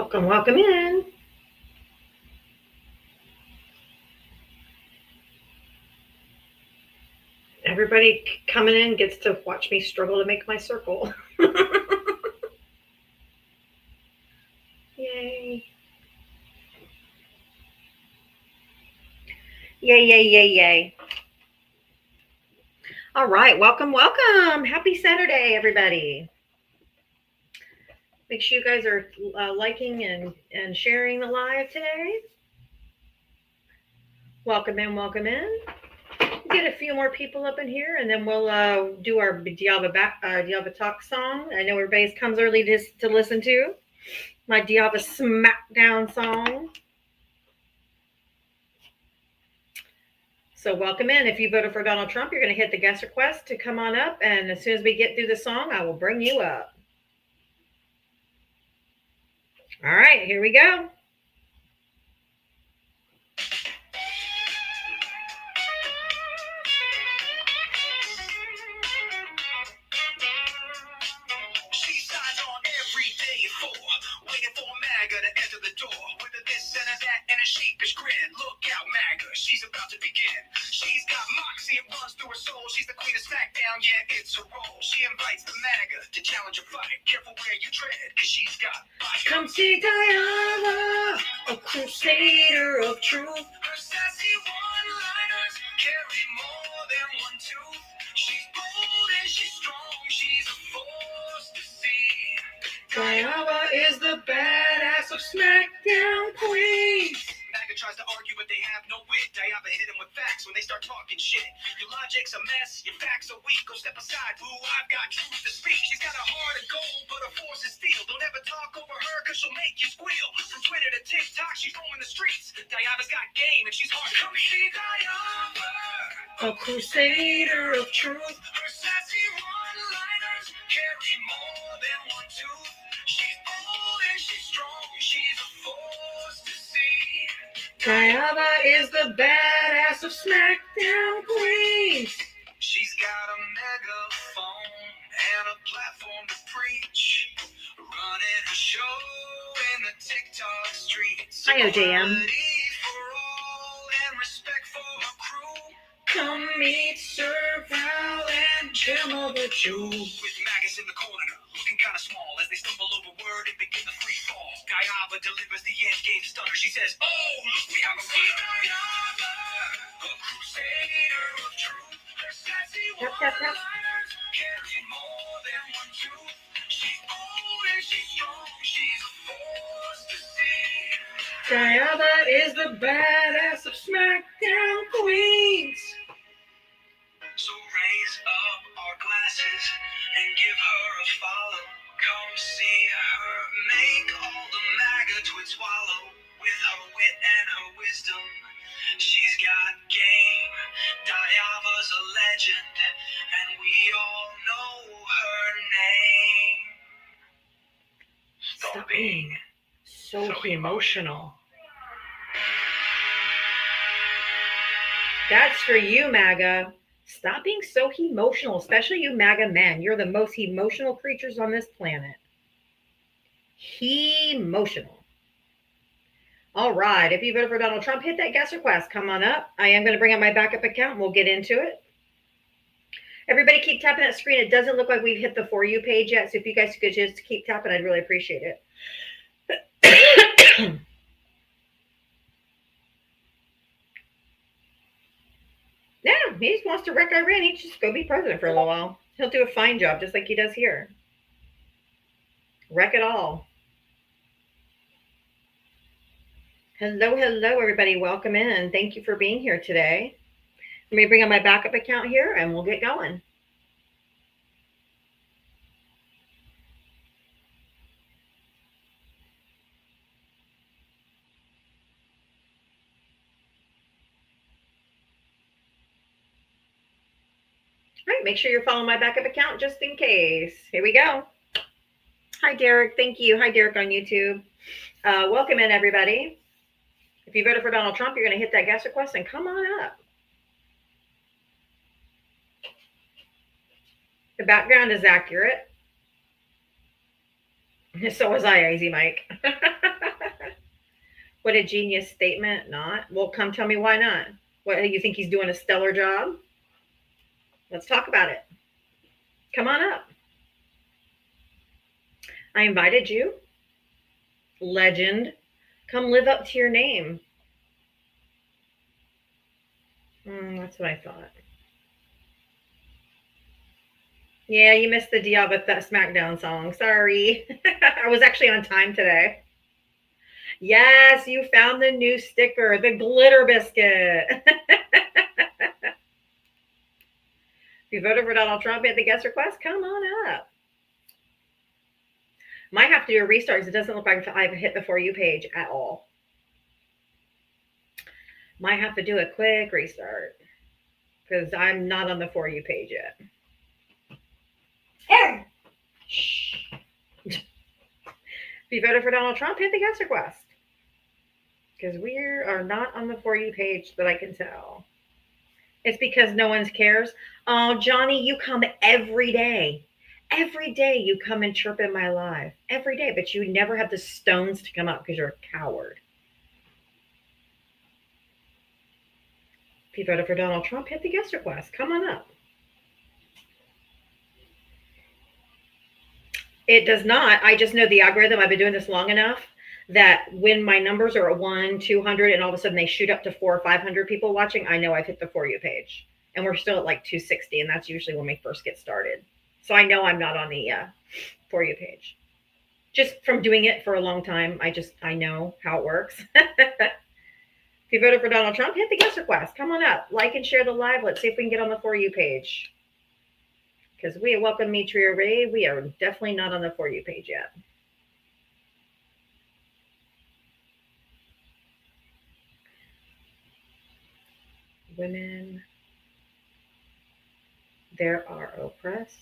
Welcome in. Everybody coming in gets to watch me struggle to make my circle. Yay. Yay, yay, yay, yay. All right, welcome. Happy Saturday, everybody. Make sure you guys are liking and sharing the live today. Welcome in. Get a few more people up in here, and then we'll do our Diavatalks song. I know everybody comes early to listen to my Diava Smackdown song. So welcome in. If you voted for Donald Trump, you're going to hit the guest request to come on up, and as soon as we get through the song, I will bring you up. All right, here we go. Waiting for MAGA to enter the door with a this and a that and a sheepish grin. Look out, MAGA, she's about to begin. She's got moxie, it runs through her soul. She's the queen of SmackDown, yeah, it's her role. She invites the MAGA to challenge a fight. Careful where you tread, cause she's got fire. Come see Diana, a crusader of truth. Her sassy one-liners carry more than one tooth. She's bold and she's strong, she's a force to see. Diana is the badass of SmackDown Queens. MAGA tries to argue, but they have no wit. Diana hit him with facts when they start talking shit. Your logic's a mess, your facts are weak. Go step aside, boo, I've got truth to speak. She's got a heart of gold, but her force is steel. Don't ever talk over her, cause she'll make you squeal. From Twitter to TikTok, she's roaming the streets. Diana's got game, and she's hard to come see Diana, a crusader of truth. Her sassy one-liners carry more than one tooth. She's bold and she's strong, she's a force to see. Diana is the badass of SmackDown Queens. She's got a megaphone and a platform to preach. Running her show in the TikTok streets. Hi, OJM. For all and respect for her crew. Come meet Sir Val and Gemma the Jew. With Magus in the corner, looking kind of small as they stumble over word and begin the free fall. Diava delivers the end game stunner. She says, "Oh, look, we have a Diava, a crusader of truth. Her sassy one-liners carry more than one tooth. She's bold and she's strong. She's a force to see. Diava is the badass of SmackDown Queens." So raise up our glasses and give her a follow. Come see her make all the MAGA twits swallow. With her wit and her wisdom, she's got game. Diava's a legend, and we all know her name. Stop being so emotional. That's for you, MAGA. Stop being so emotional, especially you MAGA men. You're the most emotional creatures on this planet. Emotional. All right. If you voted for Donald Trump, hit that guest request. Come on up. I am going to bring up my backup account and we'll get into it. Everybody keep tapping that screen. It doesn't look like we've hit the For You page yet. So if you guys could just keep tapping, I'd really appreciate it. Yeah, he just wants to wreck Iran. He just go be president for a little while. He'll do a fine job, just like he does here. Wreck it all. Hello, everybody. Welcome in. Thank you for being here today. Let me bring up my backup account here, and we'll get going. All right, make sure you're following my backup account just in case. Here we go. Hi, Derek. Thank you. Hi, Derek on YouTube. Welcome in, everybody. If you voted for Donald Trump, you're going to hit that guest request and come on up. The background is accurate. So was I, Easy Mike. What a genius statement. Not. Well, come tell me why not. What, you think he's doing a stellar job? Let's talk about it. Come on up. I invited you. Legend. Come live up to your name. That's what I thought. Yeah, you missed the Diavatalks SmackDown song. Sorry. I was actually on time today. Yes, you found the new sticker, the glitter biscuit. If you voted for Donald Trump at the guest request, come on up. Might have to do a restart because it doesn't look like I've hit the For You page at all. Might have to do a quick restart because I'm not on the For You page yet. Shh. If you voted for Donald Trump, hit the guest request because we are not on the For You page that I can tell. It's because no one cares. Oh, Johnny, you come every day. Every day you come and chirp in my live. Every day, but you never have the stones to come up because you're a coward. If you voted for Donald Trump, hit the guest request. Come on up. It does not. I just know the algorithm. I've been doing this long enough that when my numbers are at 1, 200, and all of a sudden they shoot up to 400 or 500 people watching, I know I've hit the For You page. And we're still at like 260, and that's usually when we first get started. So I know I'm not on the For You page. Just from doing it for a long time, I know how it works. If you voted for Donald Trump, hit the guest request. Come on up. Like and share the live. Let's see if we can get on the For You page. Because we welcome me, Trio Ray. We are definitely not on the For You page yet. Women, there are oppressed.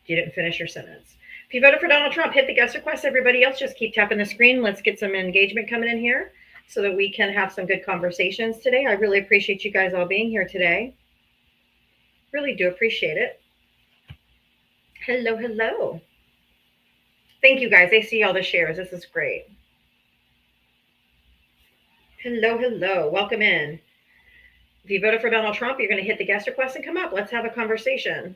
You didn't finish your sentence. If you voted for Donald Trump, hit the guest request. Everybody else, just keep tapping the screen. Let's get some engagement coming in here so that we can have some good conversations today. I really appreciate you guys all being here today. Really do appreciate it. Hello, hello. Thank you guys. I see all the shares. This is great. Hello, hello. Welcome in. If you voted for Donald Trump, you're going to hit the guest request and come up. Let's have a conversation.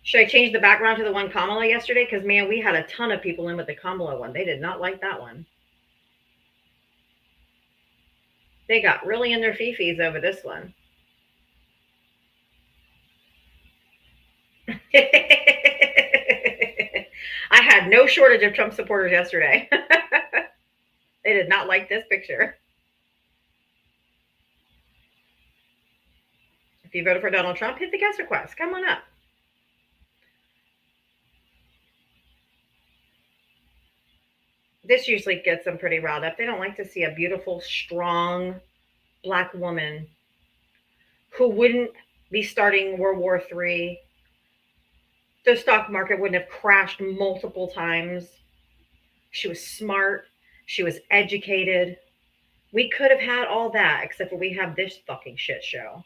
Should I change the background to the one Kamala yesterday? Because, man, we had a ton of people in with the Kamala one. They did not like that one. They got really in their fifis over this one. I had no shortage of Trump supporters yesterday. They did not like this picture. If you voted for Donald Trump, hit the guest request. Come on up. This usually gets them pretty riled up. They don't like to see a beautiful, strong Black woman who wouldn't be starting World War III. The stock market wouldn't have crashed multiple times. She was smart. She was educated. We could have had all that, except for we have this fucking shit show.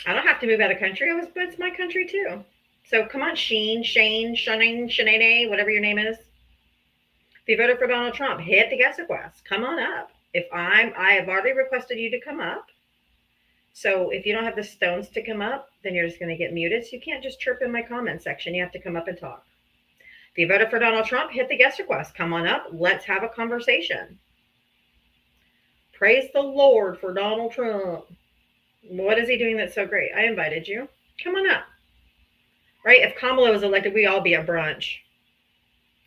I don't have to move out of the country. It's my country too. So come on, Shane, Shanae, whatever your name is. If you voted for Donald Trump, hit the guest request. Come on up. I have already requested you to come up. So if you don't have the stones to come up, then you're just going to get muted. So you can't just chirp in my comment section. You have to come up and talk. If you voted for Donald Trump, hit the guest request. Come on up. Let's have a conversation. Praise the Lord for Donald Trump. What is he doing that's so great? I invited you. Come on up. Right? If Kamala was elected, we'd all be at brunch.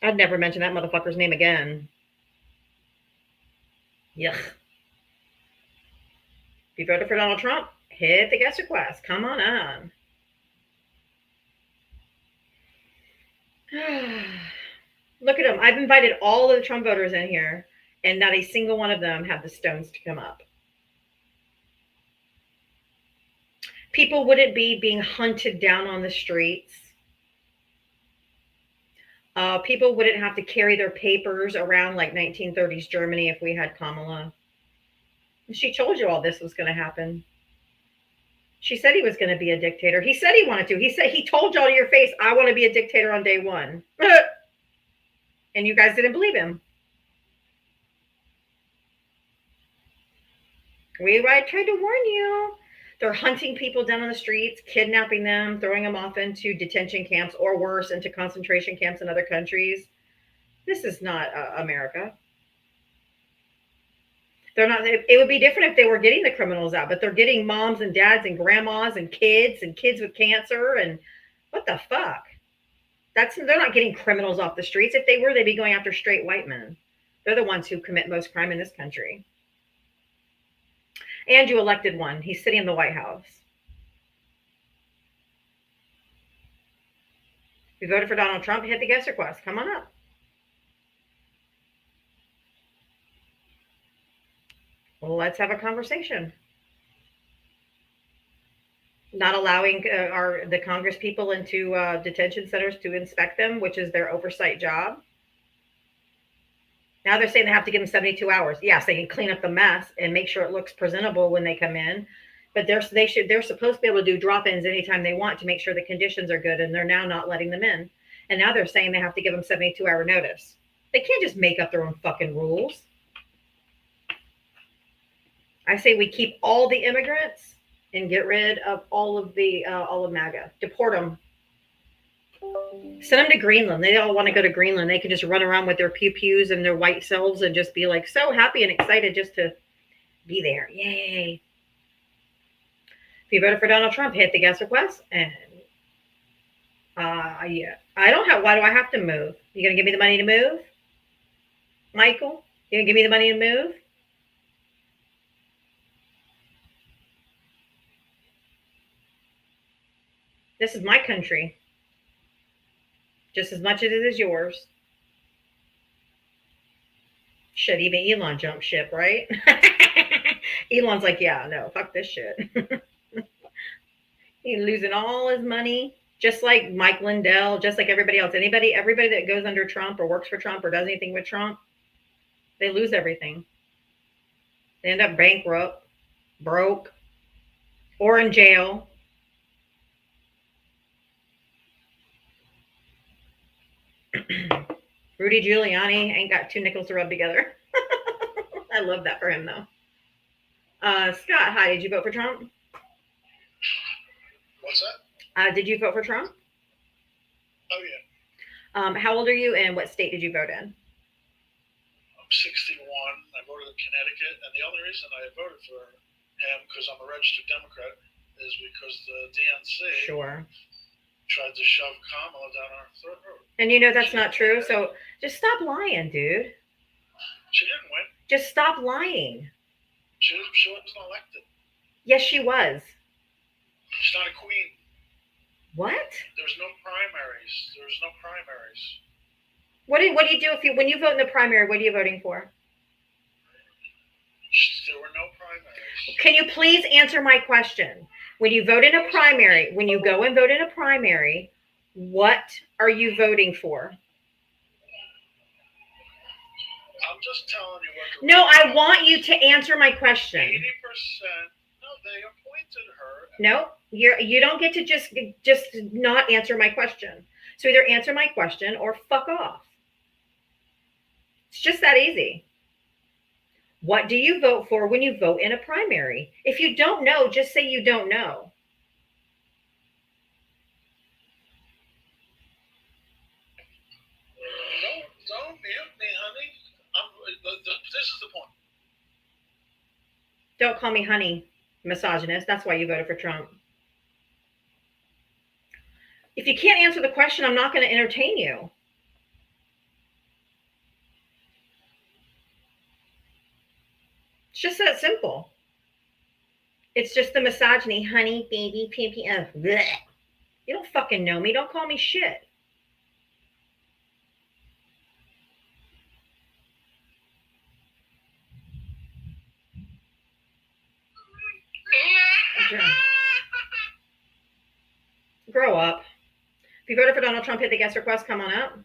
I'd never mention that motherfucker's name again. Yuck. If you voted for Donald Trump, hit the guest request. Come on up. Look at them. I've invited all of the Trump voters in here, and not a single one of them have the stones to come up. People wouldn't be being hunted down on the streets. People wouldn't have to carry their papers around like 1930s Germany if we had Kamala. She told you all this was going to happen. She said he was going to be a dictator. He said he wanted to. He told y'all to your face, I want to be a dictator on day one. And you guys didn't believe him. I tried to warn you. They're hunting people down on the streets, kidnapping them, throwing them off into detention camps or worse, into concentration camps in other countries. This is not America. They're not. It would be different if they were getting the criminals out, but they're getting moms and dads and grandmas and kids with cancer and what the fuck? They're not getting criminals off the streets. If they were, they'd be going after straight white men. They're the ones who commit most crime in this country. And you elected one. He's sitting in the White House. If you voted for Donald Trump, hit the guest request. Come on up. Well, let's have a conversation. Not allowing the Congress people into detention centers to inspect them, which is their oversight job. Now they're saying they have to give them 72 hours. Yes, they can clean up the mess and make sure it looks presentable when they come in, but they're supposed to be able to do drop-ins anytime they want to make sure the conditions are good, and they're now not letting them in. And now they're saying they have to give them 72-hour notice. They can't just make up their own fucking rules. I say we keep all the immigrants and get rid of all of MAGA. Deport them. Send them to Greenland. They all want to go to Greenland. They can just run around with their pew-pews and their white selves and just be like so happy and excited just to be there. Yay. If you voted for Donald Trump, hit the guest request. And yeah. Why do I have to move? You going to give me the money to move? Michael, you going to give me the money to move? This is my country. Just as much as it is yours. Shit, even Elon jumped ship, right? Elon's like, yeah, no, fuck this shit. He's losing all his money, just like Mike Lindell, just like everybody else. Everybody that goes under Trump or works for Trump or does anything with Trump, they lose everything. They end up bankrupt, broke, or in jail. Rudy Giuliani ain't got two nickels to rub together. I love that for him, though. Scott, hi. Did you vote for Trump? What's that? Did you vote for Trump? Oh, yeah. How old are you, and what state did you vote in? I'm 61. I voted in Connecticut, and the only reason I voted for him, because I'm a registered Democrat, is because the DNC tried to shove Kamala down our throat. And you know that's not true, so just stop lying, dude. She didn't win. Just stop lying. She wasn't elected. Yes, she was. She's not a queen. What? There's no primaries. There's no primaries. What do you do when you vote in the primary? What are you voting for? There were no primaries. Can you please answer my question? When you vote in a primary, when you go and vote in a primary, what are you voting for? I'm just telling you what. No, I want you to answer my question. 80%. No, they appointed her. No, you don't get to just not answer my question. So either answer my question or fuck off. It's just that easy. What do you vote for when you vote in a primary? If you don't know, just say you don't know. Don't mute me, honey. This is the point. Don't call me honey, misogynist. That's why you voted for Trump. If you can't answer the question, I'm not going to entertain you. It's just that simple. It's just the misogyny, honey, baby, pimpy. You don't fucking know me. Don't call me shit. Grow up. If you voted for Donald Trump, hit the guest request. Come on up.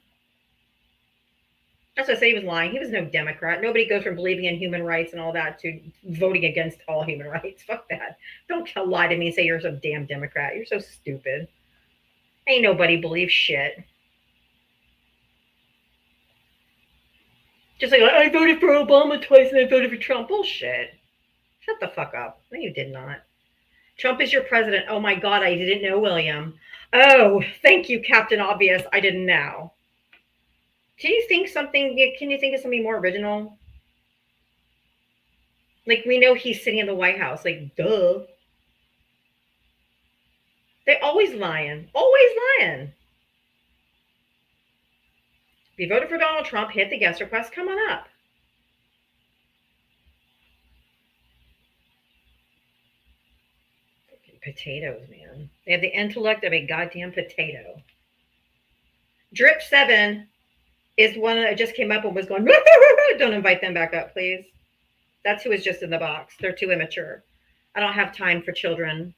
That's what I say. He was lying. He was no Democrat. Nobody goes from believing in human rights and all that to voting against all human rights. Fuck that. Don't lie to me and say you're some damn Democrat. You're so stupid. Ain't nobody believes shit. Just like, I voted for Obama twice and I voted for Trump. Bullshit. Shut the fuck up. No, you did not. Trump is your president. Oh my God, I didn't know, William. Oh, thank you, Captain Obvious. I didn't know. Can you think of something more original? Like, we know he's sitting in the White House. Like, duh. They're always lying. Always lying. If you voted for Donald Trump, hit the guest request. Come on up. Potatoes, man. They have the intellect of a goddamn potato. Drip 7 is one that just came up and was going, don't invite them back up, please. That's who was just in the box. They're too immature. I don't have time for children.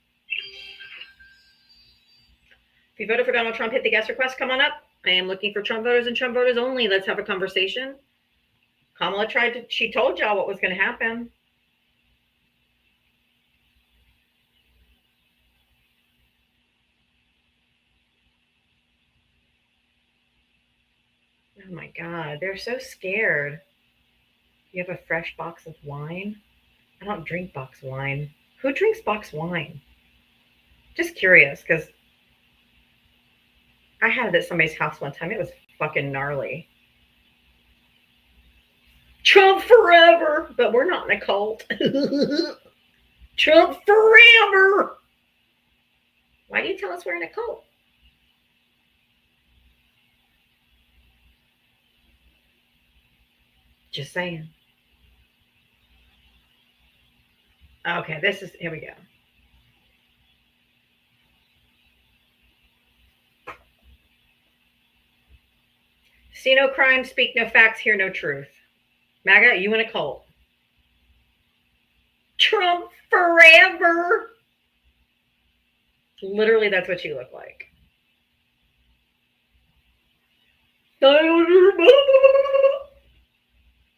If you voted for Donald Trump, hit the guest request. Come on up. I am looking for Trump voters and Trump voters only. Let's have a conversation. Kamala she told y'all what was going to happen. Oh my God, they're so scared. You have a fresh box of wine? I don't drink box wine. Who drinks box wine? Just curious, because I had it at somebody's house one time. It was fucking gnarly. Trump forever, but we're not in a cult. Trump forever. Why do you tell us we're in a cult? Just saying. Okay, here we go. See no crime, speak no facts, hear no truth. MAGA, you in a cult. Trump forever. Literally, that's what you look like.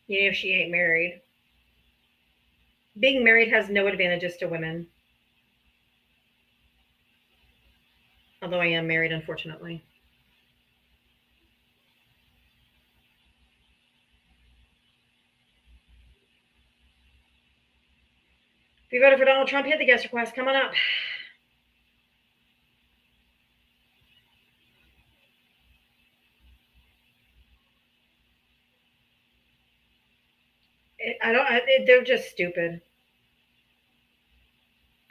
Even if she ain't married. Being married has no advantages to women. Although I am married, unfortunately. If you voted for Donald Trump, hit the guest request. Come on up. They're just stupid.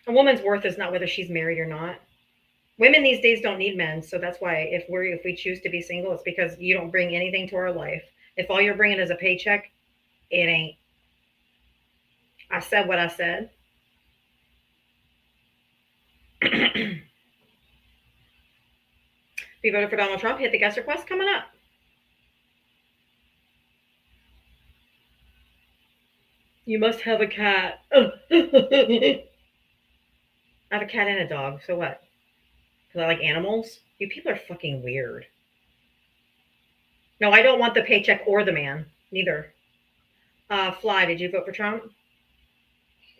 A woman's worth is not whether she's married or not. Women these days don't need men, so that's why if we choose to be single, it's because you don't bring anything to our life. If all you're bringing is a paycheck, it ain't. I said what I said. If you voted for Donald Trump, hit the guest request. Coming up. You must have a cat. I have a cat and a dog. So what? Because I like animals? You people are fucking weird. No, I don't want the paycheck or the man. Neither. Fly, did you vote for Trump?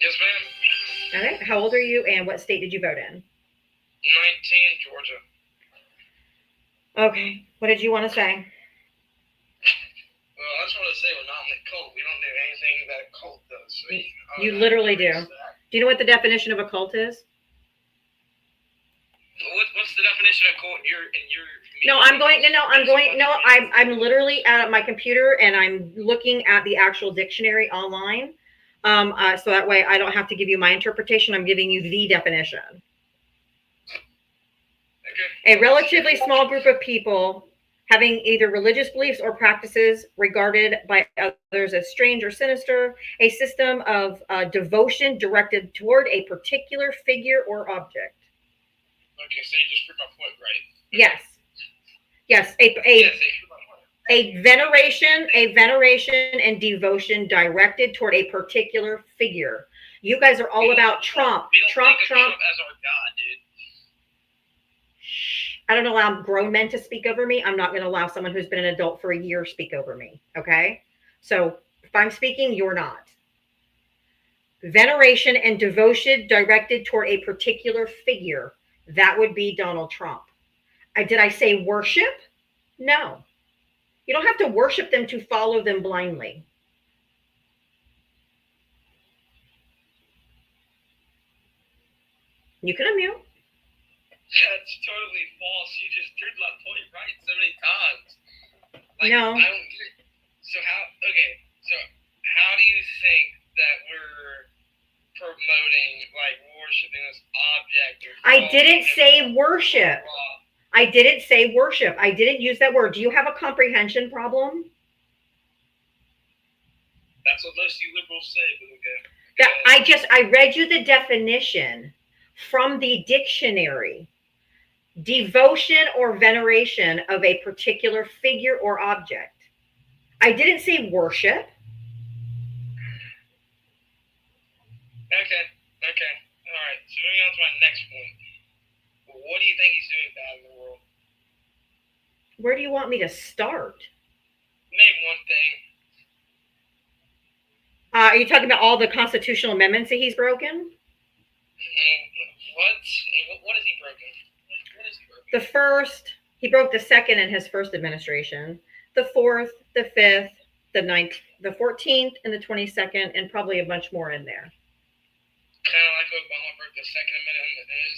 Yes, ma'am. Okay. How old are you and what state did you vote in? 19, Georgia. Okay. What did you want to say? Well, I just want to say we're not in the cult. We don't do anything that a cult does. So you literally do. Do you know what the definition of a cult is? What's the definition of cult? I'm literally at my computer and I'm looking at the actual dictionary online. So that way I don't have to give you my interpretation. I'm giving you the definition. Okay. A relatively small group of people having either religious beliefs or practices regarded by others as strange or sinister, a system of devotion directed toward a particular figure or object. Okay, so you just proved my point, right? Yes. A veneration and devotion directed toward a particular figure. You guys are all about Trump. Trump as our God, dude. I don't allow grown men to speak over me. I'm not going to allow someone who's been an adult for a year speak over me. Okay? So if I'm speaking, you're not. Veneration and devotion directed toward a particular figure. That would be Donald Trump. Did I say worship? No. You don't have to worship them to follow them blindly. You can unmute. That's totally false. You just proved my point right so many times. Like, no. I don't get it. So how do you think that we're promoting, like, worshiping this object? I didn't say worship. I didn't say worship. I didn't use that word. Do you have a comprehension problem? That's what most of you liberals say, but okay. I read you the definition from the dictionary. Devotion or veneration of a particular figure or object. I didn't say worship. Okay. All right. So moving on to my next point. What do you think he's doing bad in the world? Where do you want me to start? Name one thing. Are you talking about all the constitutional amendments that he's broken? What has he broken? The first, he broke the second in his first administration. The fourth, the fifth, the 9th, the 14th, and the 22nd, and probably a bunch more in there. Kind of like Obama broke the Second Amendment in his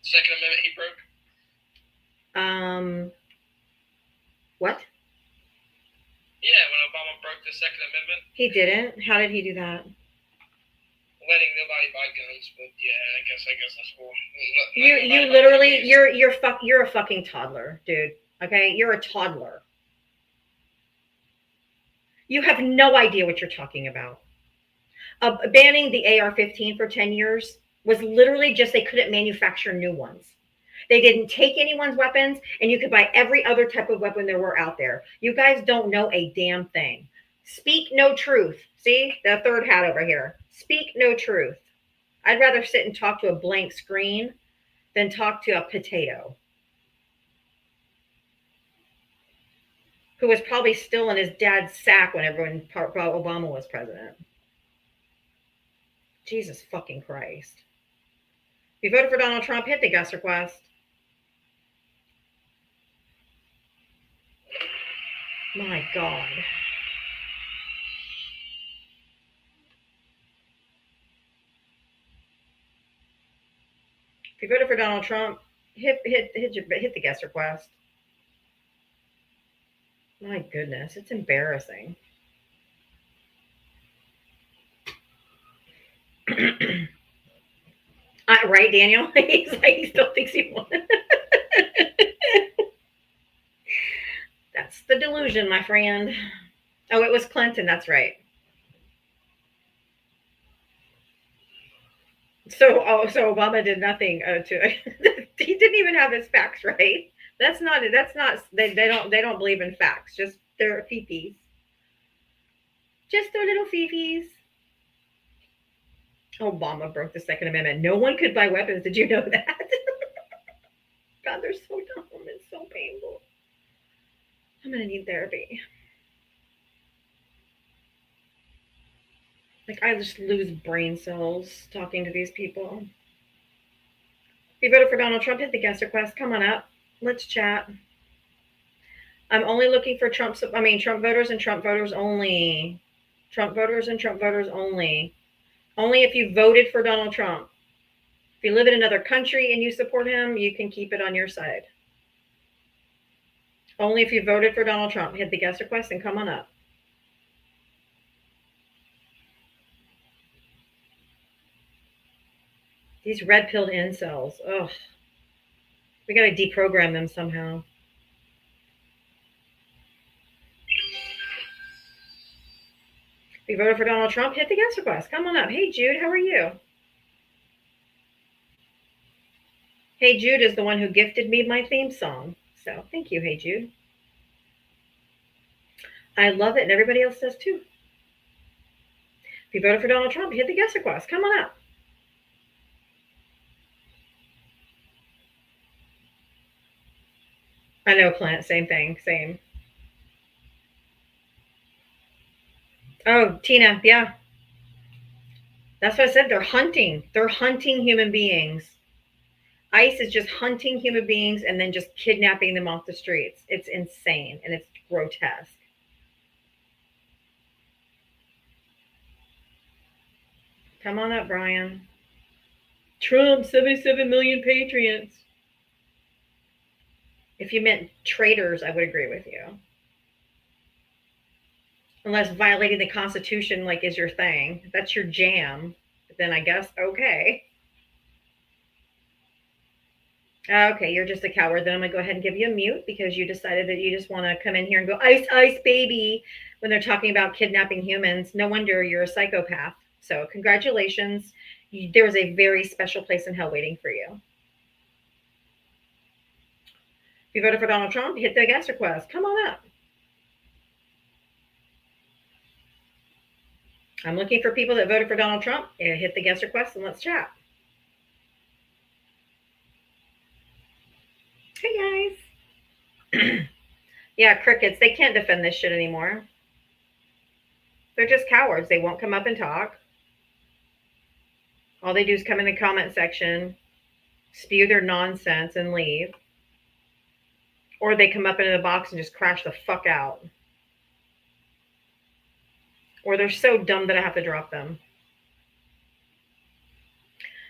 Second Amendment he broke. What? Yeah, when Obama broke the Second Amendment. He didn't. How did he do that? Letting nobody buy guns, but yeah, I guess that's cool. You literally, you're a fucking toddler, dude. Okay, you're a toddler. You have no idea what you're talking about. Banning the AR-15 for 10 years was literally just they couldn't manufacture new ones. They didn't take anyone's weapons, and you could buy every other type of weapon there were out there. You guys don't know a damn thing. Speak no truth. See, the third hat over here. Speak no truth. I'd rather sit and talk to a blank screen than talk to a potato who was probably still in his dad's sack when Obama was president. Jesus fucking Christ. If you voted for Donald Trump, hit the guest request. My God. If you voted for Donald Trump, hit the guest request. My goodness, it's embarrassing. Right, Daniel? He's like, he still thinks he won. That's the delusion, my friend. Oh, it was Clinton. That's right. So Obama did nothing to. He didn't even have his facts right. That's not. They don't believe in facts. Just their fifis. Just their little fifis. Obama broke the Second Amendment. No one could buy weapons. Did you know that? God, they're so dumb. It's so painful. I'm gonna need therapy. Like, I just lose brain cells talking to these people. If you voted for Donald Trump, hit the guest request. Come on up. Let's chat. I'm only looking for Trump voters and Trump voters only. Trump voters and Trump voters only. Only if you voted for Donald Trump. If you live in another country and you support him, you can keep it on your side. Only if you voted for Donald Trump. Hit the guest request and come on up. These red-pilled incels. Ugh. We got to deprogram them somehow. If you voted for Donald Trump, hit the guest request. Come on up. Hey, Jude, how are you? Hey, Jude is the one who gifted me my theme song. So thank you, Hey, Jude. I love it, and everybody else does too. If you voted for Donald Trump, hit the guest request. Come on up. I know, Clint. Same thing. Same. Oh, Tina. Yeah. That's what I said. They're hunting. They're hunting human beings. ICE is just hunting human beings and then just kidnapping them off the streets. It's insane and it's grotesque. Come on up, Brian. Trump, 77 million patriots. If you meant traitors, I would agree with you. Unless violating the Constitution like is your thing, if that's your jam, then I guess okay. Okay, you're just a coward. Then I'm gonna go ahead and give you a mute because you decided that you just want to come in here and go ice, ice, baby when they're talking about kidnapping humans. No wonder you're a psychopath. So congratulations. There was a very special place in hell waiting for you. If you voted for Donald Trump, hit the guest request. Come on up. I'm looking for people that voted for Donald Trump. Hit the guest request and let's chat. Hey guys. Yeah, crickets. They can't defend this shit anymore. They're just cowards. They won't come up and talk. All they do is come in the comment section, spew their nonsense, and leave. Or they come up into the box and just crash the fuck out. Or they're so dumb that I have to drop them.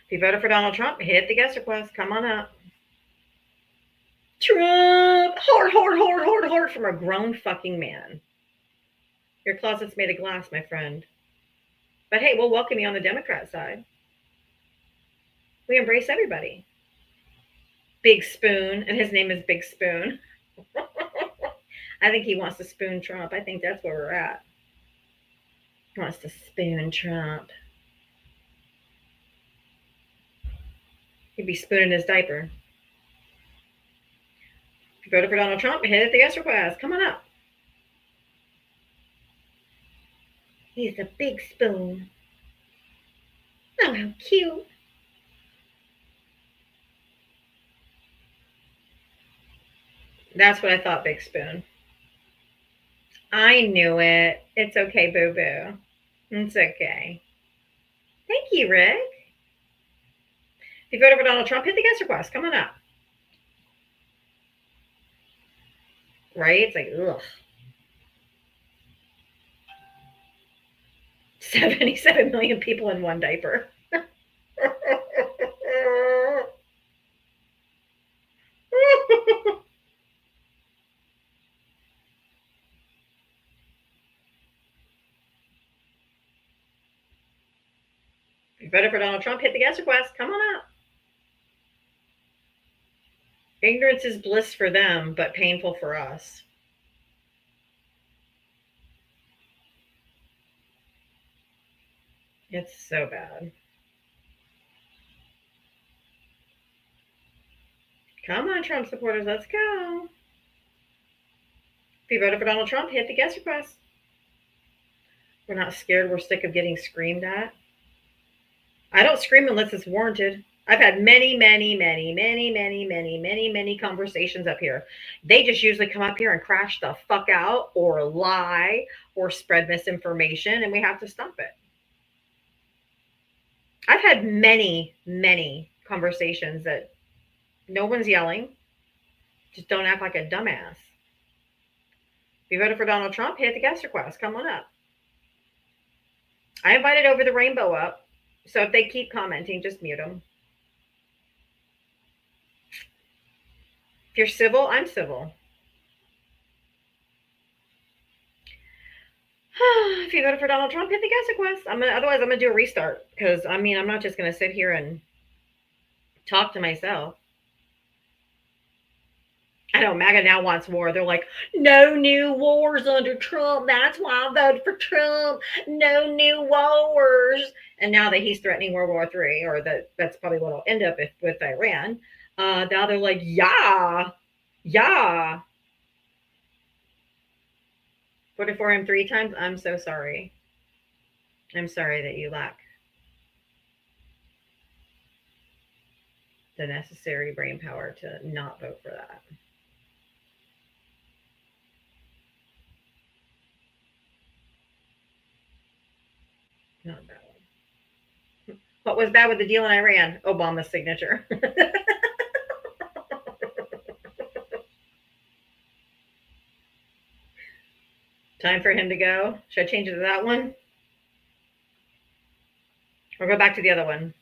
If you voted for Donald Trump, hit the guest request. Come on up. Trump! Heart from a grown fucking man. Your closet's made of glass, my friend. But hey, we'll welcome you on the Democrat side. We embrace everybody. Big Spoon, and his name is Big Spoon. I think he wants to spoon Trump. I think that's where we're at. He wants to spoon Trump. He'd be spooning his diaper. If you voted for Donald Trump, hit the guest request. Come on up. He's a big spoon. Oh, how cute. That's what I thought, Big Spoon. I knew it. It's okay, boo-boo. It's okay. Thank you, Rick. If you voted for Donald Trump, hit the guest request. Come on up. Right? It's like, ugh. 77 million people in one diaper. If you voted for Donald Trump, hit the guest request. Come on up. Ignorance is bliss for them, but painful for us. It's so bad. Come on, Trump supporters, let's go. If you voted for Donald Trump, hit the guest request. We're not scared. We're sick of getting screamed at. I don't scream unless it's warranted. I've had many conversations up here. They just usually come up here and crash the fuck out or lie or spread misinformation, and we have to stop it. I've had many conversations that no one's yelling. Just don't act like a dumbass. If you voted for Donald Trump, hit the guest request. Come on up. I invited Over the Rainbow up, so if they keep commenting, just mute them. If you're civil, I'm civil. If you voted for Donald Trump, hit the guest request. Otherwise, I'm gonna do a restart because I'm not just gonna sit here and talk to myself. I know MAGA now wants war. They're like, no new wars under Trump. That's why I voted for Trump. No new wars. And now that he's threatening World War III, or that's probably what will end up with Iran. Now they're like, yeah. Voted for him 3 times. I'm so sorry. I'm sorry that you lack the necessary brain power to not vote for that. Not that one. What was bad with the deal in Iran? Obama's signature. Time for him to go. Should I change it to that one? Or go back to the other one?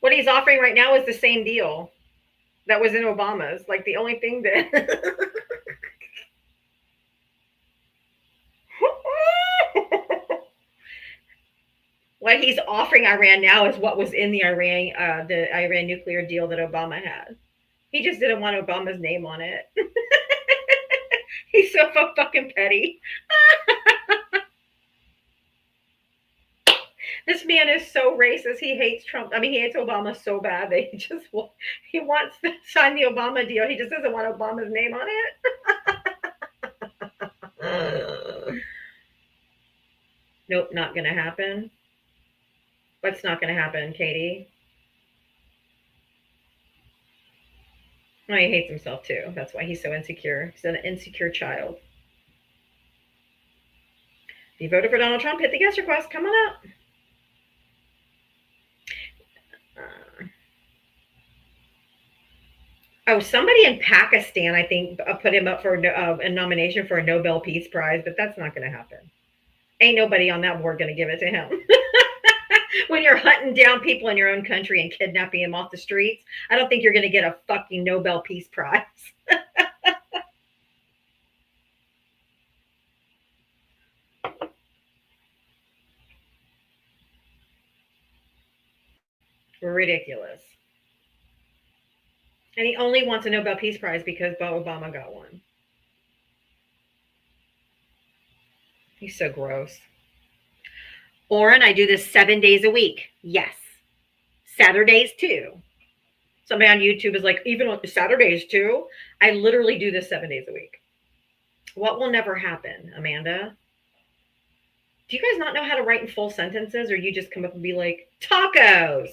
What he's offering right now is the same deal that was in Obama's. Like the only thing that what he's offering Iran now is what was in the Iran nuclear deal that Obama had. He just didn't want Obama's name on it. He's so fucking petty. This man is so racist. He hates Trump. I mean, he hates Obama so bad that he wants to sign the Obama deal. He just doesn't want Obama's name on it. Nope, not gonna happen. What's not gonna happen, Katie? Oh, he hates himself too. That's why he's so insecure. He's an insecure child. If you voted for Donald Trump, hit the guest request. Come on up. Oh, somebody in Pakistan, I think, put him up for a nomination for a Nobel Peace Prize, but that's not going to happen. Ain't nobody on that board going to give it to him. When you're hunting down people in your own country and kidnapping them off the streets, I don't think you're going to get a fucking Nobel Peace Prize. Ridiculous. And he only wants a Nobel Peace Prize because Obama got one. He's so gross. Oren, I do this 7 days a week. Yes. Saturdays too. Somebody on YouTube is like, even on Saturdays too? I literally do this 7 days a week. What will never happen, Amanda? Do you guys not know how to write in full sentences, or you just come up and be like, tacos,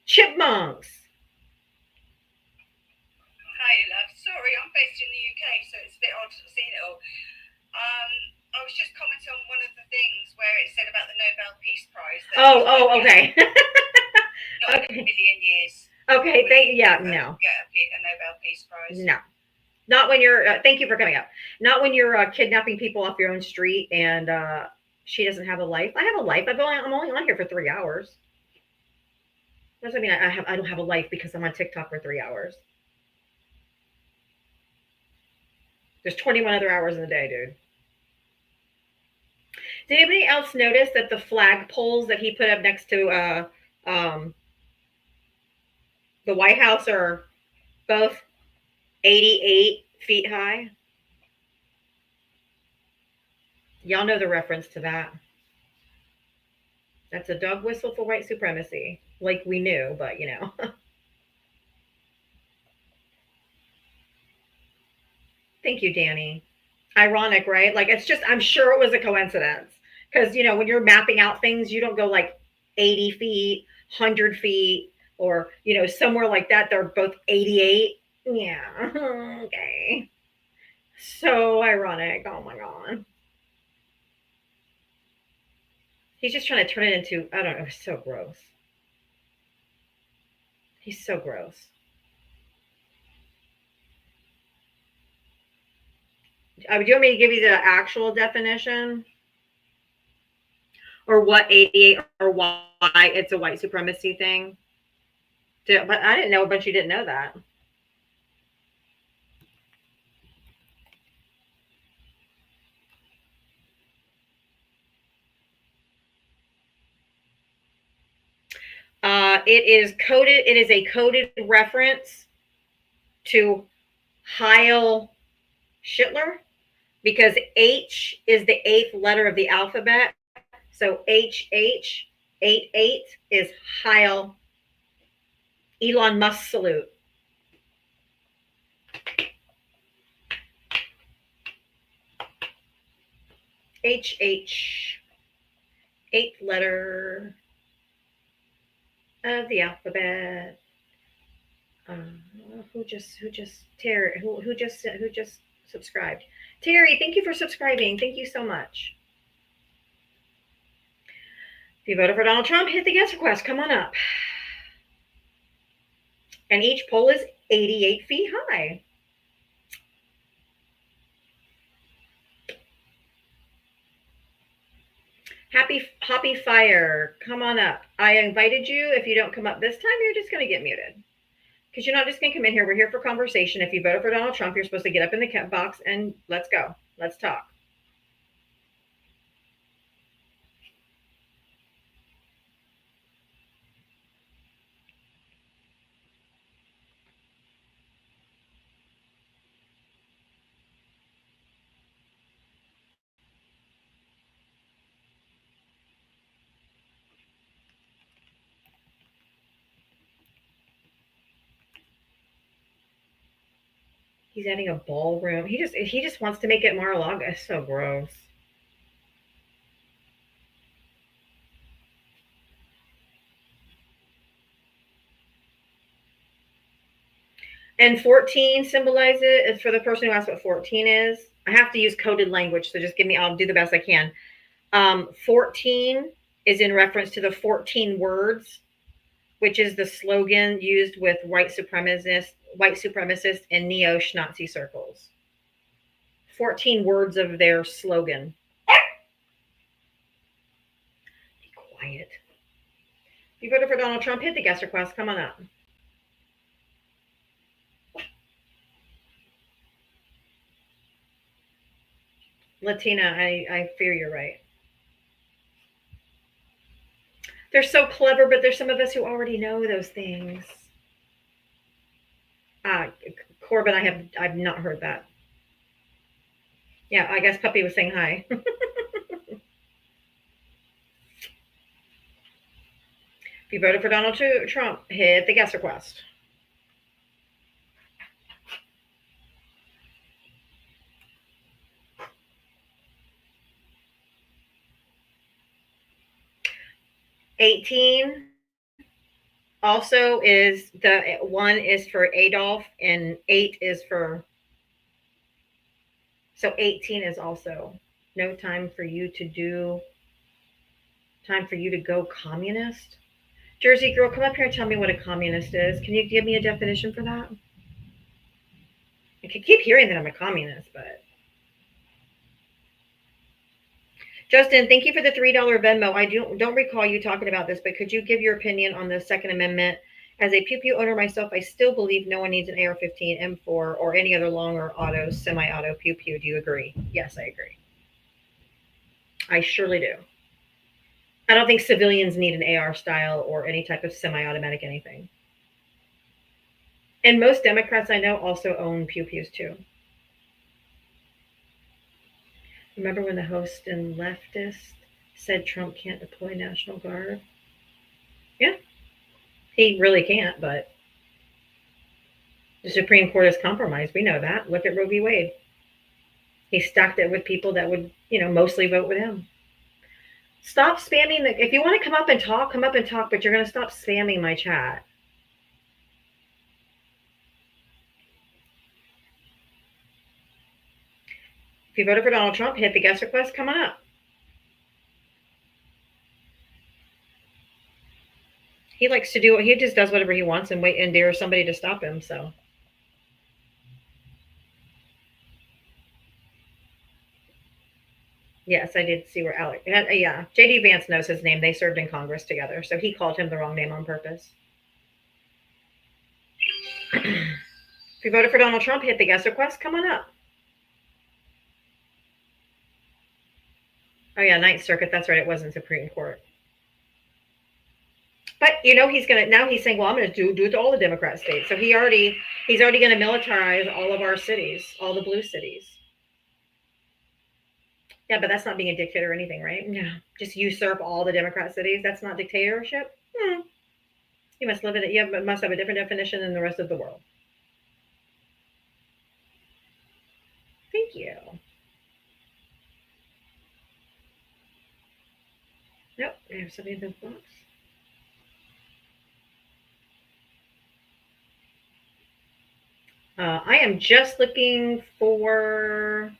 chipmunks? Hi, love. Sorry, I'm based in the UK, so it's a bit odd seeing it all. I was just commenting on one of the things where it said about the Nobel Peace Prize. Okay. Not in a million years. Okay, no. Get a Nobel Peace Prize. No. Not when you're, thank you for coming up. Not when you're kidnapping people off your own street and she doesn't have a life. I have a life. I'm only on here for 3 hours. Doesn't mean I don't have a life because I'm on TikTok for 3 hours. There's 21 other hours in the day, dude. Did anybody else notice that the flag poles that he put up next to the White House are both 88 feet high? Y'all know the reference to that. That's a dog whistle for white supremacy. Like we knew, but you know. Thank you, Danny. Ironic, right? Like it's just, I'm sure it was a coincidence. Because, you know, when you're mapping out things, you don't go like 80 feet, 100 feet, or, you know, somewhere like that. They're both 88. Yeah. Okay. So ironic. Oh my God. He's just trying to turn it into, I don't know, it's so gross. He's so gross. Do you want me to give you the actual definition? Or what 88 or why it's a white supremacy thing? But I didn't know, but you didn't know that. It is a coded reference to Heil Hitler because H is the 8th letter of the alphabet. So HH 88 is Heil. Elon Musk salute. HH 8th letter of the alphabet. Who just subscribed? Terry, thank you for subscribing. Thank you so much. If you voted for Donald Trump, hit the guest request. Come on up. And each pole is 88 feet high. Happy Fire, come on up. I invited you. If you don't come up this time, you're just going to get muted. Because you're not just going to come in here. We're here for conversation. If you voted for Donald Trump, you're supposed to get up in the box and let's go. Let's talk. He's adding a ballroom. He just wants to make it Mar-a-Lago. It's so gross. And 14 symbolizes it. For the person who asked what 14 is. I have to use coded language, so just give me. I'll do the best I can. 14 is in reference to the 14 words, which is the slogan used with white supremacists and neo-Nazi circles. 14 words of their slogan. Be quiet. If you voted for Donald Trump, hit the guest request. Come on up. Latina, I fear you're right. They're so clever, but there's some of us who already know those things. Corbin, I've not heard that. Yeah, I guess Puppy was saying hi. If you voted for Donald Trump, hit the guest request. $18 also is the 1 is for Adolf and 8 is for. So 18 is also no time for you to do. Time for you to go communist. Jersey girl, come up here and tell me what a communist is. Can you give me a definition for that? I can keep hearing that I'm a communist, but. Justin, thank you for the $3 Venmo. I don't recall you talking about this, but could you give your opinion on the Second Amendment? As a pew pew owner myself, I still believe no one needs an AR-15, M4, or any other long or auto, semi-auto pew pew. Do you agree? Yes, I agree. I surely do. I don't think civilians need an AR style or any type of semi-automatic anything. And most Democrats I know also own pew pews too. Remember when the host and leftist said Trump can't deploy National Guard? Yeah, he really can't, but the Supreme Court has compromised. We know that. Look at Roe v. Wade. He stacked it with people that would, mostly vote with him. Stop spamming if you want to come up and talk, but you're going to stop spamming my chat. If you voted for Donald Trump, hit the guest request. Come on up. He likes to do. He just does whatever he wants and wait and dares somebody to stop him. So. Yes, I did see where Alec. Yeah, J.D. Vance knows his name. They served in Congress together, so he called him the wrong name on purpose. If you voted for Donald Trump, hit the guest request. Come on up. Oh yeah, Ninth Circuit. That's right. It wasn't Supreme Court. But he's gonna now. He's saying, "Well, I'm gonna do it to all the Democrat states." So he's already gonna militarize all of our cities, all the blue cities. Yeah, but that's not being a dictator or anything, right? No, just usurp all the Democrat cities. That's not dictatorship. You must live in it. You must have a different definition than the rest of the world. Thank you. Nope, I have something in the box. I am just looking for.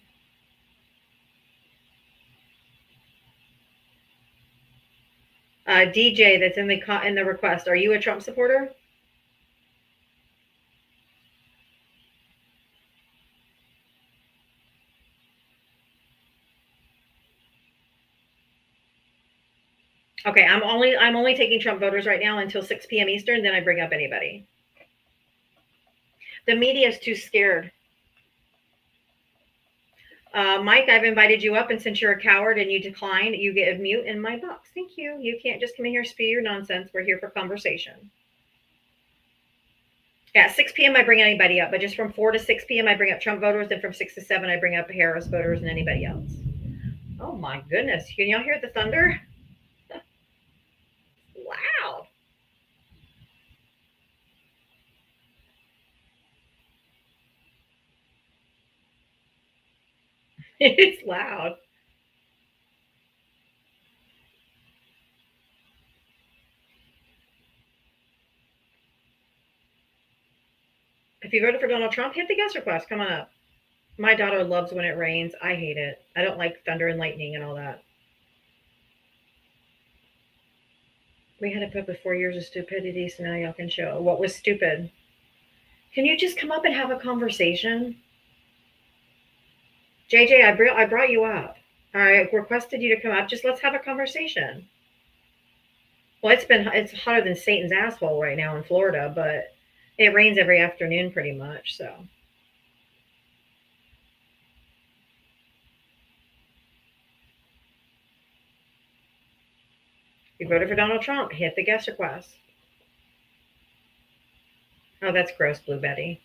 DJ that's in the request. Are you a Trump supporter? Okay, I'm only taking Trump voters right now until 6 p.m. Eastern. Then I bring up anybody. The media is too scared. Mike, I've invited you up, and since you're a coward and you declined, you get a mute in my box. Thank you. You can't just come in here and spew your nonsense. We're here for conversation. At 6 p.m., I bring anybody up, but just from 4 to 6 p.m., I bring up Trump voters. Then from 6 to 7, I bring up Harris voters and anybody else. Oh my goodness. Can y'all hear the thunder? Wow. It's loud. If you voted for Donald Trump, hit the guest request. Come on up. My daughter loves when it rains. I hate it. I don't like thunder and lightning and all that. We had to put up with 4 years of stupidity, so now y'all can show what was stupid. Can you just come up and have a conversation? JJ, I brought you up. I requested you to come up. Just let's have a conversation. Well, it's hotter than Satan's asshole right now in Florida, but it rains every afternoon pretty much, so. You voted for Donald Trump, hit the guest request. Oh, that's gross, Blue Betty.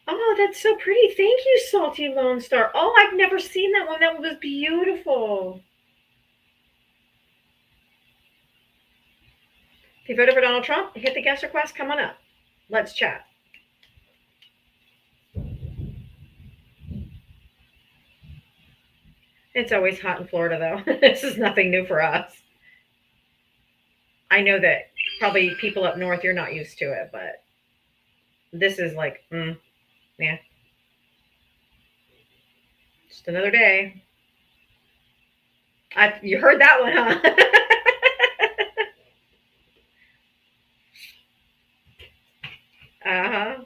Oh, that's so pretty. Thank you, Salty Lone Star. Oh, I've never seen that one. That was beautiful. If you voted for Donald Trump, hit the guest request. Come on up. Let's chat. It's always hot in Florida, though. This is nothing new for us. I know that probably people up north, you're not used to it, but this is like, yeah. Just another day. You heard that one, huh? Uh-huh.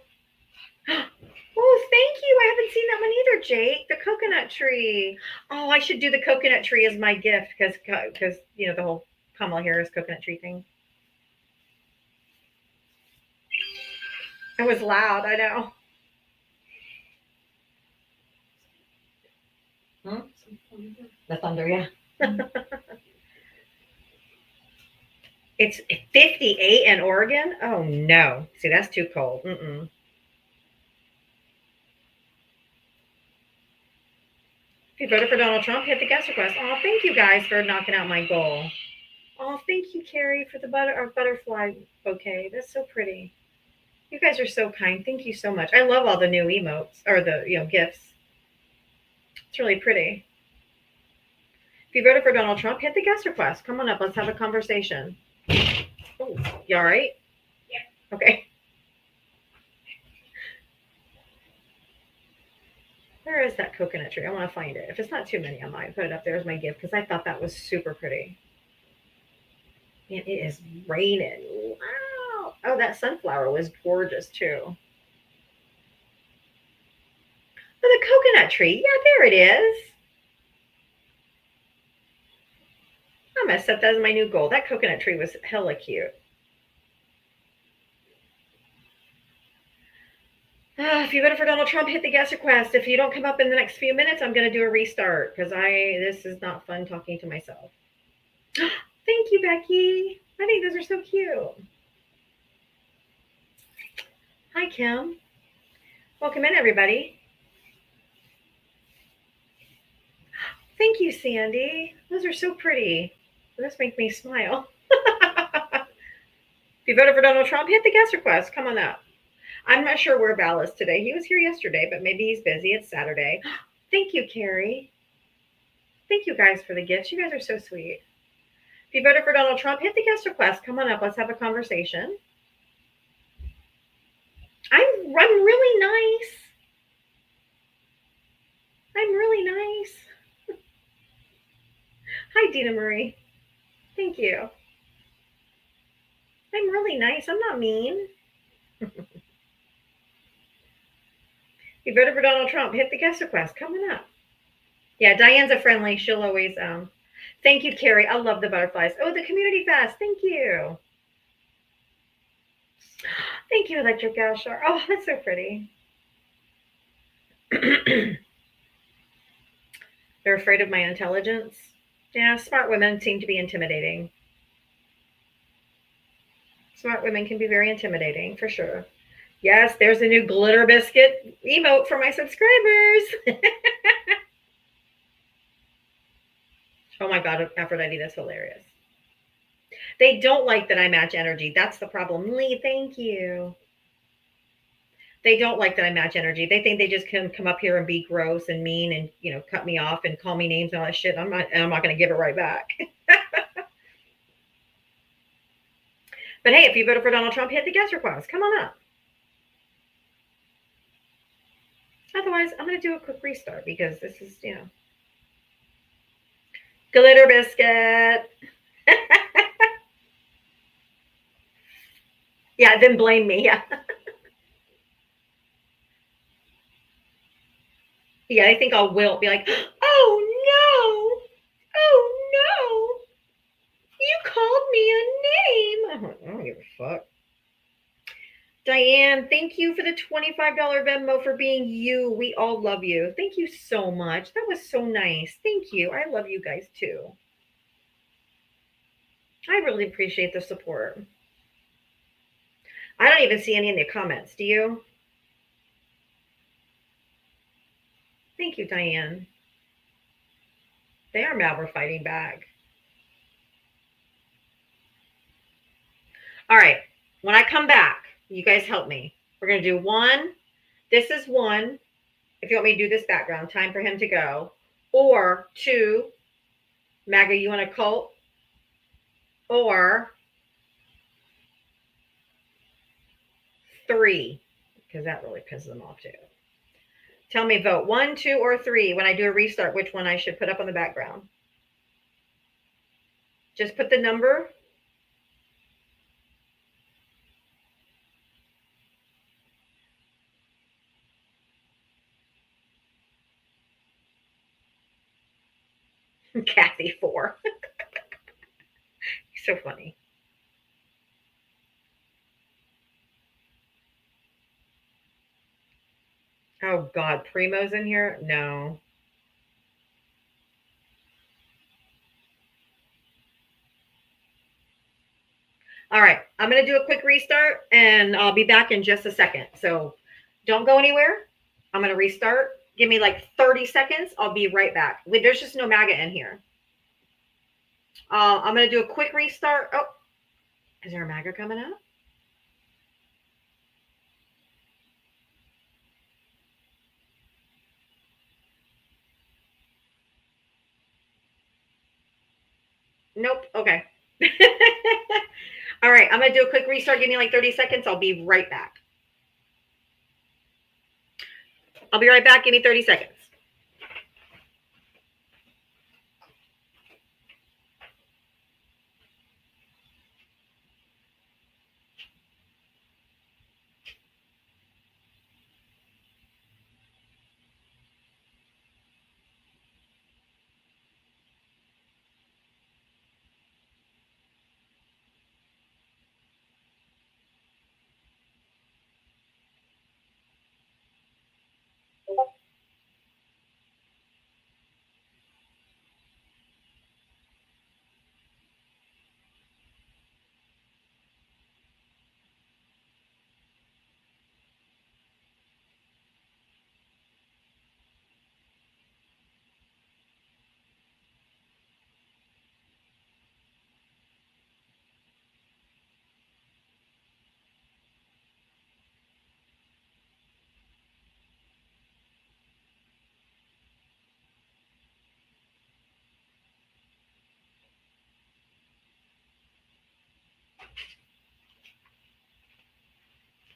Oh, thank you. I haven't seen that one either, Jake. The coconut tree. Oh, I should do the coconut tree as my gift because you know the whole Kamala Harris coconut tree thing. It was loud. I know. Huh? The thunder, yeah. It's 58 in Oregon. Oh no! See, that's too cold. Mm-mm. If you voted for Donald Trump, hit the guest request. Oh, thank you guys for knocking out my goal. Oh, thank you, Carrie, for the butterfly bouquet. That's so pretty. You guys are so kind. Thank you so much. I love all the new emotes or the gifts. It's really pretty. If you voted for Donald Trump, hit the guest request. Come on up. Let's have a conversation. Oh, you all right? Yeah. Okay. Where is that coconut tree? I want to find it. If it's not too many, I might put it up there as my gift because I thought that was super pretty. And it is raining. Wow. Oh, that sunflower was gorgeous too. Oh, the coconut tree. Yeah, there it is. I'm going to set that as my new goal. That coconut tree was hella cute. If you voted for Donald Trump, hit the guest request. If you don't come up in the next few minutes, I'm going to do a restart because this is not fun talking to myself. Thank you, Becky. I think those are so cute. Hi, Kim. Welcome in, everybody. Thank you, Sandy. Those are so pretty. Those make me smile. If you voted for Donald Trump, hit the guest request. Come on up. I'm not sure where Val is today. He was here yesterday, but maybe he's busy. It's Saturday. Thank you, Carrie. Thank you guys for the gifts. You guys are so sweet. If you voted for Donald Trump, hit the guest request. Come on up. Let's have a conversation. I'm really nice. I'm really nice. Hi, Dina Marie. Thank you. I'm really nice. I'm not mean. You voted for Donald Trump. Hit the guest request. Coming up. Yeah, Diane's a friendly. She'll always. Thank you, Carrie. I love the butterflies. Oh, the community fest. Thank you. Thank you, Electric Gashar. Oh, that's so pretty. They're afraid of my intelligence. Yeah, smart women seem to be intimidating. Smart women can be very intimidating, for sure. Yes, there's a new glitter biscuit emote for my subscribers. Oh my God, Aphrodite, that's hilarious. They don't like that I match energy. That's the problem. Lee, thank you. They don't like that I match energy. They think they just can come up here and be gross and mean and, you know, cut me off and call me names and all that shit. I'm not going to give it right back. But hey, if you voted for Donald Trump, hit the guest request. Come on up. Otherwise, I'm going to do a quick restart because this is, you know, glitter biscuit. Yeah, then blame me. Yeah. Yeah, I think I'll wilt, be like, oh no, oh no, you called me a name. I don't give a fuck. Diane, thank you for the $25 Venmo for being you. We all love you. Thank you so much. That was so nice. Thank you. I love you guys too. I really appreciate the support. I don't even see any in the comments. Do you? Thank you, Diane. They are mad we're fighting back. All right. When I come back, you guys help me. We're going to do one. This is one. If you want me to do this background, time for him to go. Or two, MAGA, you want a cult? Or three, because that really pisses them off too. Tell me, vote 1, 2, or 3. When I do a restart, which one I should put up on the background? Just put the number. Kathy, 4. So funny. Oh God, Primo's in here? No. All right, I'm going to do a quick restart and I'll be back in just a second. So don't go anywhere. I'm going to restart. Give me like 30 seconds. I'll be right back. There's just no MAGA in here. I'm going to do a quick restart. Oh, is there a MAGA coming out? Nope. Okay. All right, I'm going to do a quick restart. Give me like 30 seconds. I'll be right back. I'll be right back. Give me 30 seconds.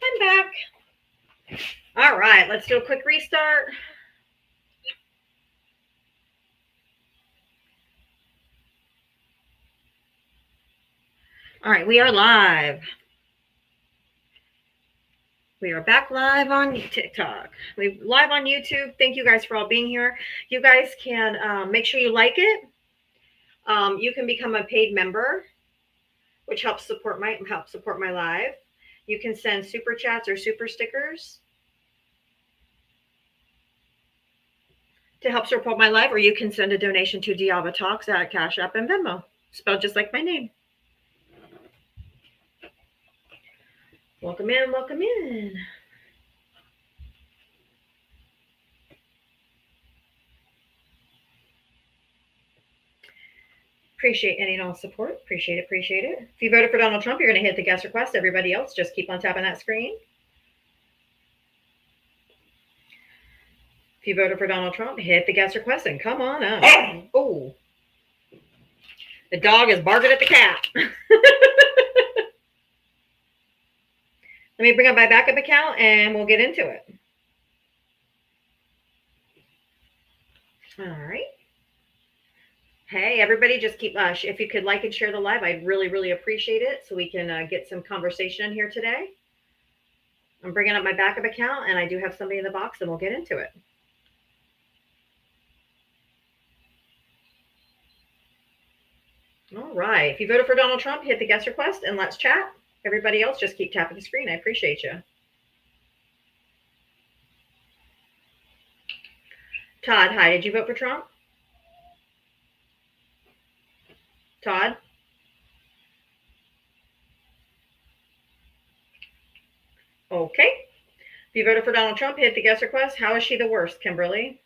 I'm back. All right, let's do a quick restart. All right, we are live. We are back live on TikTok. We're live on YouTube. Thank you guys for all being here. You guys can make sure you like it. You can become a paid member, which helps support my live. You can send super chats or super stickers to help support my live, or you can send a donation to Diavatalks at Cash App and Venmo, spelled just like my name. Welcome in, welcome in. Appreciate any and all support. Appreciate it, appreciate it. If you voted for Donald Trump, you're going to hit the guest request. Everybody else, just keep on tapping that screen. If you voted for Donald Trump, hit the guest request and come on up. Oh, the dog is barking at the cat. Let me bring up my backup account and we'll get into it. All right. Hey, everybody, just keep, if you could like and share the live, I'd really, really appreciate it so we can get some conversation in here today. I'm bringing up my backup account and I do have somebody in the box and we'll get into it. All right. If you voted for Donald Trump, hit the guest request and let's chat. Everybody else, just keep tapping the screen. I appreciate you. Todd, hi. Did you vote for Trump? Todd? Okay. If you voted for Donald Trump, hit the guest request. How is she the worst, Kimberly?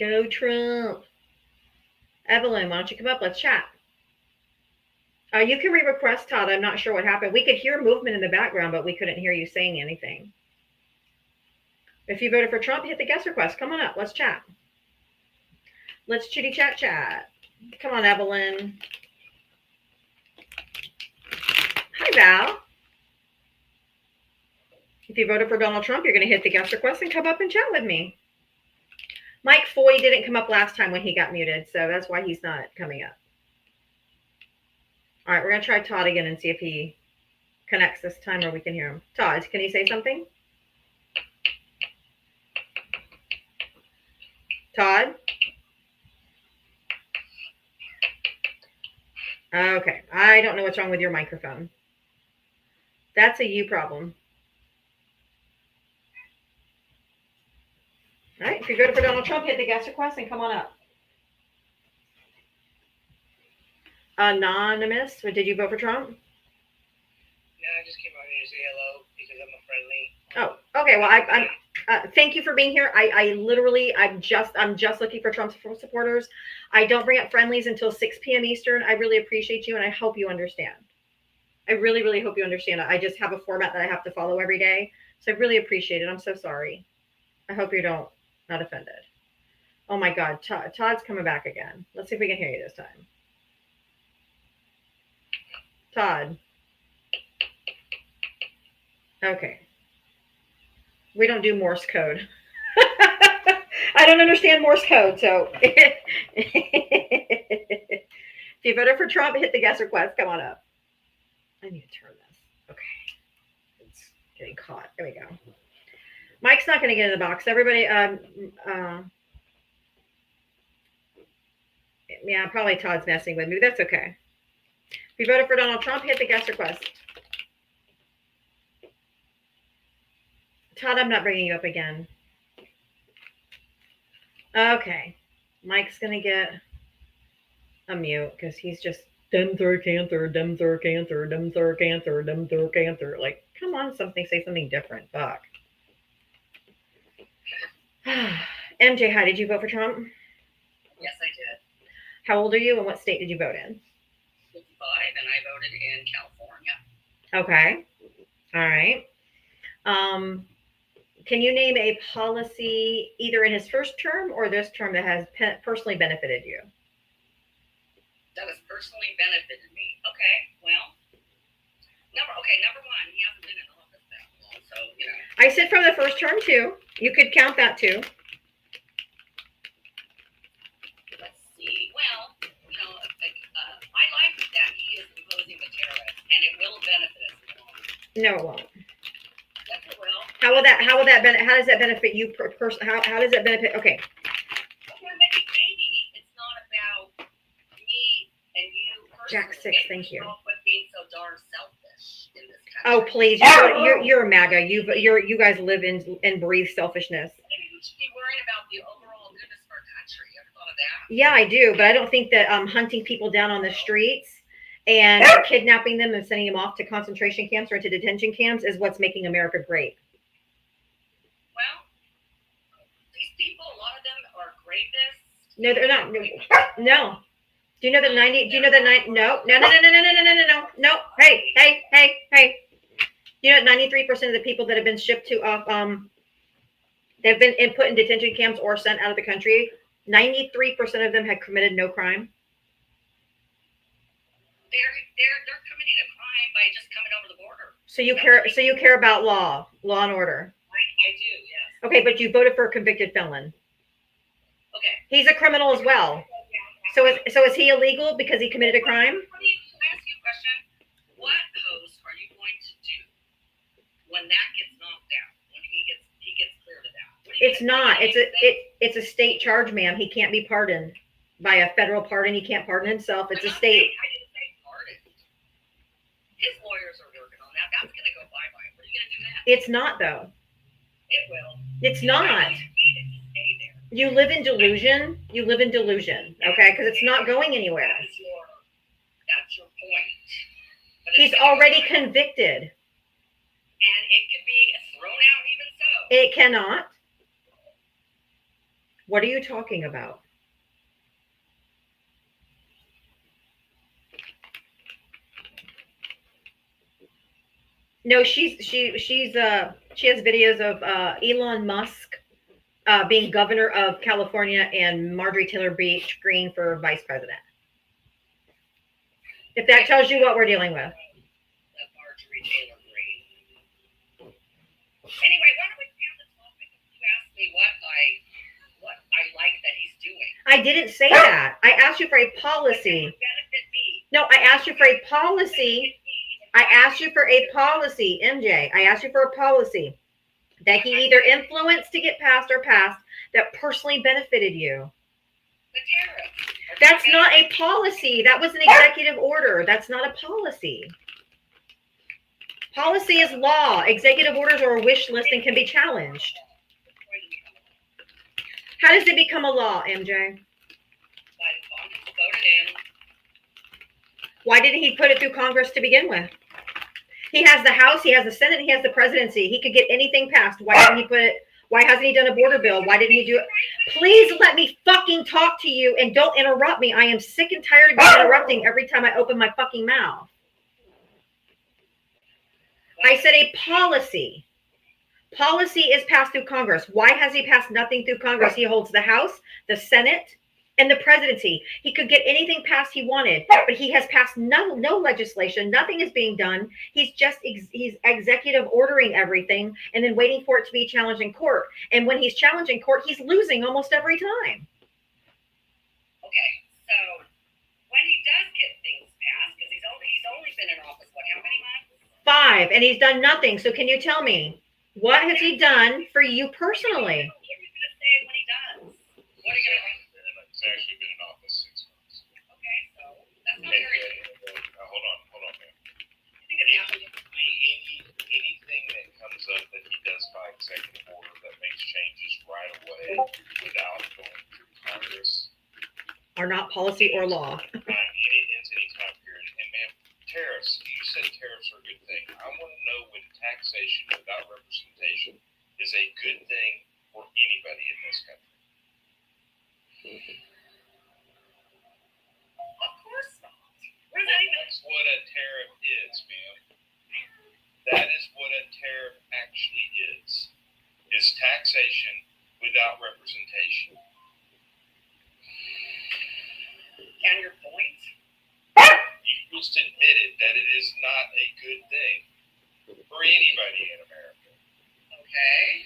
Go Trump. Evelyn, why don't you come up? Let's chat. You can re-request, Todd. I'm not sure what happened. We could hear movement in the background, but we couldn't hear you saying anything. If you voted for Trump, hit the guest request. Come on up. Let's chat. Let's chitty chat chat. Come on, Evelyn. Hi, Val. If you voted for Donald Trump, you're going to hit the guest request and come up and chat with me. Mike Foy didn't come up last time when he got muted, so that's why he's not coming up. All right, we're going to try Todd again and see if he connects this time or we can hear him. Todd, can you say something? Todd? Okay, I don't know what's wrong with your microphone. That's a you problem. All right, if you voted for Donald Trump, hit the guest request and come on up. Anonymous, did you vote for Trump? No, I just came out here to say hello because I'm a friendly. Oh, okay. Well, I'm thank you for being here. I'm just looking for Trump supporters. I don't bring up friendlies until 6 p.m. Eastern. I really appreciate you, and I hope you understand. I really, really hope you understand. I just have a format that I have to follow every day, so I really appreciate it. I'm so sorry. I hope you not offended. Oh my God, Todd's coming back again. Let's see if we can hear you this time. Todd. Okay. We don't do Morse code. I don't understand Morse code, so if you voted for Trump, hit the guest request. Come on up. I need to turn this. Okay. It's getting caught. There we go. Mike's not going to get in the box. Everybody, yeah, probably Todd's messing with me. That's okay. If you voted for Donald Trump, hit the guest request. Todd, I'm not bringing you up again. Okay. Mike's going to get a mute because he's just dem thur cancer. Like, come on, say something different. Fuck. MJ, hi, did you vote for Trump? Yes, I did. How old are you and what state did you vote in? 55, and I voted in California. Okay. All right. Can you name a policy either in his first term or this term that has personally benefited you? That has personally benefited me. Okay, well, number one, he hasn't been in office that long, so, you know. I said from the first term too. You could count that too. Let's see. Well, you know, I like that he is opposing the terrorists, and it will No, it won't. Yes, it will. How does that benefit you how does that benefit? Okay. Well, maybe it's not about me and you personally. Jack 6, thank you. Don't quit being so darn selfish in this country. Oh, please. You're a MAGA. You guys live and breathe selfishness. Maybe we should be worrying about the overall goodness of our country. You ever thought of that? Yeah, I do, but I don't think that hunting people down on the streets and kidnapping them and sending them off to concentration camps or to detention camps is what's making America great. Well, these people, a lot of them are rapists. No, they're not. No. Do you know that 90? Do you know that 9? No. Hey. You know that 93% of the people that have been shipped to they've been put in detention camps or sent out of the country. 93% of them had committed no crime. They're committing a crime by just coming over the border. So you care about law and order. I do, yes. Okay, but you voted for a convicted felon. Okay. He's a criminal as well. So is he illegal because he committed a crime? Can I ask you a question? What host are you going to do when that gets knocked out? When he gets cleared of that? It's not. It's a state charge, ma'am. He can't be pardoned by a federal pardon. He can't pardon himself. It's a state. I didn't say pardoned. His lawyers are working on that. That's going to go bye-bye. What are you going to do next? It's not, though. It will. It's not. You live in delusion. Okay, because it's not going anywhere. That's your point. But He's already convicted. And it could be thrown out even so. It cannot. What are you talking about? No, she has videos of Elon Musk being governor of California and Marjorie Taylor Greene for vice president. If that tells you what we're dealing with. Marjorie Taylor Greene. Anyway, why don't we stay on the topic? You asked me what I like that he's doing. I didn't say that. I asked you for a policy. Benefit me. No, I asked you for a policy. I asked you for a policy, MJ. I asked you for a policy that he either influenced to get passed or passed that personally benefited you. The tariffs. That's not a policy. That was an executive order. That's not a policy. Policy is law. Executive orders are a wish list and can be challenged. How does it become a law, MJ? Why didn't he put it through Congress to begin with? He has the House, he has the Senate, he has the presidency. He could get anything passed. Why didn't he put it? Why hasn't he done a border bill? Why didn't he do it? Please let me fucking talk to you and don't interrupt me. I am sick and tired of you interrupting every time I open my fucking mouth. I said a policy. Policy is passed through Congress. Why has he passed nothing through Congress? He holds the House, the Senate, and the presidency. He could get anything passed he wanted, but he has passed no legislation. Nothing is being done. He's just he's executive ordering everything and then waiting for it to be challenged in court. And when he's challenged in court, he's losing almost every time. Okay, so when he does get things passed, because he's only been in office, what, how many months? 5, and he's done nothing. So can you tell me, what has he done for you personally? What are you going to say when he does? What are you going to He's actually been in office 6 months. Okay, so that's not very Hold on, man. I think it happens. Anything that comes up that he does by executive order that makes changes right away without going through Congress Are not policy or law. It ends any time period. And man, tariffs, you said tariffs are a good thing. I want to know when taxation without representation is a good thing for anybody in this country. Of course not. We're not even. That's what a tariff is, ma'am. That is what a tariff actually is taxation without representation. And your point? You just admitted that it is not a good thing for anybody in America. Okay.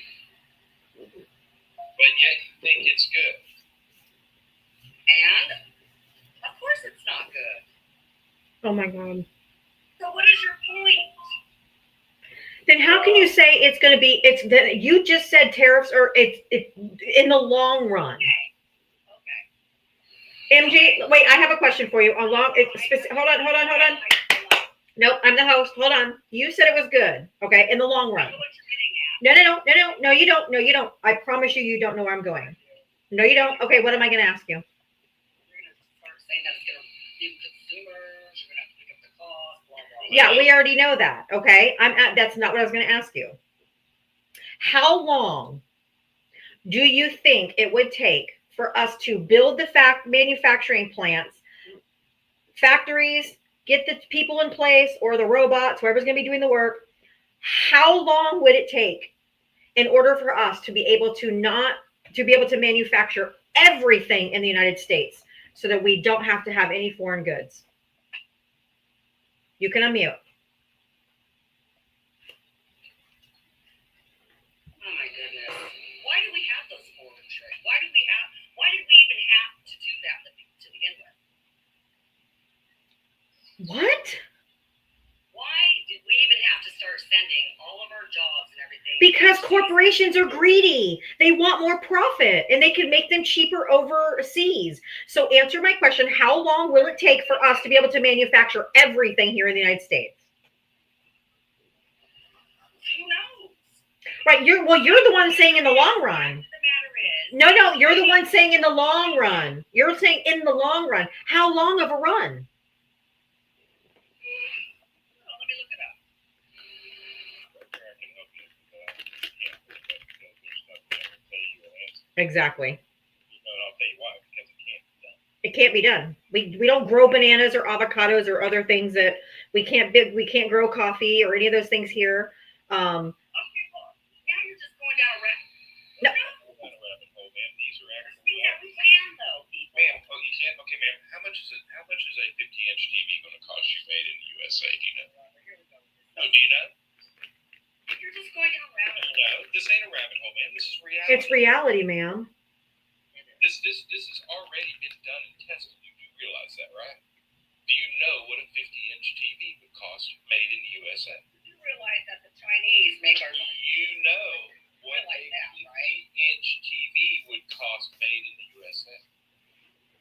But yet you think it's good. And of course it's not good. Oh my God. So what is your point? Then how can you say it's going to be? It's that you just said tariffs are it's in the long run. Okay. MJ, wait, I have a question for you. Hold on. Nope, I'm the host. Hold on. You said it was good. Okay, in the long run. I know what you're getting at. No, you don't. No, you don't. I promise you don't know where I'm going. No, you don't. Okay, what am I going to ask you? You're going to start saying that it's going to be consumers. You're going to have to pick up the cost. Blah, blah, blah. Yeah, we already know that. Okay, that's not what I was going to ask you. How long do you think it would take for us to build the manufacturing plants, factories, get the people in place, or the robots, whoever's going to be doing the work? How long would it take in order for us to be able to manufacture everything in the United States so that we don't have to have any foreign goods? You can unmute. Oh my goodness. Why do we have those foreign trade? Why did we even have to do that to begin with? What? Why did we even have to start sending all of our jobs and everything? Because corporations are greedy. They want more profit and they can make them cheaper overseas. So answer my question, how long will it take for us to be able to manufacture everything here in the United States? Who knows? Right, you're the one saying in the long run. The matter is, No, you're the one saying in the long run. You're saying in the long run. How long of a run? well, let me look it up. Exactly. I'll tell you why, because it can't be done. It can't be done. We don't grow bananas or avocados or other things that we can't grow coffee or any of those things here. Okay, well, now you're just going down a rabbit. No. We're not a rabbit hole, man. These are actual We can though, people. Ma'am, oh, you can? Okay, ma'am. How much is a 50-inch TV going to cost you made in the USA? Do you know? Oh, do you know? You're just going down a rabbit hole. No, this ain't a rabbit hole, man. This is reality. It's reality, ma'am. This has already been done and tested. You do realize that, right? Do you know what a 50-inch TV would cost made in the USA? You realize that the Chinese make our You know what a Realize that, right? 50-inch TV would cost made in the USA.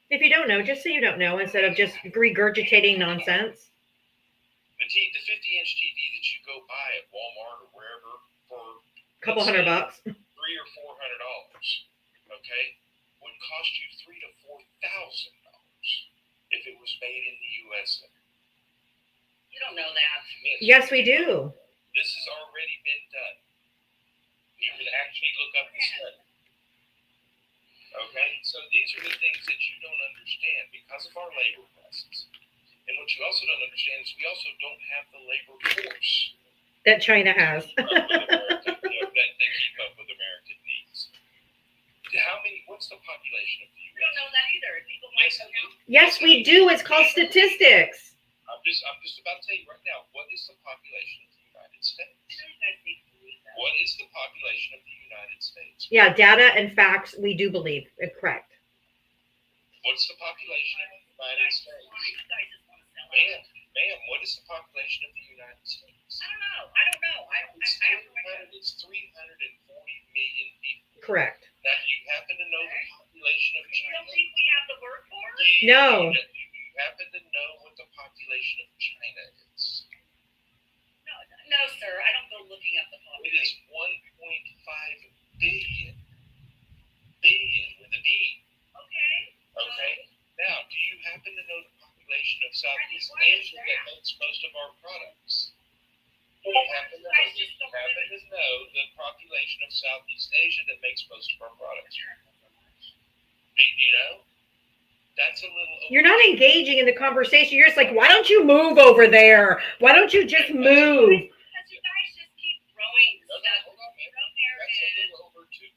If you don't know, just say you don't know instead of just regurgitating nonsense. The 50-inch TV that you go buy at Walmart or wherever for A couple $100. $300 or $400, okay, would cost you $3,000 to $4,000 if it was made in the USA. You don't know that. Yes, we do. This has already been done. You can actually look up the study. Okay, so these are the things that you don't understand because of our labor prices. And what you also don't understand is we also don't have the labor force That China has. that keep up with American needs. What's the population of the You don't U.S.? know that either. People might Yes, I know. do. Yes, we do. It's called statistics. I'm just about to tell you right now, what is the population of the United States? You guys need to believe that. What is the population of the United States? Yeah, data and facts, we do believe. Correct. What's the population of the United States? You guys just want to sell it. Ma'am, what is the population of the United States? I don't know. I have no idea. It's 340 million people. Correct. Now, do you happen to know the population of You China? don't think we have the workforce? No. Do you happen to know what the population of China is? No, sir. I don't go looking up the It is population. 1.5 billion. Billion with a B. Okay. Okay. Now, do you happen to know the population of Southeast Asia that makes most of our products? Do you happen to know the population of Southeast Asia that makes most of our products? Do you know? That's a little. You're not engaging in the conversation. You're just like, why don't you move over there? Why don't you just move? Because you guys just keep throwing No, stuff. hold on, man. Throw That's a narratives. little over 2.5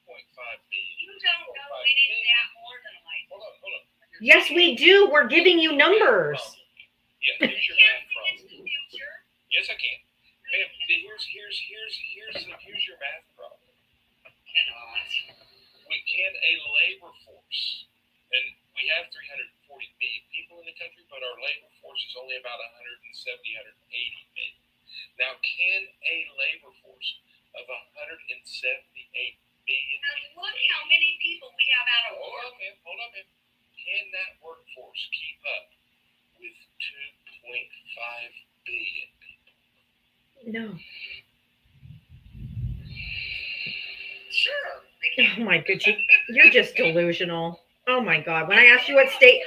million. You don't know any of that more than I do. Hold on. Yes, we do. We're giving you numbers. Yeah, here's your You math can't see into problem. the future. Yes, I can. Ma'am, here's your math problem. Cannot. Can a labor force, and we have 340 million people in the country, but our labor force is only about 170, 180 million. Now, can a labor force of 178 million people, Look how many people we have out of work. hold on, man. Can that workforce keep up with 2.5 billion people? No. Sure. Oh my god, you're just delusional. Oh my god. When I asked you what state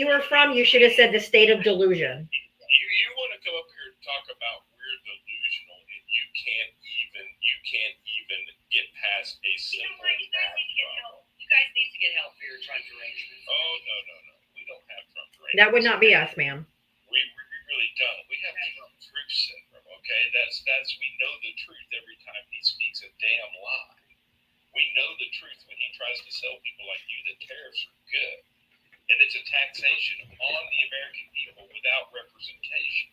you were from, you should have said the state of delusion. You want to come up here and talk about we're delusional and you can't even get past a simple You guys need to get help for your trunk arrangement. Oh no. We don't have Trump arrangements. That would not be us, ma'am. We really don't. We have Trump truth syndrome, okay? That's we know the truth every time he speaks a damn lie. We know the truth when he tries to sell people like you that tariffs are good. And it's a taxation on the American people without representation.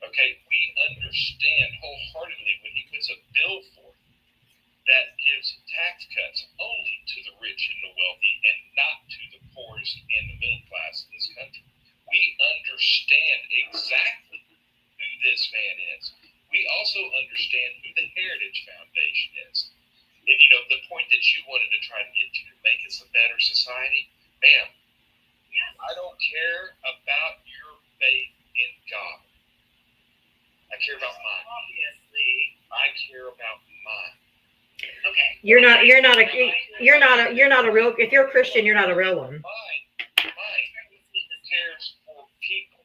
Okay, we understand wholeheartedly when he puts a bill forth that gives tax cuts only to the rich and the wealthy and not to the poorest and the middle class in this country. We understand exactly who this man is. We also understand who the Heritage Foundation is. And the point that you wanted to try to get to make us a better society, ma'am, I don't care about your faith in God. I care about mine. Obviously. I care about mine. Okay. You're not a real, if you're a Christian, you're not a real one. Mine cares for people.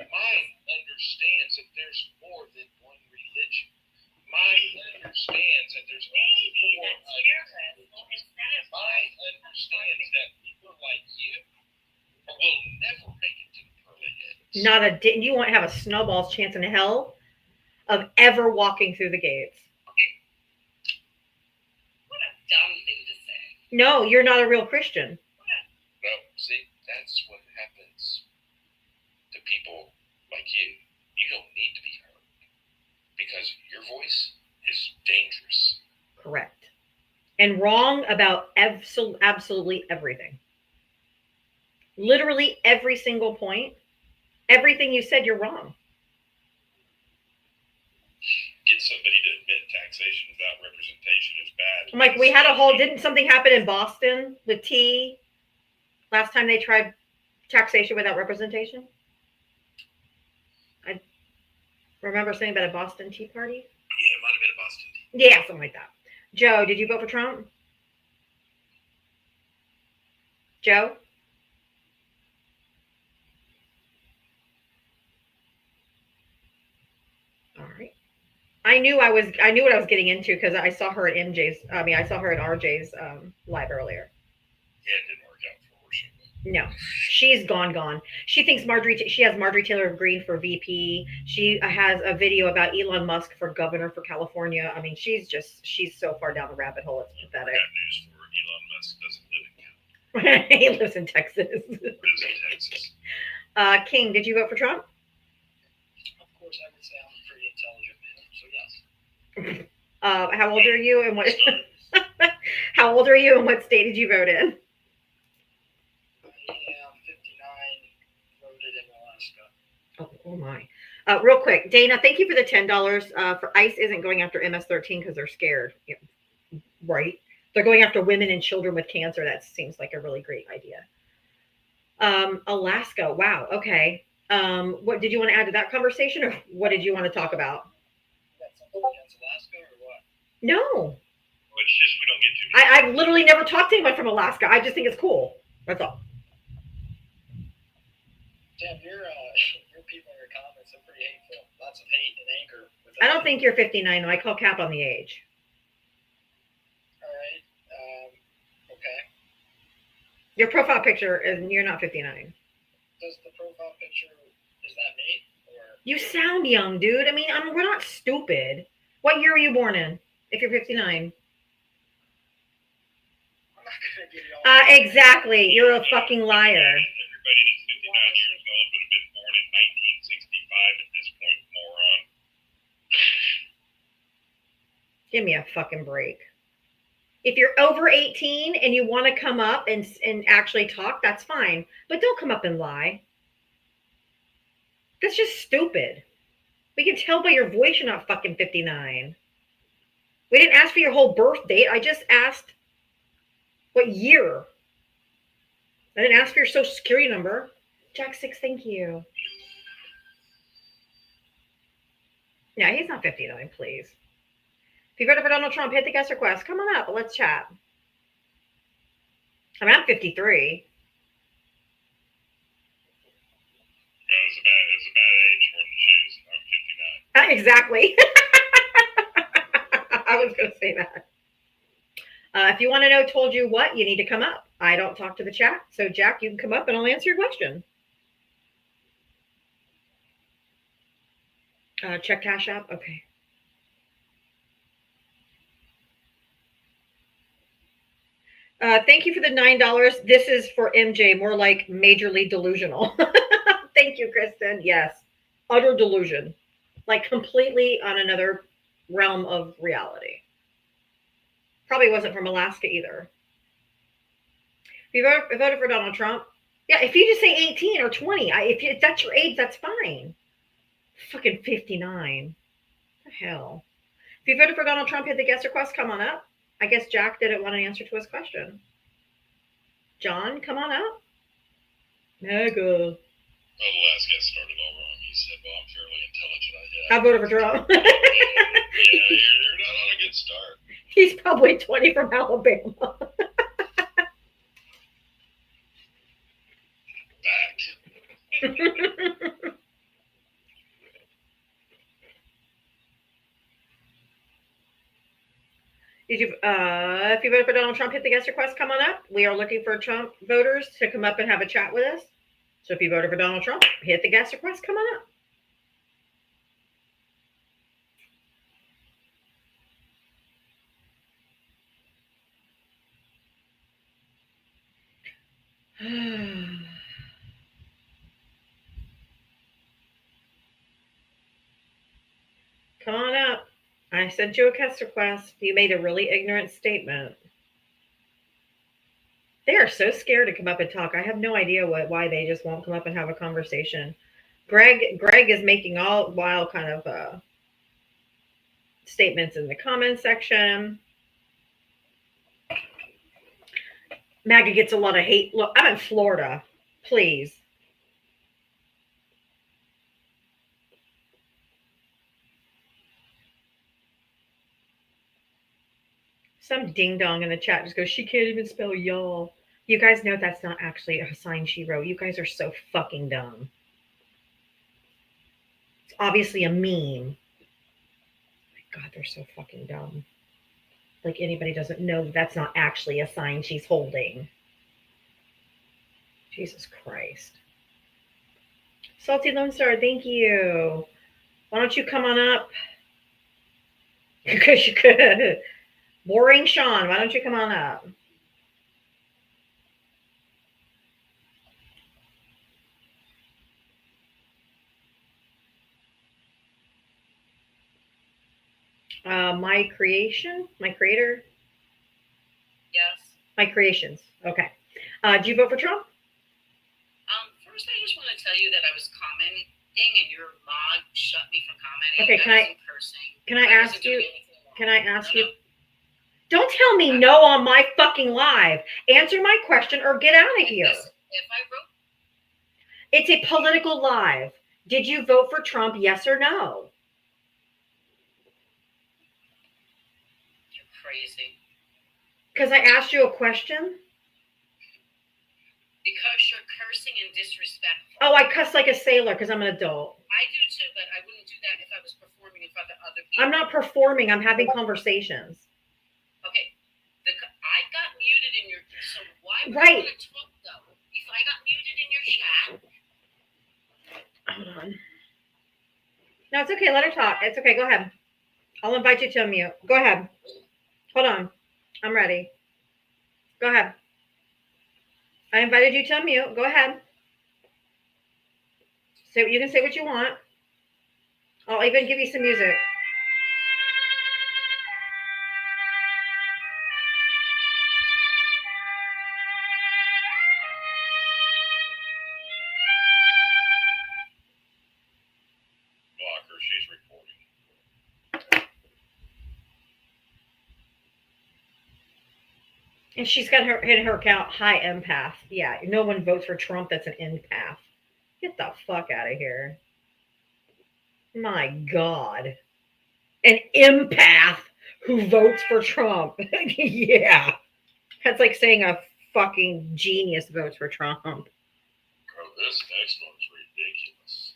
Mine understands that there's more than one religion. Mine understands that there's only four ideas. Mine understands that people like you will never make it to the pearly gates. You won't have a snowball's chance in hell of ever walking through the gates. What a dumb thing to say. No, you're not a real Christian. No, see, that's what happens to people like you. You don't need to be heard because your voice is dangerous. Correct. And wrong about absolutely everything. Literally every single point. Everything you said, you're wrong. Get somebody to admit taxation without representation is bad. I'm like, we had a whole, didn't something happen in Boston with tea? Last time they tried taxation without representation? I remember saying about a Boston Tea Party. Yeah, it might have been a Boston tea. Yeah, something like that. Joe, did you vote for Trump? Joe? All right. I knew what I was getting into because I saw her at RJ's live earlier. Yeah, it didn't work out for her. No, she's gone. She thinks she has Marjorie Taylor Greene for VP. She has a video about Elon Musk for governor for California. I mean, she's so far down the rabbit hole. It's pathetic. Bad news for her. Elon Musk doesn't live in California. He lives in Texas. Lives in Texas. King, did you vote for Trump? Of course, I would say I'm a pretty intelligent man, so yes. How old are you and what? How old are you and what state did you vote in? I am 59, voted in Alaska. Oh my. Real quick, Dana, thank you for the $10. For ICE isn't going after MS-13 because they're scared. Yeah. Right? They're going after women and children with cancer. That seems like a really great idea. Alaska. Wow. Okay. What did you want to add to that conversation, or what did you want to talk about? You got something against Alaska or what? No. Well, it's just we don't get too many. I've literally never talked to anyone from Alaska. I just think it's cool. That's all. Damn, your people in your comments are pretty hateful. Lots of hate and anger. I don't think you're 59. No, I call cap on the age. All right. Okay. Your profile picture is you're not 59. Does the profile picture, is that me? Or You sound young, dude. I mean, we're not stupid. What year were you born in? If you're 59. I'm not gonna give you all Exactly. You're a fucking liar. Everybody that's 59 years old would have been born in 1965 at this point, moron. Give me a fucking break. If you're over 18 and you want to come up and actually talk, that's fine. But don't come up and lie. That's just stupid. We can tell by your voice you're not fucking 59. We didn't ask for your whole birth date. I just asked what year. I didn't ask for your social security number. Jack 6, thank you. Yeah, he's not 59, please. If you voted for Donald Trump, hit the guest request. Come on up. Let's chat. I mean, I'm 53. It's a bad age for the shoes. I'm 59. Exactly. I was going to say that. If you want to know told you what, you need to come up. I don't talk to the chat. So, Jack, you can come up and I'll answer your question. Check Cash App. Okay. Thank you for the $9. This is for MJ, more like majorly delusional. Thank you, Kristen. Yes. Utter delusion. Like completely on another realm of reality. Probably wasn't from Alaska either. If you voted for Donald Trump, yeah, if you just say 18 or 20, if that's your age, that's fine. Fucking 59. What the hell? If you voted for Donald Trump, hit the guest request, come on up. I guess Jack didn't want an answer to his question. John, come on up. Mega. Well, the last guest started all wrong. He said, well, I'm fairly intelligent. I voted for Trump. Yeah, you're not on a good start. He's probably 20 from Alabama. Fact. If you voted for Donald Trump, hit the guest request, come on up. We are looking for Trump voters to come up and have a chat with us. So if you voted for Donald Trump, hit the guest request, come on up. Come on up. I sent you a guest request. You made a really ignorant statement. They are so scared to come up and talk. I have no idea why they just won't come up and have a conversation. Greg is making all wild kind of statements in the comment section. MAGA gets a lot of hate. Look, I'm in Florida. Please. Some ding dong in the chat just goes, she can't even spell y'all. You guys know that's not actually a sign she wrote. You guys are so fucking dumb. It's obviously a meme. My God, they're so fucking dumb. Like anybody doesn't know that's not actually a sign she's holding. Jesus Christ. Salty Lone Star, thank you. Why don't you come on up? Because you could. Boring Sean, why don't you come on up? My creation? My creator? Yes. My creations. Okay. Do you vote for Trump? First, I just want to tell you that I was commenting and your mod shut me from commenting. Okay, can I ask you? Can I ask you? No. Don't tell me no on my fucking live. Answer my question or get out of here. If I wrote, It's a political live. Did you vote for Trump? Yes or no? you're crazy. Because I asked you a question. Because you're cursing and disrespectful. Oh, I cuss like a sailor because I'm an adult. I do too, but I wouldn't do that if I was performing in front of other people. I'm not performing. I'm having conversations. Okay. I got muted in your. So why would Right. you want to talk though? If I got muted in your chat. Hold on. No, it's okay. Let her talk. It's okay. Go ahead. I'll invite you to unmute. Go ahead. Hold on. I'm ready. Go ahead. I invited you to unmute. Go ahead. So you can say what you want. I'll even give you some music. Block her. She's And she's got her in her account high empath. Yeah, no one votes for Trump that's an empath. Get the fuck out of here. My God. An empath who votes for Trump. Yeah. That's like saying a fucking genius votes for Trump. Oh, this next one's ridiculous.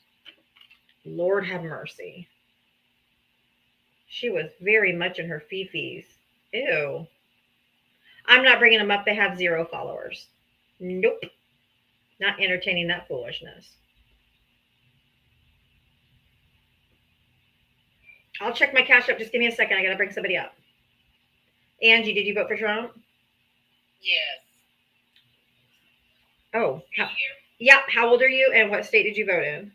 Lord have mercy. She was very much in her fifis. Ew. I'm not bringing them up. They have 0 followers. Nope. Not entertaining that foolishness. I'll check my cash up. Just give me a second. I got to bring somebody up. Angie, did you vote for Trump? Yes. Oh, Here, yeah. How old are you and what state did you vote in?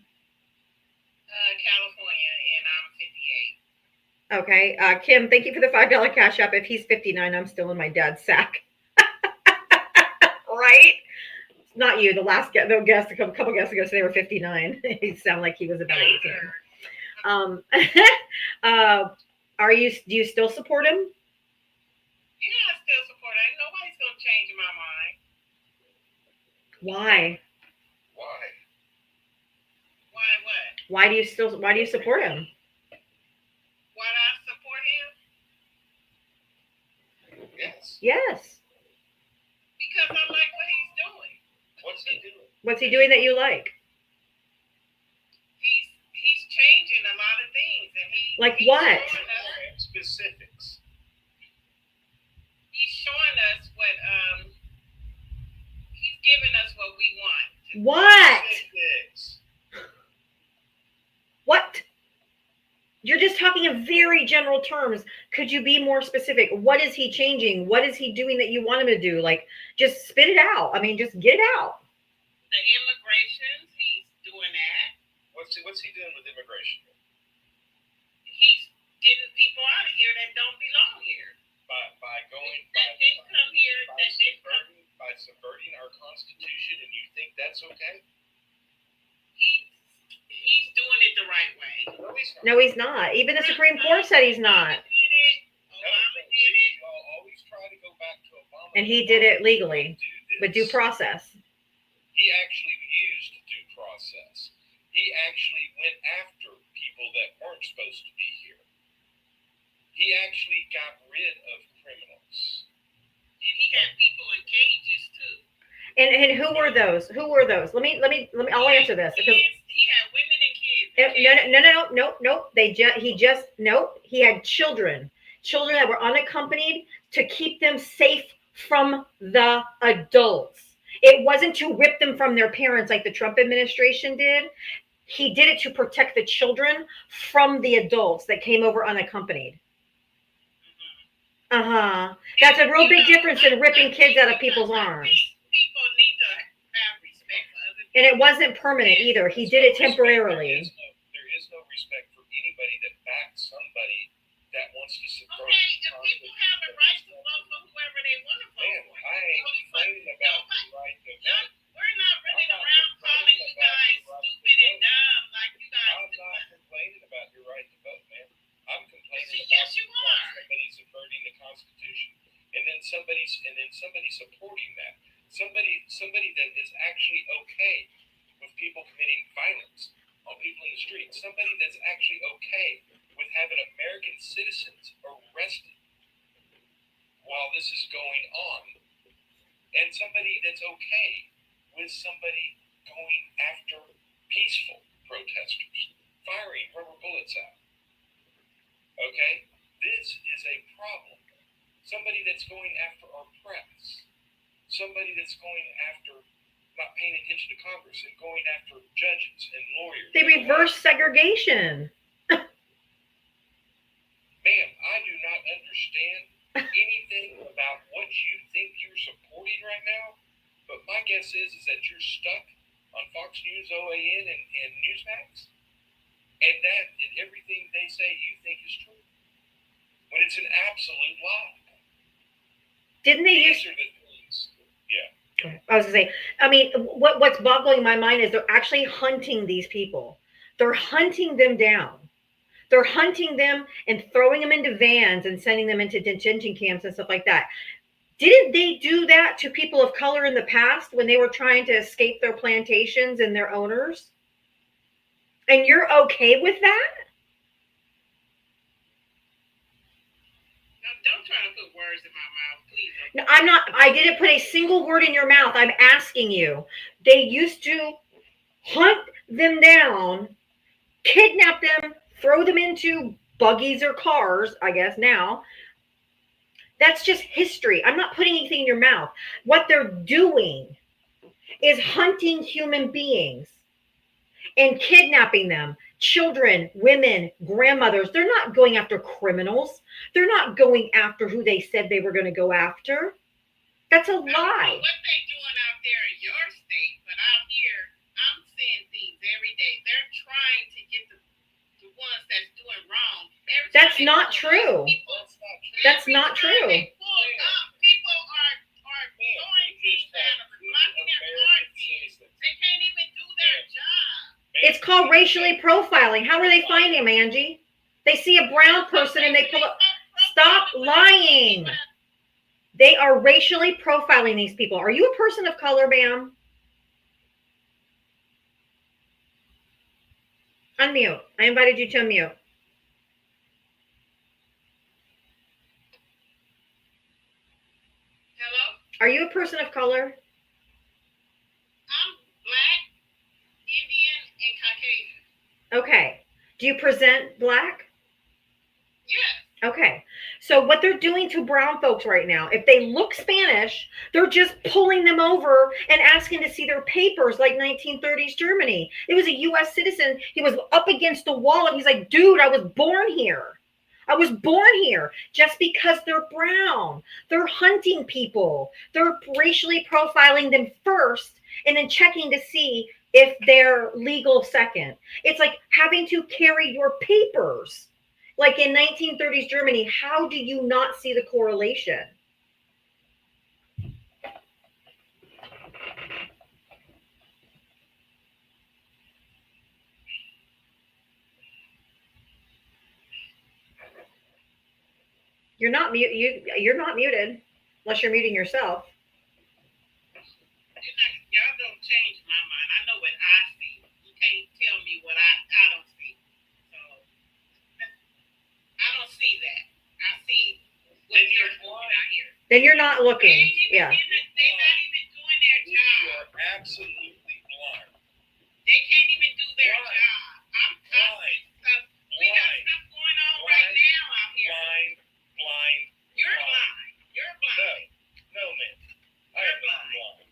California, and I'm 58. Okay. Kim, thank you for the $5 cash up. If he's 59, I'm still in my dad's sack. Right? Not you. The last guest, a couple guests ago, so they were 59. He sounded like he was about 18. Do you still support him? Yeah, I still support her. Nobody's gonna change my mind. Why? Why? Why what? Why do you support him? Why do I support him? Yes. Yes. Because I like what he's doing. What's he doing? What's he doing that you like? He's changing a lot of things, and Like he's what? showing us, Specifics. he's showing us what he's giving us what we want. What? Specifics. What? You're just talking in very general terms. Could you be more specific? What is he changing? What is he doing that you want him to do? Like, just spit it out. I mean, just get it out. The immigrations, he's doing that. What's he doing with immigration? He's getting people out of here that don't belong here. By going That didn't come here. By subverting our Constitution, and you think that's okay? He's doing it the right way. No, he's not. Even the Supreme Court said he's not. Obama did it. Y'all always try to go back to Obama. And he did it legally with due process. He actually used due process. He actually went after people that weren't supposed to be here. He actually got rid of criminals. And he had people in cages too. And who were those? Who were those? Let me. I'll answer this. Because He had women and kids. No. He had children that were unaccompanied to keep them safe from the adults. It wasn't to rip them from their parents like the Trump administration did. He did it to protect the children from the adults that came over unaccompanied. That's a real big difference than ripping kids out of people's arms. People need to have respect for other people. And it wasn't permanent either. He did it temporarily. There is no respect for anybody that backs somebody that wants to subvert. Okay, if people have a right to vote for whoever they want to vote Man, for. I ain't complaining about the right to vote. We're not running around calling you guys stupid and dumb like you guys I'm do. not complaining about your right to vote, man. I'm complaining Yes, you about are. somebody subverting the Constitution, and then somebody supporting that. Somebody that is actually okay with people committing violence on people in the street. Somebody that's actually okay with having American citizens arrested while this is going on, and somebody that's okay with somebody going after peaceful protesters, firing rubber bullets out. Okay? This is a problem. Somebody that's going after our press. Somebody that's going after not paying attention to Congress and going after judges and lawyers. They reversed segregation. Ma'am, I do not understand anything about what you think you're supporting right now, but my guess is that you're stuck on Fox News, OAN, and Newsmax, and everything they say you think is true, when it's an absolute lie. Didn't they use? These are the things. Yeah. I was gonna say. I mean, what's boggling my mind is they're actually hunting these people. They're hunting them down. They're hunting them and throwing them into vans and sending them into detention camps and stuff like that. Didn't they do that to people of color in the past when they were trying to escape their plantations and their owners? And you're okay with that? Now, don't try to put words in my mouth, please. No, I'm not. I didn't put a single word in your mouth. I'm asking you. They used to hunt them down, kidnap them, throw them into buggies or cars, I guess now. That's just history. I'm not putting anything in your mouth. What they're doing is hunting human beings and kidnapping them. Children, women, grandmothers. They're not going after criminals. They're not going after who they said they were going to go after. That's a lie. I don't know what they doing out there in your state, but out here, I'm seeing things every day. They're trying to get the ones that's doing wrong. That's not true. That's not true. People are throwing things at them, blocking their cars. They can't even do their job. It's called racially profiling. How are they finding them, Angie? They see a brown person and they pull up. Stop lying. They are racially profiling these people. Are you a person of color, Bam? Unmute. I invited you to unmute. Hello? Are you a person of color? I'm Black, Indian, and Caucasian. Okay. Do you present Black? Yes. Okay. So what they're doing to brown folks right now, if they look Spanish, they're just pulling them over and asking to see their papers like 1930s Germany. It was a U.S. citizen. He was up against the wall and he's like, dude, I was born here. I was born here. Just because they're brown. They're hunting people. They're racially profiling them first and then checking to see if they're legal second. It's like having to carry your papers. Like in 1930s Germany, how do you not see the correlation? You're not you're not muted unless you're muting yourself. Y'all don't change my mind. I know what I see. You can't tell me what I don't see. So I don't see that. I see what you're doing out here. Then you're not looking. Yeah. They're not even doing their You job. are absolutely blind. They can't even do their Blind. job. We got stuff going on right now out here. Blind. You're blind. You're blind. No, man. I am not blind.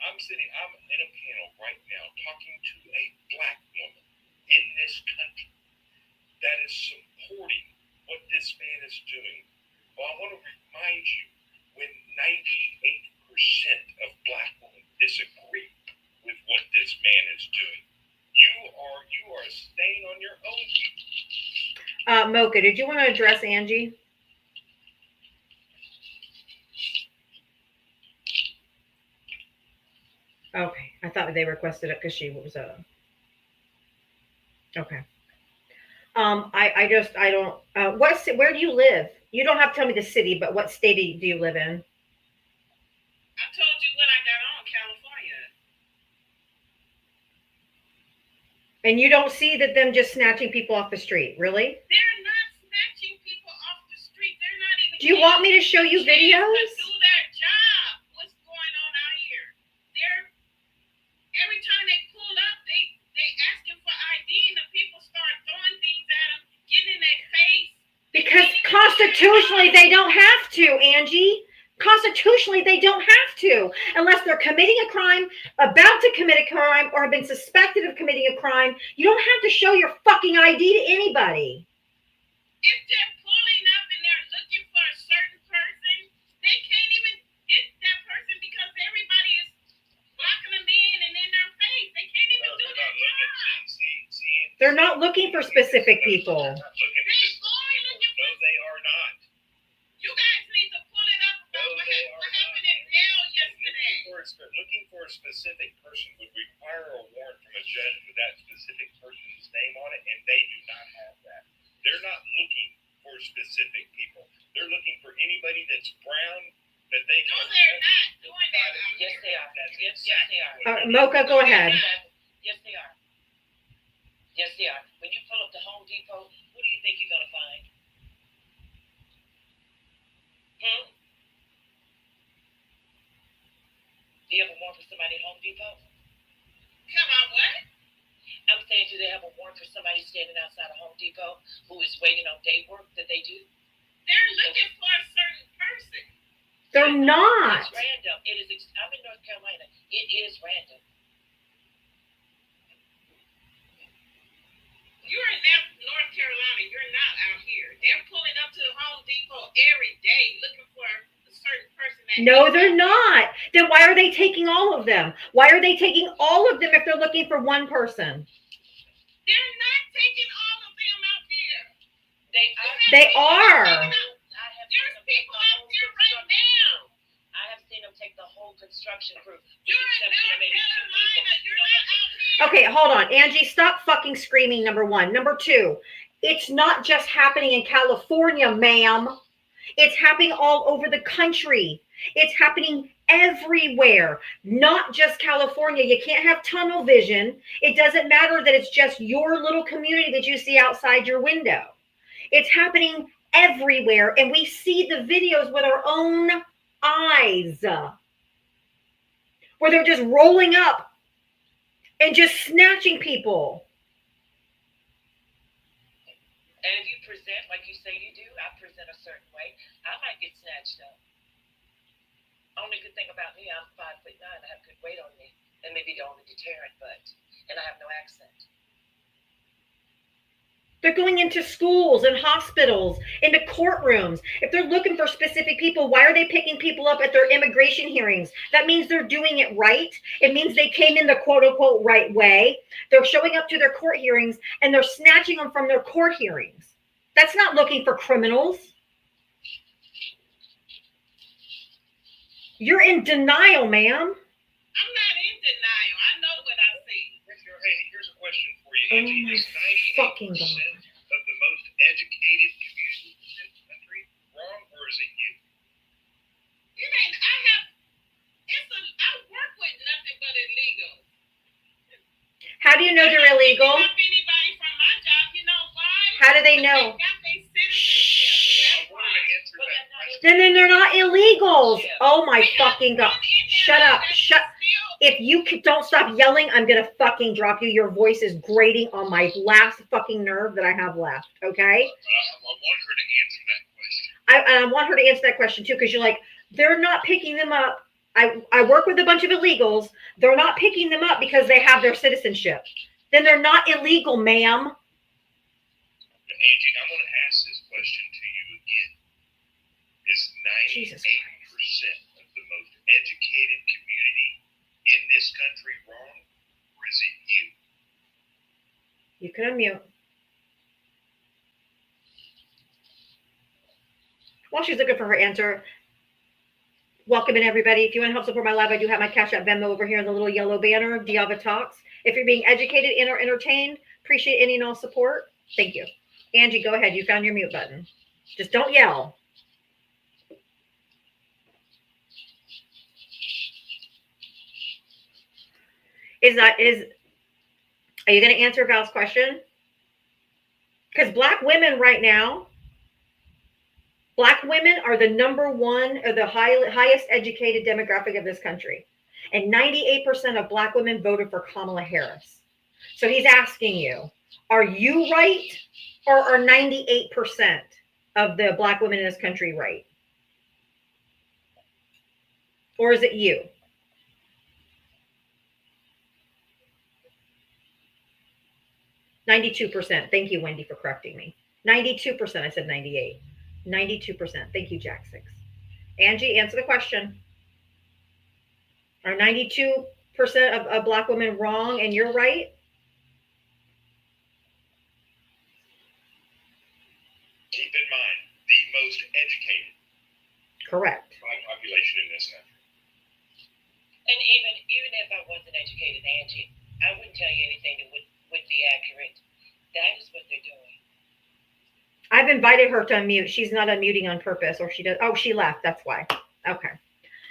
I'm in a panel right now talking to a Black woman in this country that is supporting what this man is doing. Well, I want to remind you, when 98% of Black women disagree with what this man is doing, you are a stain on your own people. Mocha, did you want to address Angie? Okay, I thought they requested it because she was okay. I don't. Where do you live? You don't have to tell me the city, but what state do you live in? I told you when I got on, California. And you don't see that them just snatching people off the street, really? They're not snatching people off the street. They're not even. Do you want me to show you videos? To do their job. What's going on out here? Every time they pull up, they asking for ID, and the people start throwing things at them, getting in their face. Because constitutionally they don't have to, Angie. Constitutionally, they don't have to, unless they're committing a crime, about to commit a crime, or have been suspected of committing a crime. You don't have to show your fucking ID to anybody. If they're pulling up and they're looking for a certain person, they can't even get that person because everybody is blocking them in and in their face. They can't even do their job. They're not looking for specific people. They are looking for. No, they are not. You guys need to pull it up about what happened in Dale yesterday. Looking for a specific person would require a warrant from a judge with that specific person's name on it, and they do not have that. They're not looking for specific people. They're looking for anybody that's brown, that they No, can. they're not doing that. Yes, they are. Yes, they are. Mocha, go ahead. Yes, they are. Yes, they are. When you pull up to Home Depot, who do you think you're gonna find? Do you have a warrant for somebody at Home Depot? Come on, what? I'm saying, do they have a warrant for somebody standing outside of Home Depot who is waiting on day work that they do? They're looking for a certain person. They're not. It's random. It is. I'm in North Carolina. It is random. You're in North Carolina. You're not out here. They're pulling up to the Home Depot every day looking for a certain person. No, they're not. Then why are they taking all of them? Why are they taking all of them if they're looking for one person? They're not taking all of them out there. They are. There's people out there right now. I have seen them take the whole construction crew. You're in North Carolina. You're not out here. Okay, hold on. Angie, stop fucking screaming, number one. Number two, it's not just happening in California, ma'am. It's happening all over the country. It's happening everywhere, not just California. You can't have tunnel vision. It doesn't matter that it's just your little community that you see outside your window. It's happening everywhere, and we see the videos with our own eyes where they're just rolling up and just snatching people. And if you present like you say you do, I present a certain way, I might get snatched up. Only good thing about me, I'm 5'9", I have good weight on me. And maybe the only deterrent, and I have no accent. They're going into schools and hospitals, into courtrooms. If they're looking for specific people, why are they picking people up at their immigration hearings? That means they're doing it right. It means they came in the quote unquote right way. They're showing up to their court hearings and they're snatching them from their court hearings. That's not looking for criminals. You're in denial, ma'am. I'm not in denial. I know what I see. Here's a question for you, Oh Angie. my Is 98% fucking God. of the most educated community in this country wrong, or is it you? It ain't. I work with nothing but illegal. How do you know they're illegal? If anybody from my job, you know why? How do they know? They got their citizenship. I wanted to answer that question. Then they're not illegals. Oh my fucking God. Shut up. If you don't stop yelling, I'm going to fucking drop you. Your voice is grating on my last fucking nerve that I have left. Okay? I want her to answer that question. I want her to answer that question too, because you're like, they're not picking them up. I work with a bunch of illegals. They're not picking them up because they have their citizenship. Then they're not illegal, ma'am. Angie, I'm going to ask this question to you again. Is 98% of the most educated community in this country wrong, or is it you? You can unmute. While she's looking for her answer, welcome in everybody. If you want to help support my live, I do have my Cash App Venmo over here in the little yellow banner of Diavatalks. If you're being educated and or entertained, appreciate any and all support. Thank you. Angie, go ahead. You found your mute button. Just don't yell. Are you going to answer Val's question? Because black women right now, black women are the number one or the highest educated demographic of this country. And 98% of black women voted for Kamala Harris. So he's asking you, are you right, or are 98% of the black women in this country right? Or is it you? %. Thank you, Wendy, for correcting me. 92%. I said 98. 92%. Thank you, Jack 6. Angie, answer the question. Are 92% of black women wrong and you're right? Keep in mind, the most educated Correct. population in this country. And even if I wasn't educated, Angie, I wouldn't tell you anything that would be accurate. That is what they're doing. I've invited her to unmute. She's not unmuting on purpose, or she does. Oh, she left. That's why. Okay.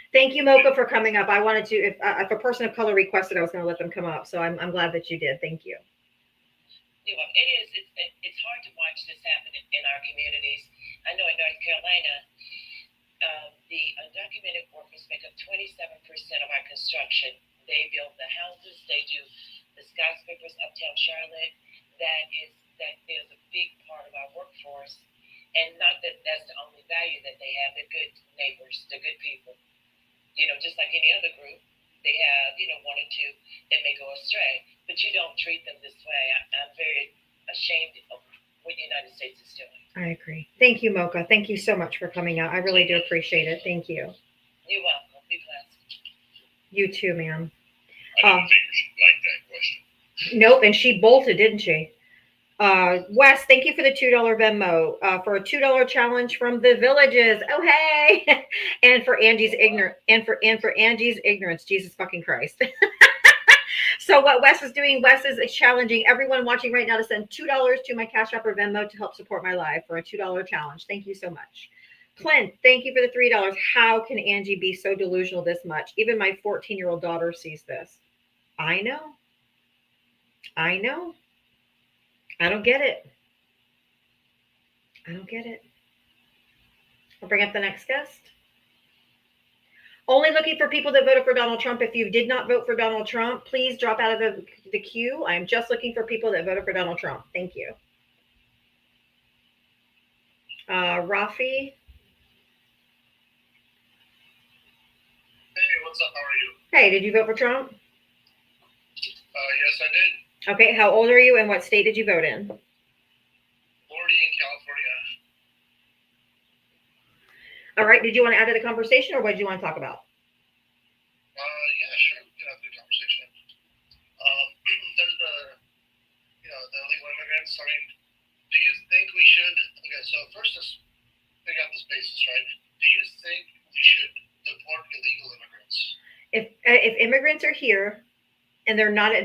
Thank you, Mocha, for coming up. I wanted to, if a person of color requested, I was going to let them come up. So I'm glad that you did. Thank you. Well, it is. It's hard to watch this happen in our communities. I know in North Carolina, the undocumented workers make up 27% of our construction. They build the houses. They do the skyscrapers uptown Charlotte. That is a big part of our workforce. And not that that's the only value that they have. They're good neighbors. They're good people. Just like any other group, they have, one or two that may go astray, but you don't treat them this way. I'm very ashamed of what the United States is doing. I agree. Thank you, Mocha. Thank you so much for coming out. I really do appreciate it. Thank you. You're welcome. Be blessed. You too, ma'am. I didn't think she'd like that question. Nope, and she bolted, didn't she? Wes, thank you for the $2 Venmo, for a $2 challenge from the Villages. Oh, hey. And for Angie's ignorance, Jesus fucking Christ. So what Wes is doing, Wes is challenging everyone watching right now to send $2 to my Cash App or Venmo to help support my live for a $2 challenge. Thank you so much. Clint, thank you for the $3. How can Angie be so delusional this much? Even my 14-year-old daughter sees this. I know. I don't get it. I'll bring up the next guest. Only looking for people that voted for Donald Trump. If you did not vote for Donald Trump, please drop out of the queue. I'm just looking for people that voted for Donald Trump. Thank you. Rafi. Hey, what's up? How are you? Hey, did you vote for Trump? Yes, I did. Okay, how old are you and what state did you vote in? 40 in California. All right, did you want to add to the conversation or what did you want to talk about? Yeah, sure. We can have the conversation. There's the illegal immigrants. I mean, do you think we should? Okay, so first, let's figure out this basis, right? Do you think we should deport illegal immigrants? If immigrants are here and they're not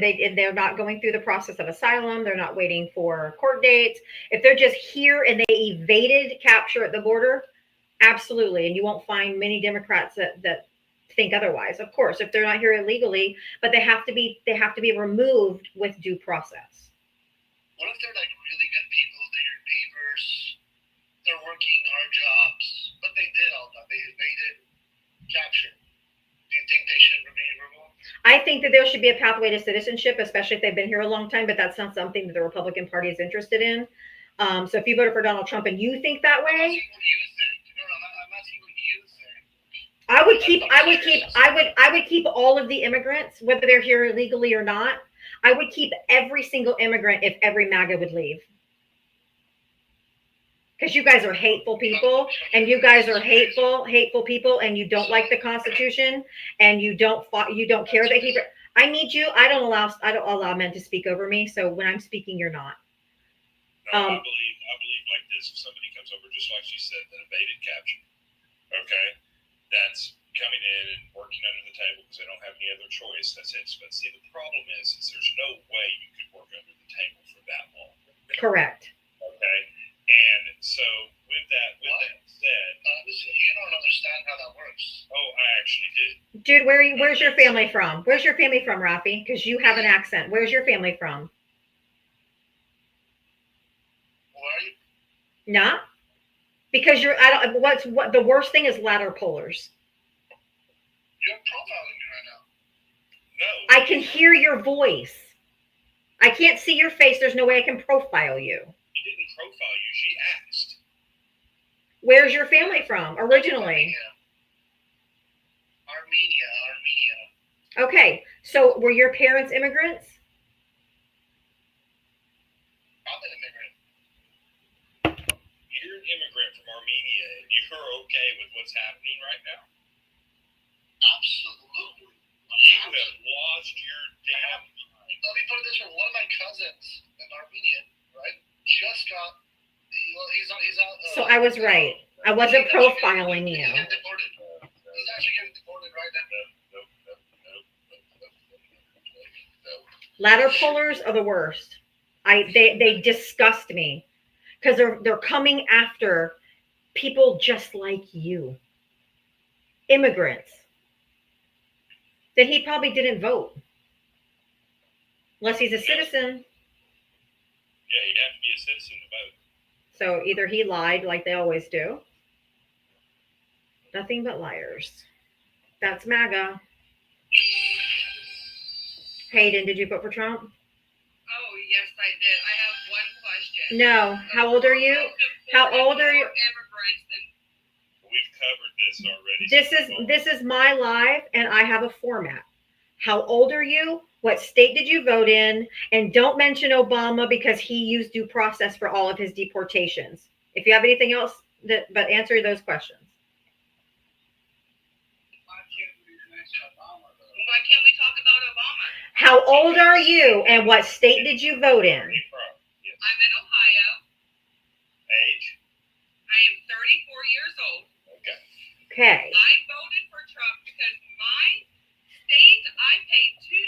going through the process of asylum, they're not waiting for court dates. If they're just here and they evaded capture at the border, absolutely. And you won't find many Democrats that think otherwise. Of course, if they're not here illegally, but they have to be removed with due process. What if they're like really good people? They're your neighbors. They're working hard jobs, but they did all that. They evaded capture. Do you think they should be removed? I think that there should be a pathway to citizenship, especially if they've been here a long time, but that's not something that the Republican Party is interested in. So if you voted for Donald Trump and you think that way, I'm asking what you think. No, I'm asking what you think. I would keep all of the immigrants, whether they're here illegally or not. I would keep every single immigrant if every MAGA would leave. Because you guys are hateful people, and you guys are hateful people, and you don't like the Constitution, and you don't care that he. I need you. I don't allow men to speak over me. So when I'm speaking, you're not. No, I believe like this. If somebody comes over, just like she said, that evaded capture, okay, that's coming in and working under the table because they don't have any other choice. That's it. But see, the problem is there's no way you could work under the table for that long. Correct. Okay, and so with that said, you don't understand how that works. Oh, I actually did. Dude, where's your family from? Where's your family from, Rafi? Because you have an accent. Where's your family from? Where are you? Nah. Because what the worst thing is ladder pullers. You're profiling me right now. No. I can hear your voice. I can't see your face. There's no way I can profile you. She didn't profile you. She asked. Where's your family from originally? Armenia. Okay, so were your parents immigrants? I'm an immigrant. You're an immigrant from Armenia, and you're okay with what's happening right now? Absolutely. You have lost your damn mind. Let me put it this way. One of my cousins in Armenia, right, just got. He's out. So I was right. I wasn't profiling you. He's actually getting deported right now. Ladder pullers are the worst. They disgust me because they're coming after people just like you. immigrants, then he probably didn't vote. Unless he's a citizen. Yeah, he'd have to be a citizen to vote. So either he lied like they always do. Nothing but liars. That's MAGA. Hayden, did you vote for Trump? Oh, yes, I did. I have one question. No. How old are you? How old are you? Immigrants than We've covered this already. This is my live, and I have a format. How old are you? What state did you vote in? And don't mention Obama because he used due process for all of his deportations. If you have anything else, but answer those questions. Why can't we talk about Obama? How old are you, and what state did you vote in? I'm in Ohio. Age? I am 34 years old. Okay. Okay. I voted for Trump because my state, I paid $2.72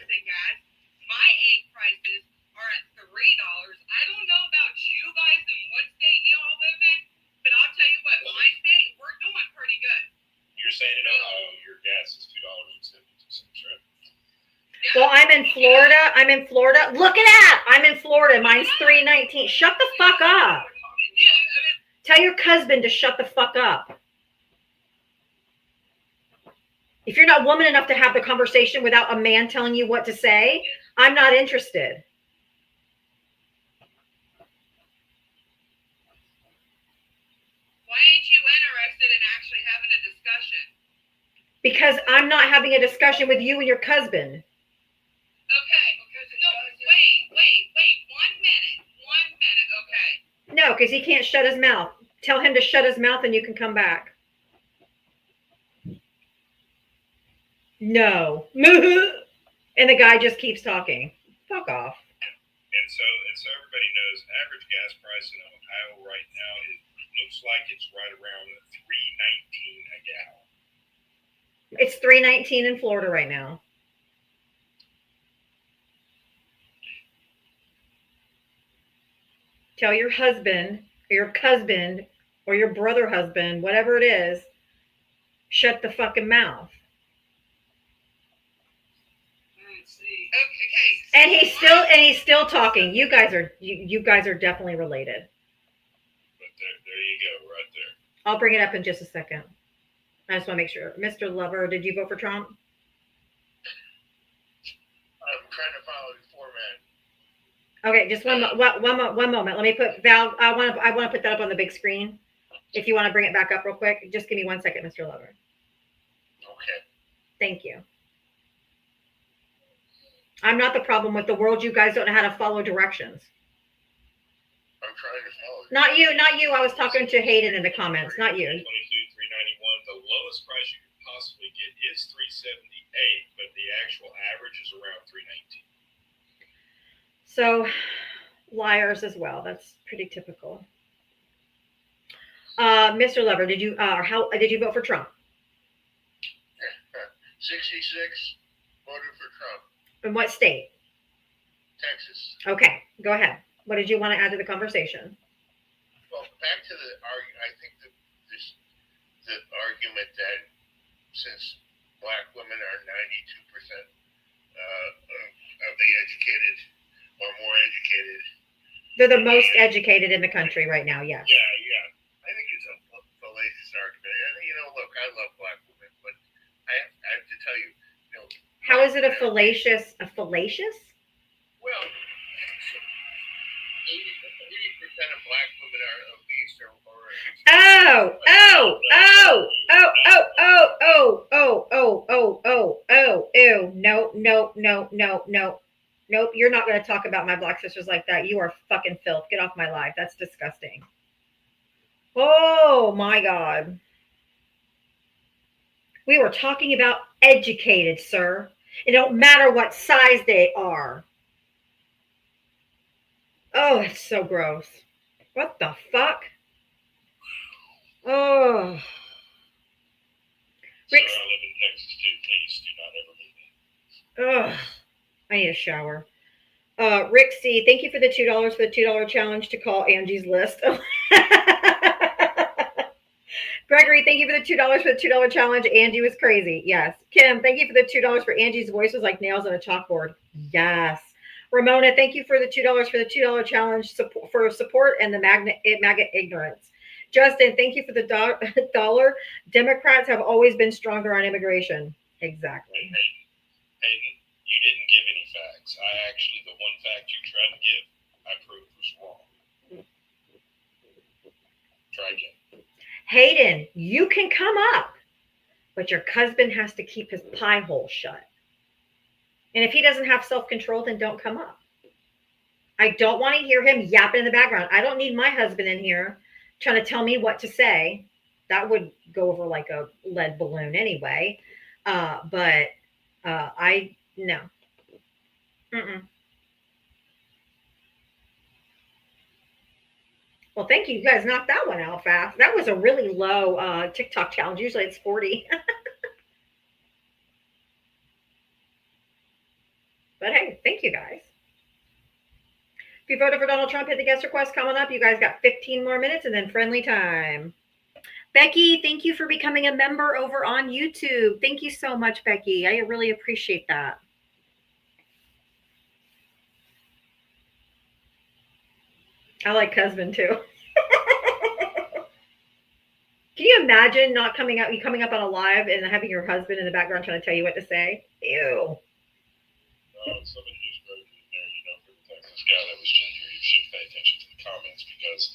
in gas. My egg prices are at $3. I don't know about you guys and what state y'all live in, but I'll tell you what, my state, we're doing pretty good. You're saying in Ohio your gas is $2.72, right? Yeah. Well, I'm in Florida. Look at that. I'm in Florida. Mine's $3.19. Shut the fuck up. Tell your husband to shut the fuck up. If you're not woman enough to have the conversation without a man telling you what to say, I'm not interested. Why ain't you interested in actually having a discussion? Because I'm not having a discussion with you and your husband. Okay. No, wait. 1 minute, okay. No, because he can't shut his mouth. Tell him to shut his mouth and you can come back. No. And the guy just keeps talking. Fuck off. And so everybody knows average gas price in Ohio right now looks like it's right around $3.19 a gallon. It's $3.19 in Florida right now. Tell your husband or your husband or your brother husband, whatever it is, shut the fucking mouth. Okay. And he's still talking. You guys are definitely related. But there you go, right there. I'll bring it up in just a second. I just want to make sure. Mr. Lover, did you vote for Trump? I'm trying to follow the format. Okay, just one moment. Let me put Val. I want to put that up on the big screen. If you want to bring it back up real quick, just give me 1 second, Mr. Lover. Okay. Thank you. I'm not the problem with the world. You guys don't know how to follow directions. I'm trying to follow. Not you. I was talking to Hayden in the comments. Not you. $3.22, $3.91. The lowest price you can possibly get is $3.78, but the actual average is around $3.19. So, liars as well. That's pretty typical. Mr. Lover, did you vote for Trump? 66 voted for Trump. In what state? Texas. Okay, go ahead. What did you want to add to the conversation? Well, back to the argument. I think the argument that since black women are 92% of the educated or more educated, They're the most educated in the country right now. Yes. Yeah. I think it's a fallacious argument. And, look, I love black women, but I have to tell you, How is it a fallacious? Well, 80% of black women are obese or No. Nope, you're not going to talk about my black sisters like that. You are fucking filth. Get off my life. That's disgusting. Oh my God. We were talking about educated, sir. It don't matter what size they are. Oh, it's so gross. What the fuck? Oh. Rick, Sir, I live in Texas too. Please do not ever meet me. ugh. I need a shower. Rick C, thank you for the $2 for the $2 challenge to call Angie's list. Gregory, thank you for the $2 for the $2 challenge. Angie was crazy. Yes. Kim, thank you for the $2 for Angie's voice was like nails on a chalkboard. Yes. Ramona, thank you for the $2 for the $2 challenge for support and the MAGA ignorance. Justin, thank you for the dollar. Democrats have always been stronger on immigration. Exactly. Hayden, you didn't give any facts. The one fact you tried to give, I proved was wrong. Try again. Hayden, you can come up, but your husband has to keep his pie hole shut. And if he doesn't have self-control, then don't come up. I don't want to hear him yapping in the background. I don't need my husband in here trying to tell me what to say. That would go over like a lead balloon anyway. But no. Mm-mm. Well, thank you. You guys knocked that one out fast. That was a really low TikTok challenge. Usually it's 40. But hey, thank you guys. If you voted for Donald Trump, hit the guest request coming up. You guys got 15 more minutes and then friendly time. Becky, thank you for becoming a member over on YouTube. Thank you so much, Becky. I really appreciate that. I like husband too. Can you imagine you coming up on a live and having your husband in the background trying to tell you what to say? Ew. Somebody who's voted in there, for the Texas guy that was ginger, you should pay attention to the comments because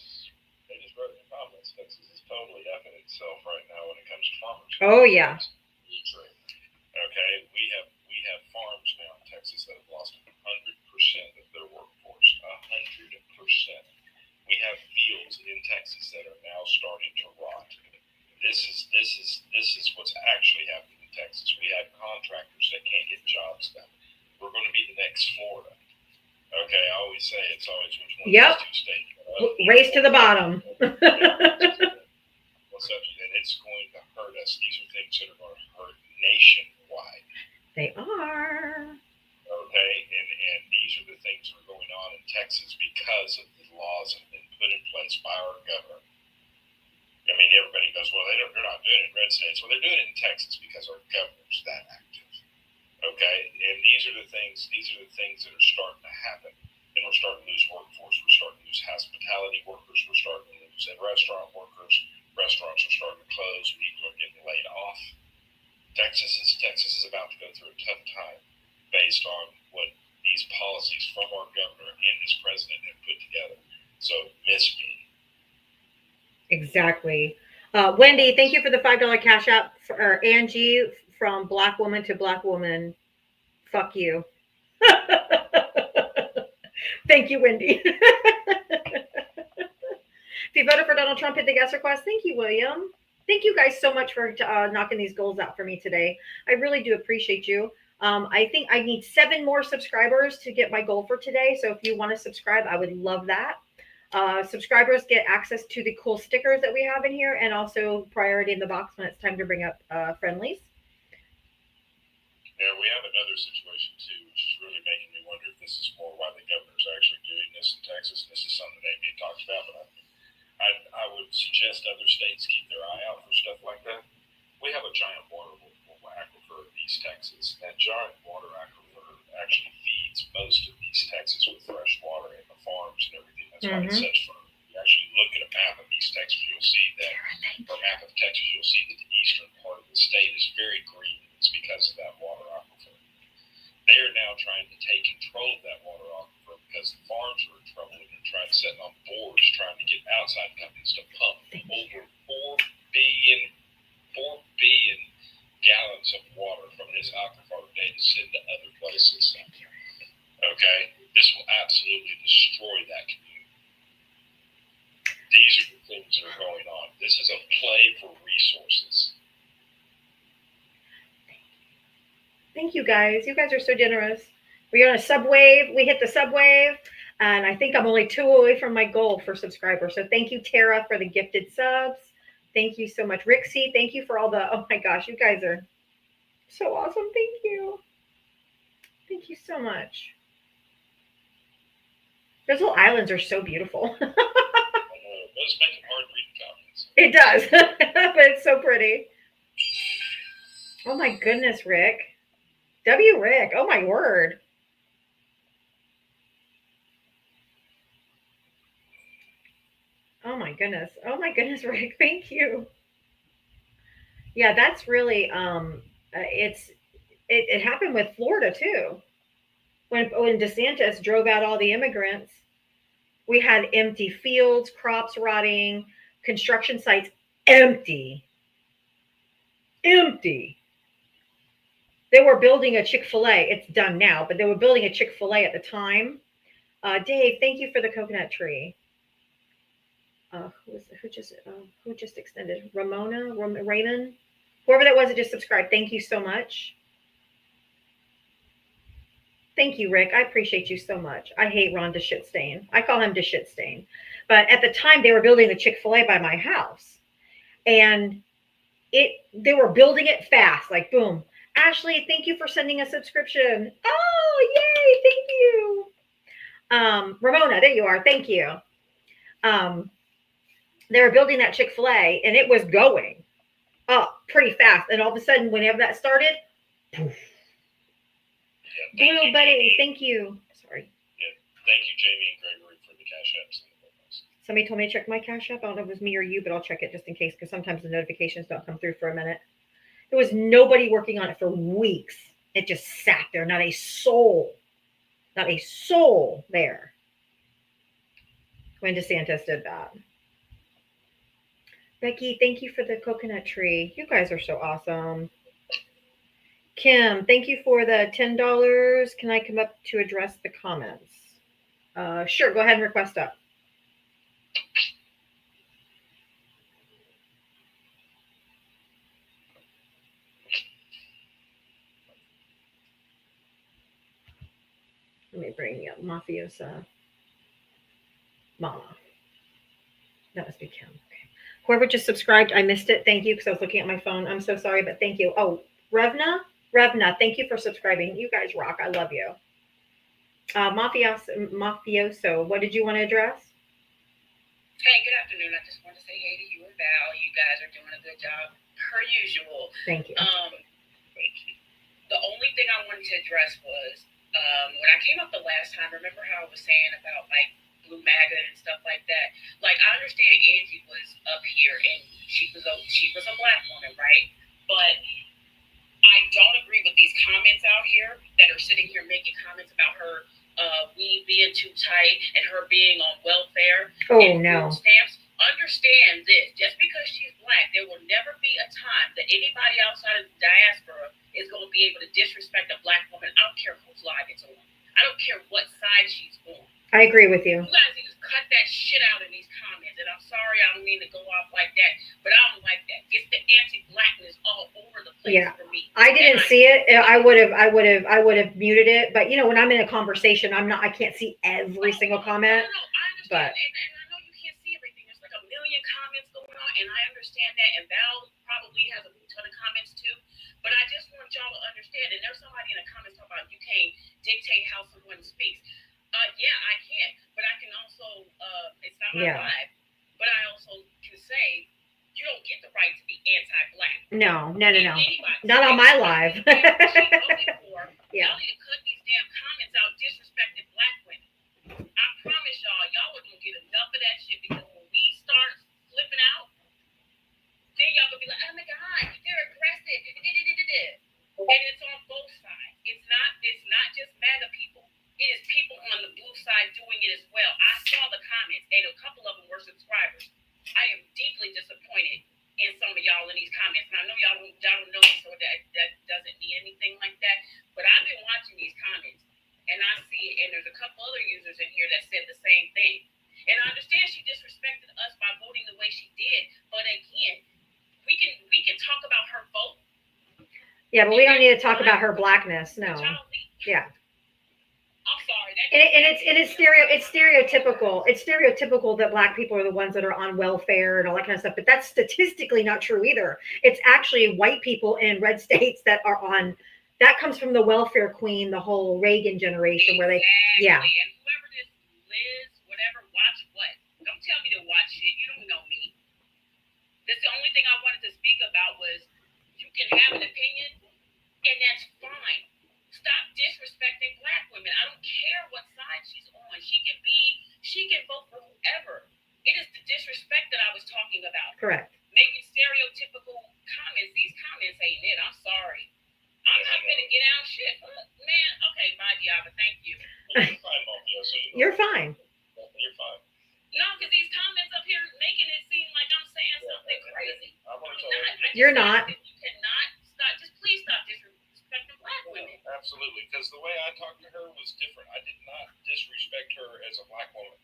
they just wrote in the comments. Texas is totally effing itself right now when it comes to farmers. Oh yeah. Okay, we have farms now in Texas that have lost 100% of their workforce. 100%. We have fields in Texas that are now starting to rot. This is what's actually happening in Texas. We have contractors that can't get jobs done. We're going to be the next Florida. Okay, I always say it's always which one Yep. of these two states. Race to the bottom. What's up? And it's going to hurt us. These are things that are going to hurt nationwide. They are. Okay, and these are the things that are going on in Texas because of the laws that have been put in place by our governor. I mean, everybody goes, well, they're not doing it in red states. Well, they're doing it in Texas because our governor's that active. Okay, and these are the things that are starting to happen. And we're starting to lose workforce. We're starting to lose hospitality workers. We're starting to lose restaurant workers. Restaurants are starting to close. People are getting laid off. Texas is about to go through a tough time based on what these policies from our governor and his president have put together. So miss me. Exactly. Wendy, thank you for the $5 cash app for Angie from Black Woman to Black Woman. Fuck you. Thank you, Wendy. If you voted for Donald Trump, hit the guest request. Thank you, William. Thank you guys so much for knocking these goals out for me today. I really do appreciate you. I think I need 7 more subscribers to get my goal for today. So if you want to subscribe, I would love that. Subscribers get access to the cool stickers that we have in here and also priority in the box when it's time to bring up friendlies. Yeah, we have another situation too, which is really making me wonder if this is more why the governor's actually doing this in Texas. And this is something that ain't being talked about, but I would suggest other states keep their eye out for stuff like that. We have a giant water aquifer in East Texas. That giant water aquifer actually feeds most of East Texas with fresh water and the farms and everything. That's why it's such fun. If you actually look at a map of East Texas, you'll see that, or map of Texas, you'll see that the eastern part of the state is very green. It's because of that water aquifer. They are now trying to take control of that water aquifer because the farms are in trouble and they're trying to set on boards trying to get outside companies to pump over 4 billion gallons of water from this aquifer a day to send to other places. Okay? This will absolutely destroy that community. These are the things that are going on. This is a play for resources. Thank you guys. You guys are so generous. We're on a subwave. We hit the subwave. And I think I'm only 2 away from my goal for subscribers. So thank you, Tara, for the gifted subs. Thank you so much. Rixie, thank you for all the, oh my gosh, you guys are so awesome. Thank you. Thank you so much. Those little islands are so beautiful. Those make it hard reading comments. It does, but it's so pretty. Oh my goodness, Rick. Rick. Oh my word. Oh my goodness. Oh my goodness, Rick. Thank you. Yeah, that's really it happened with Florida too. When DeSantis drove out all the immigrants, we had empty fields, crops rotting, construction sites empty. Empty. They were building a Chick-fil-A. It's done now, but they were building a Chick-fil-A at the time. Dave, thank you for the coconut tree. Who just extended? Raymond, whoever that was that just subscribed. Thank you so much. Thank you, Rick. I appreciate you so much. I hate Ron DeShitstain. I call him DeShitstain. But at the time, they were building the Chick-fil-A by my house, and they were building it fast, like boom. Ashley, thank you for sending a subscription. Oh, yay! Thank you. Ramona, there you are. Thank you. They were building that Chick-fil-A, and it was going up pretty fast. And all of a sudden, whenever that started, poof. Blue Buddy, thank you. Sorry. Yeah, thank you, Jamie and Gregory, for the cash apps. Somebody told me to check my cash app. I don't know if it was me or you, but I'll check it just in case, because sometimes the notifications don't come through for a minute. There was nobody working on it for weeks. It just sat there. Not a soul there when DeSantis did that. Becky, thank you for the coconut tree. You guys are so awesome. Kim, thank you for the $10. Can I come up to address the comments? Sure, go ahead and request up. Let me bring up Mafiosa Mama. That must be Kim. Okay. Whoever just subscribed, I missed it. Thank you, because I was looking at my phone. I'm so sorry, but thank you. Oh, Revna, thank you for subscribing. You guys rock. I love you. Mafioso, what did you want to address? Hey, good afternoon. I just want to say hey to you and Val. You guys are doing a good job, per usual. Thank you. The only thing I wanted to address was when I came up the last time, remember how I was saying about like Blue MAGA and stuff like that? Like, I understand Angie was up here and she was a black woman, right? But I don't agree with these comments out here that are sitting here making comments about her weed being too tight and her being on welfare and food stamps. Understand this: just because she's black, there will never be a time that anybody outside of the diaspora is going to be able to disrespect a black woman. I don't care whose live it's on. I don't care what side she's on. I agree with you. You guys need to cut that shit out in these comments. And I'm sorry, I don't mean to go off like that, but I don't like that. It's the anti-blackness all over the place for me. I didn't see it. I would have muted it. But when I'm in a conversation, I can't see every single comment. No, I understand. And I know you can't see everything. There's like a million comments going on, and I understand that. And Val probably has a ton of comments too. But I just want y'all to understand. And there's somebody in the comments talking about you can't dictate how someone speaks. Yeah, I can, but I can also, it's not my vibe, but I also can say, you don't get the right to be anti-black. No. Not on my live. Y'all need to cut these damn comments out disrespecting black women. I promise y'all are going to get enough of that shit, because when we start flipping out, then y'all going to be like, oh my God, they're aggressive. And it's on both sides. It's not just MAGA people. It is people on the blue side doing it as well. I saw the comments, and a couple of them were subscribers. I am deeply disappointed in some of y'all in these comments. And I know y'all don't know me, so that doesn't mean anything like that. But I've been watching these comments, and I see it, and there's a couple other users in here that said the same thing. And I understand she disrespected us by voting the way she did. But again, we can talk about her vote. Yeah, but we don't need to talk about her blackness. No. Yeah. I'm sorry. It's stereotypical. It's stereotypical that black people are the ones that are on welfare and all that kind of stuff. But that's statistically not true either. It's actually white people in red states that are on. That comes from the welfare queen, the whole Reagan generation, where they, And whoever this Liz, whatever, watch what? Don't tell me to watch shit. You don't know me. That's the only thing I wanted to speak about was you can have an opinion, and that's fine. Stop disrespecting black women. I don't care what side she's on. She can vote for whoever. It is the disrespect that I was talking about. Correct. Making stereotypical comments. These comments ain't it. I'm sorry. I'm not gonna get out shit. Man, okay, bye, Diava. Thank you. You're fine, Mafia, so You're fine. You're fine. No, because these comments up here making it seem like I'm saying something crazy. I want to I'm tell not. you. You're not. You cannot stop. Just please stop disrespecting black women. Absolutely, because the way I talked to her was different. I did not disrespect her as a black woman.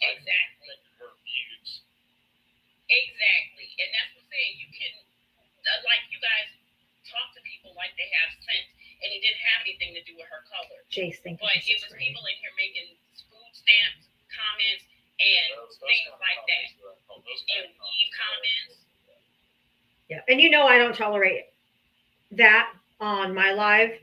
Exactly. Her views. Exactly. And that's what I'm saying. You can, like, you guys talk to people like they have sense, and it didn't have anything to do with her color. Jace, thank you. But it was people in here making food stamps comments and things like that. And weave comments. Yeah, and you know I don't tolerate that on my live.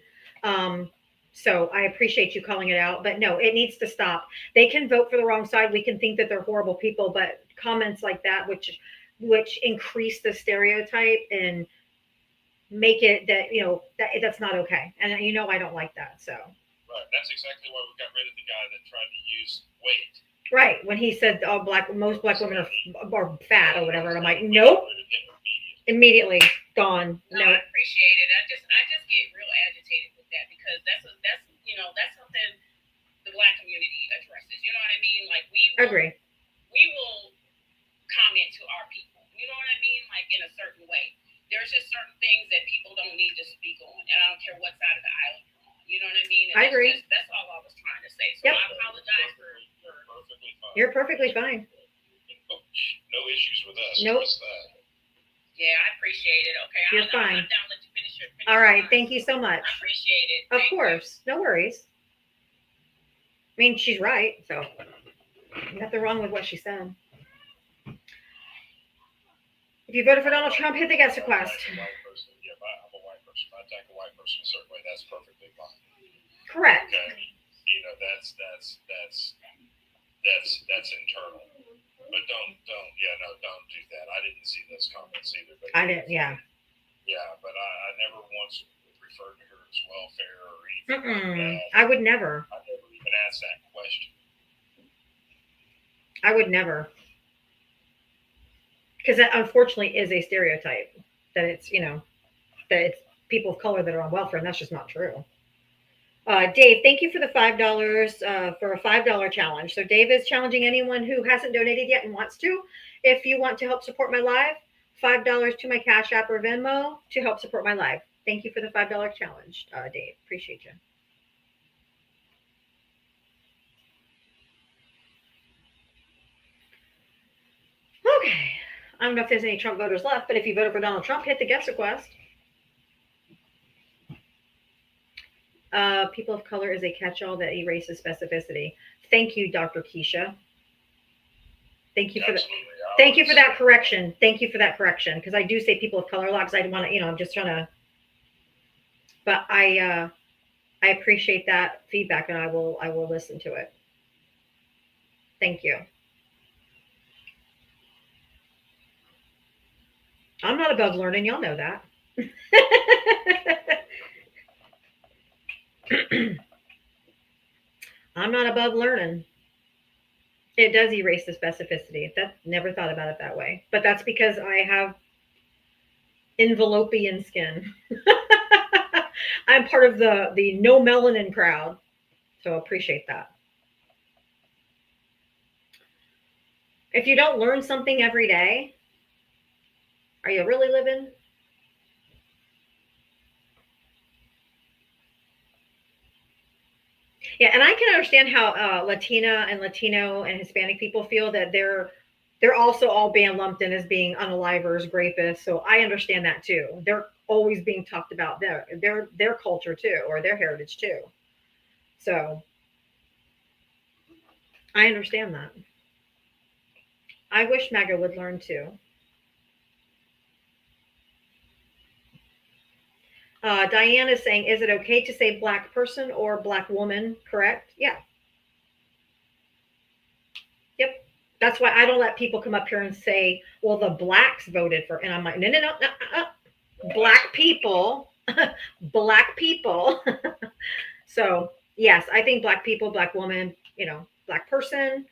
So I appreciate you calling it out, but no, it needs to stop. They can vote for the wrong side. We can think that they're horrible people, but comments like that, which increase the stereotype and make it that that's not okay. And you know I don't like that. So right, that's exactly why we got rid of the guy that tried to use weight. Right, when he said most black women are fat or whatever, and I'm like, nope. Immediately gone. No, I appreciate it. I just get real agitated with that because that's something the black community addresses. You know what I mean? Like we will comment to our people. You know what I mean? Like in a certain way. There's just certain things that people don't need to speak on, and I don't care what side of the aisle you're on. You know what I mean? And I agree. That's all I was trying to say. So I apologize for. Perfectly fine. You're perfectly fine. No issues with us. Nope. Yeah, I appreciate it. Okay, You're fine. I'm down. Let you finish your. All right, thank you so much. I appreciate it. Of course, no worries. I mean, she's right, so nothing wrong with what she said. If you voted for Donald Trump, hit the guest request. I'm a white person. If I attack a white person a certain way, that's perfectly fine. Correct. Okay. That's internal. But don't do that. I didn't see those comments either. But I didn't, yeah. Yeah, but I never once referred to her as welfare or anything like that. I would never. I never even asked that question. I would never. Because that unfortunately is a stereotype that it's, that it's people of color that are on welfare, and that's just not true. Dave, thank you for the $5 for a $5 challenge. So Dave is challenging anyone who hasn't donated yet and wants to. If you want to help support my live, $5 to my Cash App or Venmo to help support my live. Thank you for the $5 challenge, Dave. Appreciate you. Okay. I don't know if there's any Trump voters left, but if you voted for Donald Trump, hit the guest request. People of color is a catch-all that erases specificity. Thank you, Dr. Keisha. Thank you for that. Thank you for that correction. Thank you for that correction, because I do say people of color a lot because I want to, I'm just trying to. But I appreciate that feedback, and I will listen to it. Thank you. I'm not above learning. Y'all know that. I'm not above learning. It does erase the specificity. That never thought about it that way. But that's because I have envelopian skin. I'm part of the no melanin crowd. So appreciate that. If you don't learn something every day, are you really living? Yeah, and I can understand how Latina and Latino and Hispanic people feel that they're also all being lumped in as being unalivers, rapists. So I understand that too. They're always being talked about their culture too, or their heritage too. So I understand that. I wish MAGA would learn too. Diane is saying, is it okay to say black person or black woman? Correct? Yeah. Yep. That's why I don't let people come up here and say, well, the blacks voted for, and I'm like, no. Black people, black people. So, yes, I think black people, black woman, black person,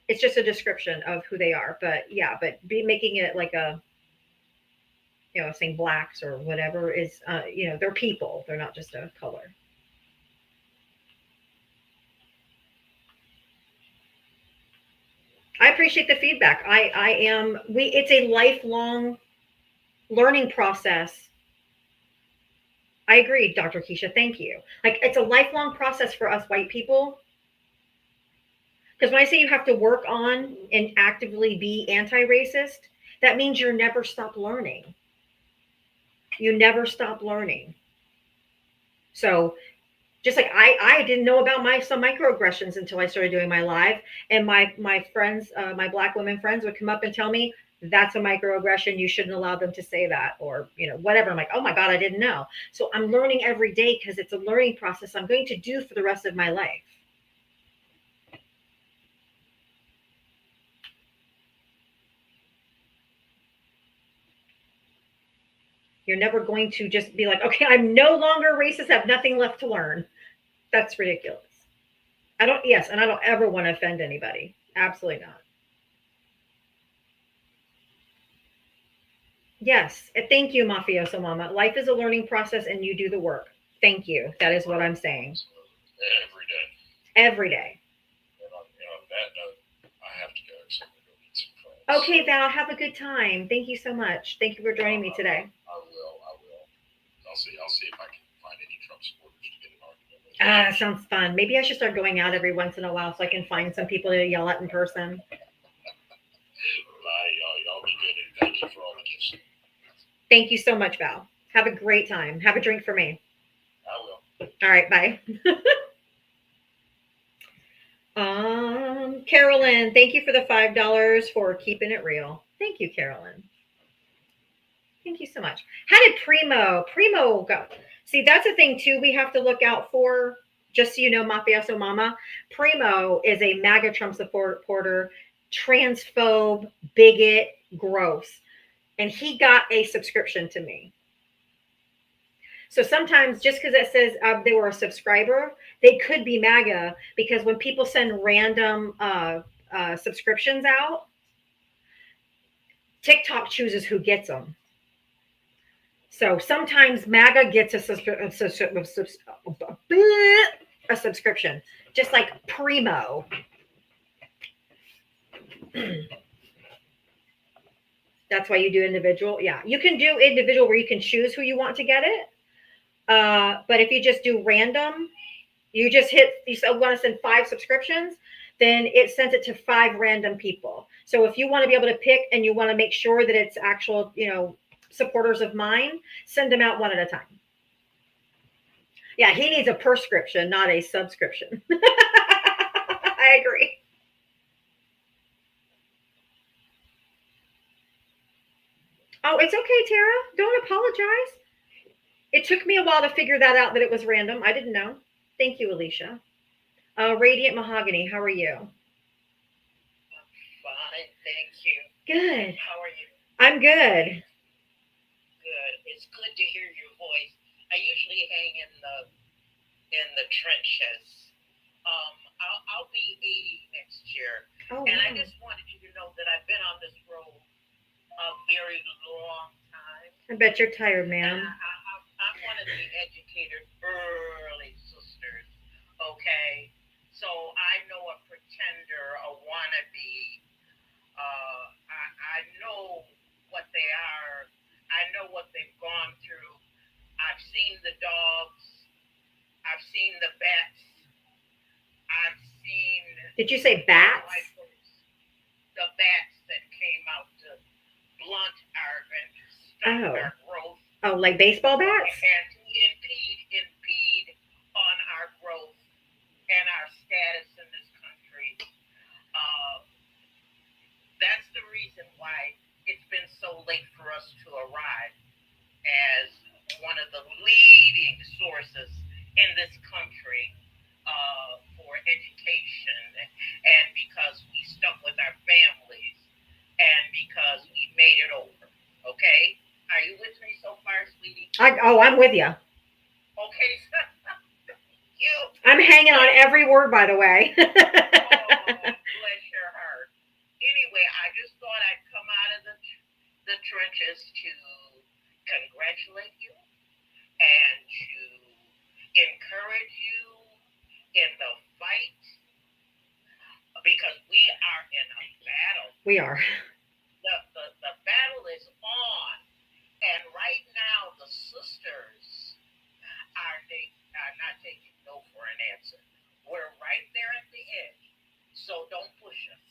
it's just a description of who they are. But yeah, but making it like a, saying blacks or whatever is, they're people. They're not just a color. I appreciate the feedback. It's a lifelong learning process. I agree, Dr. Keisha. Thank you. Like, it's a lifelong process for us white people. Because when I say you have to work on and actively be anti-racist, that means you never stop learning. You never stop learning. So just like I didn't know about some microaggressions until I started doing my live, and my friends, my black women friends would come up and tell me that's a microaggression. You shouldn't allow them to say that, or whatever. I'm like, oh my God, I didn't know. So I'm learning every day because it's a learning process I'm going to do for the rest of my life. You're never going to just be like, okay, I'm no longer racist, I have nothing left to learn. That's ridiculous. And I don't ever want to offend anybody. Absolutely not. Yes. Thank you, Mafioso Mama. Life is a learning process and you do the work. Thank you. That is what I'm saying. Every day. Every day. And on that note, I have to go. So I'm going to go meet some friends. Okay, Val, have a good time. Thank you so much. Thank you for joining me today. I will. I'll see if I can find any Trump supporters to get an argument with. Sounds fun. Maybe I should start going out every once in a while so I can find some people to yell at in person. Bye, y'all be good, and thank you for all the gifts. Thank you so much, Val. Have a great time. Have a drink for me. I will. All right, bye. Carolyn, thank you for the $5 for keeping it real. Thank you, Carolyn. Thank you so much. How did Primo go? See, that's a thing too we have to look out for. Just so you know, Mafioso Mama, Primo is a MAGA Trump supporter, transphobe, bigot, gross. And he got a subscription to me. So sometimes just because it says they were a subscriber, they could be MAGA, because when people send random subscriptions out, TikTok chooses who gets them. So sometimes MAGA gets a subscription, just like Primo. That's why you do individual. Yeah, you can do individual where you can choose who you want to get it. But if you just do random, you want to send 5 subscriptions, then it sends it to 5 random people. So if you want to be able to pick and you want to make sure that it's actual, supporters of mine, send them out one at a time. Yeah, he needs a prescription, not a subscription. I agree. Oh, it's okay, Tara. Don't apologize. It took me a while to figure that out, that it was random. I didn't know. Thank you, Alicia. Radiant Mahogany, how are you? I'm fine, thank you. Good. How are you? I'm good. Good. It's good to hear your voice. I usually hang in the trenches. I'll be 80 next year. Oh, and wow. I just wanted you to know that I've been on this road a very long time. I bet you're tired, ma'am. I'm one of the educated early sisters, okay? So I know a pretender, a wannabe. I know what they are. I know what they've gone through. I've seen the dogs. I've seen the bats. I've seen... Did you say bats? The bats that came out to blunt our and stunt our growth. Oh, like baseball bats? And to impede on our growth and our status in this country. That's the reason why it's been so late for us to arrive as one of the leading sources in this country for education, and because we stuck with our family Oh, I'm with you. Okay, so you. I'm hanging on every word, by the way. Oh, bless your heart. Anyway, I just thought I'd come out of the trenches to congratulate you and to encourage you in the fight because we are in a battle. We are. The battle is on, and right now the sisters are not taking no for an answer. We're right there at the edge, so don't push us.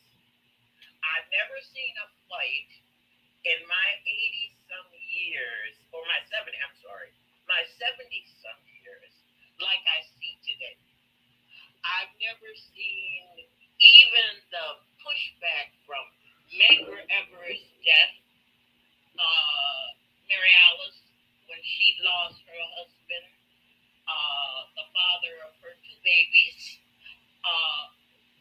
I've never seen a fight in my 80 some years, or my 70, I'm sorry, my 70 some years, like I see today. I've never seen even the pushback from Medgar Everett's death, Mary Alice, when she lost her husband, the father of her two babies,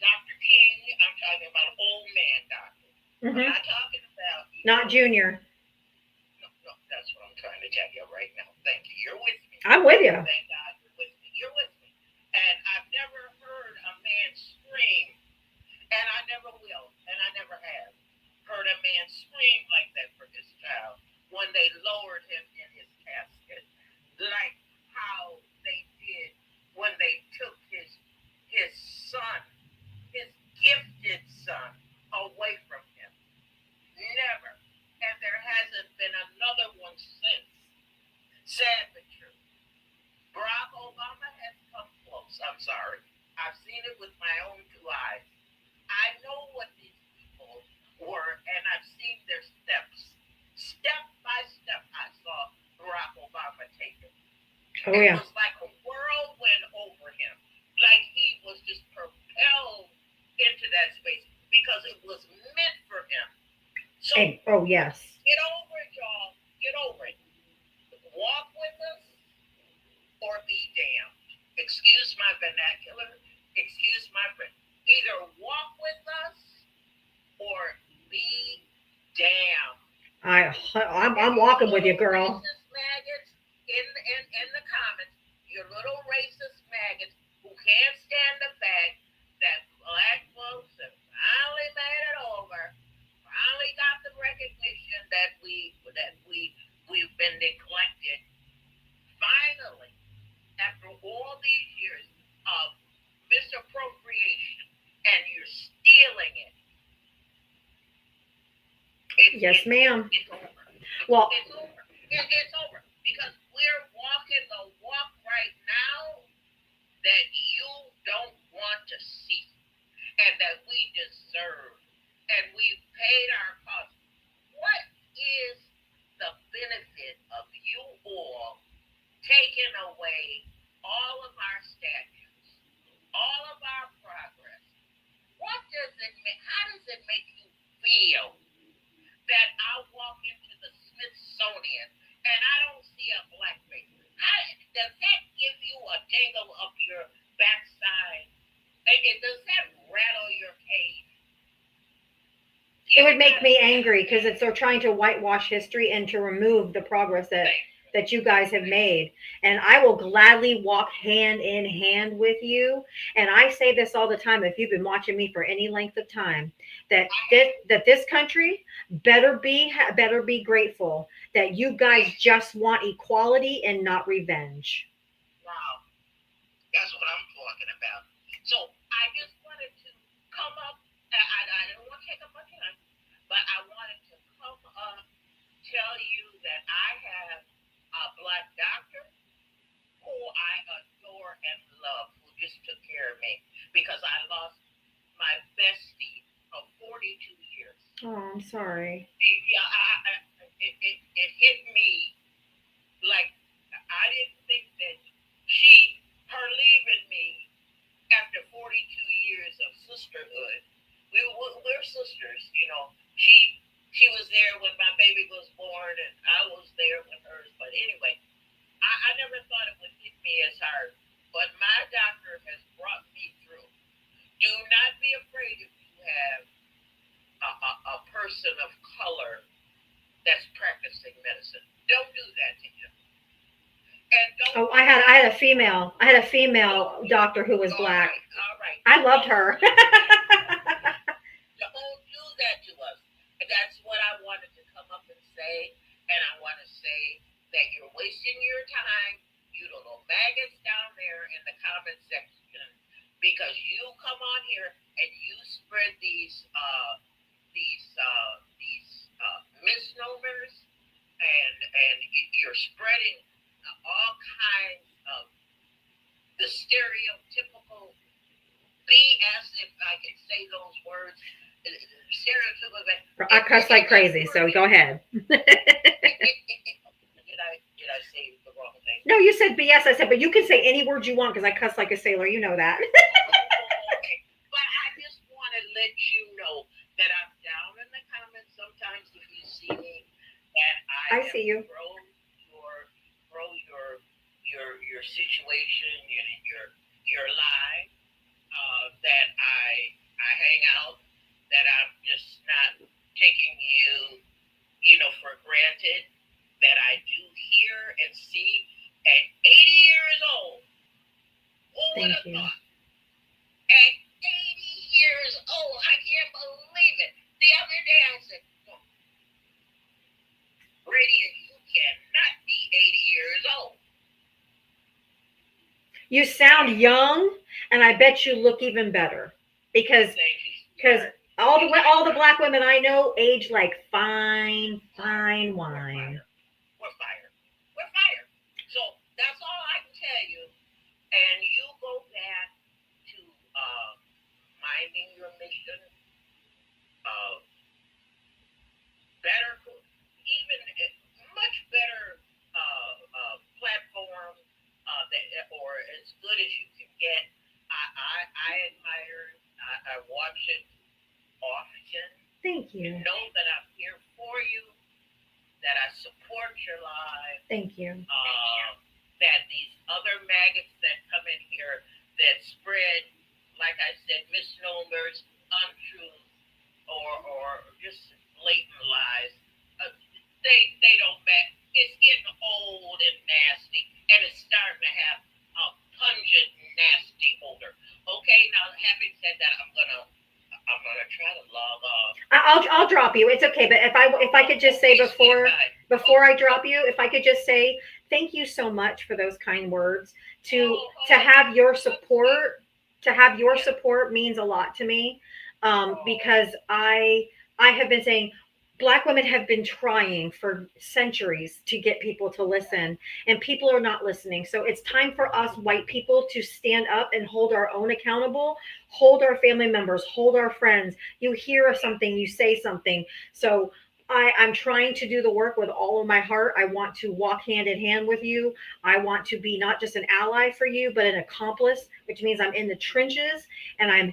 Dr. King, I'm talking about old man doctor. Mm-hmm. I'm not talking about... Not Junior. No, that's what I'm trying to tell you right now. Thank you. You're with me. I'm with you. Thank God you're with me. You're with me. And I've never heard a man scream, and I never will, and I never have heard a man scream like that for his child when they lowered him in his casket, like how they did when they took his son, his gifted son, away from him. Never. And there hasn't been another one since. Sad but true. Barack Obama has come close. I'm sorry. I've seen it with my own two eyes. I know what these people were, and I've seen their steps. Step by step, I saw Barack Obama take it. Oh, yeah. It was like a whirlwind over him. Like he was just propelled into that space because it was meant for him. So, oh, yes. Get over it, y'all. Get over it. Walk with us or be damned. Excuse my vernacular. Excuse my friend. Either walk with us or be damned. I'm walking with you, girl. Racist maggots in the comments, your little racist maggots who can't stand the fact that black folks have finally made it over, finally got the recognition that we've been neglected. Finally, after all these years of misappropriation, and you're stealing it. Yes, ma'am. It's over. Well, it's over. It's over because we're walking the walk right now that you don't want to see and that we deserve, and we've paid our costs. What is the benefit of you all taking away all of our statues, all of our progress? What does it make? How does it make you feel that I walk into the Smithsonian and I don't see a black face? Does that give you a tingle up your backside? Does that rattle your cage? It would make me angry because they're trying to whitewash history and to remove the progress that you guys have made. And I will gladly walk hand in hand with you. And I say this all the time, if you've been watching me for any length of time, that this country better be grateful that you guys just want equality and not revenge. Wow. That's what I'm talking about. So I just wanted to come up. I don't want to take up my time, but I wanted to come up, tell you that I have a black doctor who I adore and love, who just took care of me because I lost my bestie of 42 years. Oh, I'm sorry. It hit me like I didn't think that her leaving me after 42 years of sisterhood. We're sisters, you know. She was there when my baby was born, and I was there when hers. But anyway, I never thought it would hit me as hard. But my doctor has brought me through. Do not be afraid if you have a person of color that's practicing medicine. Don't do that to him. I had a female doctor who was black. All right. I loved her. Don't do that to us. That's what I wanted to come up and say. And I want to say that you're wasting your time, you little maggots down there in the comment section, because you come on here and you spread these misnomers, and you're spreading all kinds of the stereotypical BS, if I can say those words. I cuss like crazy, so go ahead. Did I say the wrong thing? No, you said BS. I said, but you can say any word you want because I cuss like a sailor. You know that. Okay. But I just want to let you know that I'm down in the comments sometimes if you see me, and I see you. Grow your situation, your life, that I hang out, that I'm just not taking you for granted, that I do hear and see at 80 years old. Who would have thought? At 80 years old, I can't believe it. The other day I said, oh, Brady, you cannot be 80 years old. You sound young, and I bet you look even better because all the black women I know age like fine wine. We're fired. So that's all I can tell you. And you go back to minding your mission. Better, even much better platform, or as good as you can get. I admire. I watch it often. Thank you. Know that I'm here for you. That I support your life. Thank you. That these other maggots that come in here that spread, like I said, misnomers, untruths, or just blatant lies, they don't matter. It's getting old and nasty, and it's starting to have a pungent, nasty odor. Okay, now having said that, I'm gonna try to log off. I'll drop you. It's okay, but if I could just say before I drop you, if I could just say thank you so much for those kind words. To have your support, means a lot to me, because I have been saying Black women have been trying for centuries to get people to listen, and people are not listening. So it's time for us white people to stand up and hold our own accountable, hold our family members, hold our friends. You hear something, you say something. So I'm trying to do the work with all of my heart. I want to walk hand in hand with you. I want to be not just an ally for you, but an accomplice, which means I'm in the trenches and I'm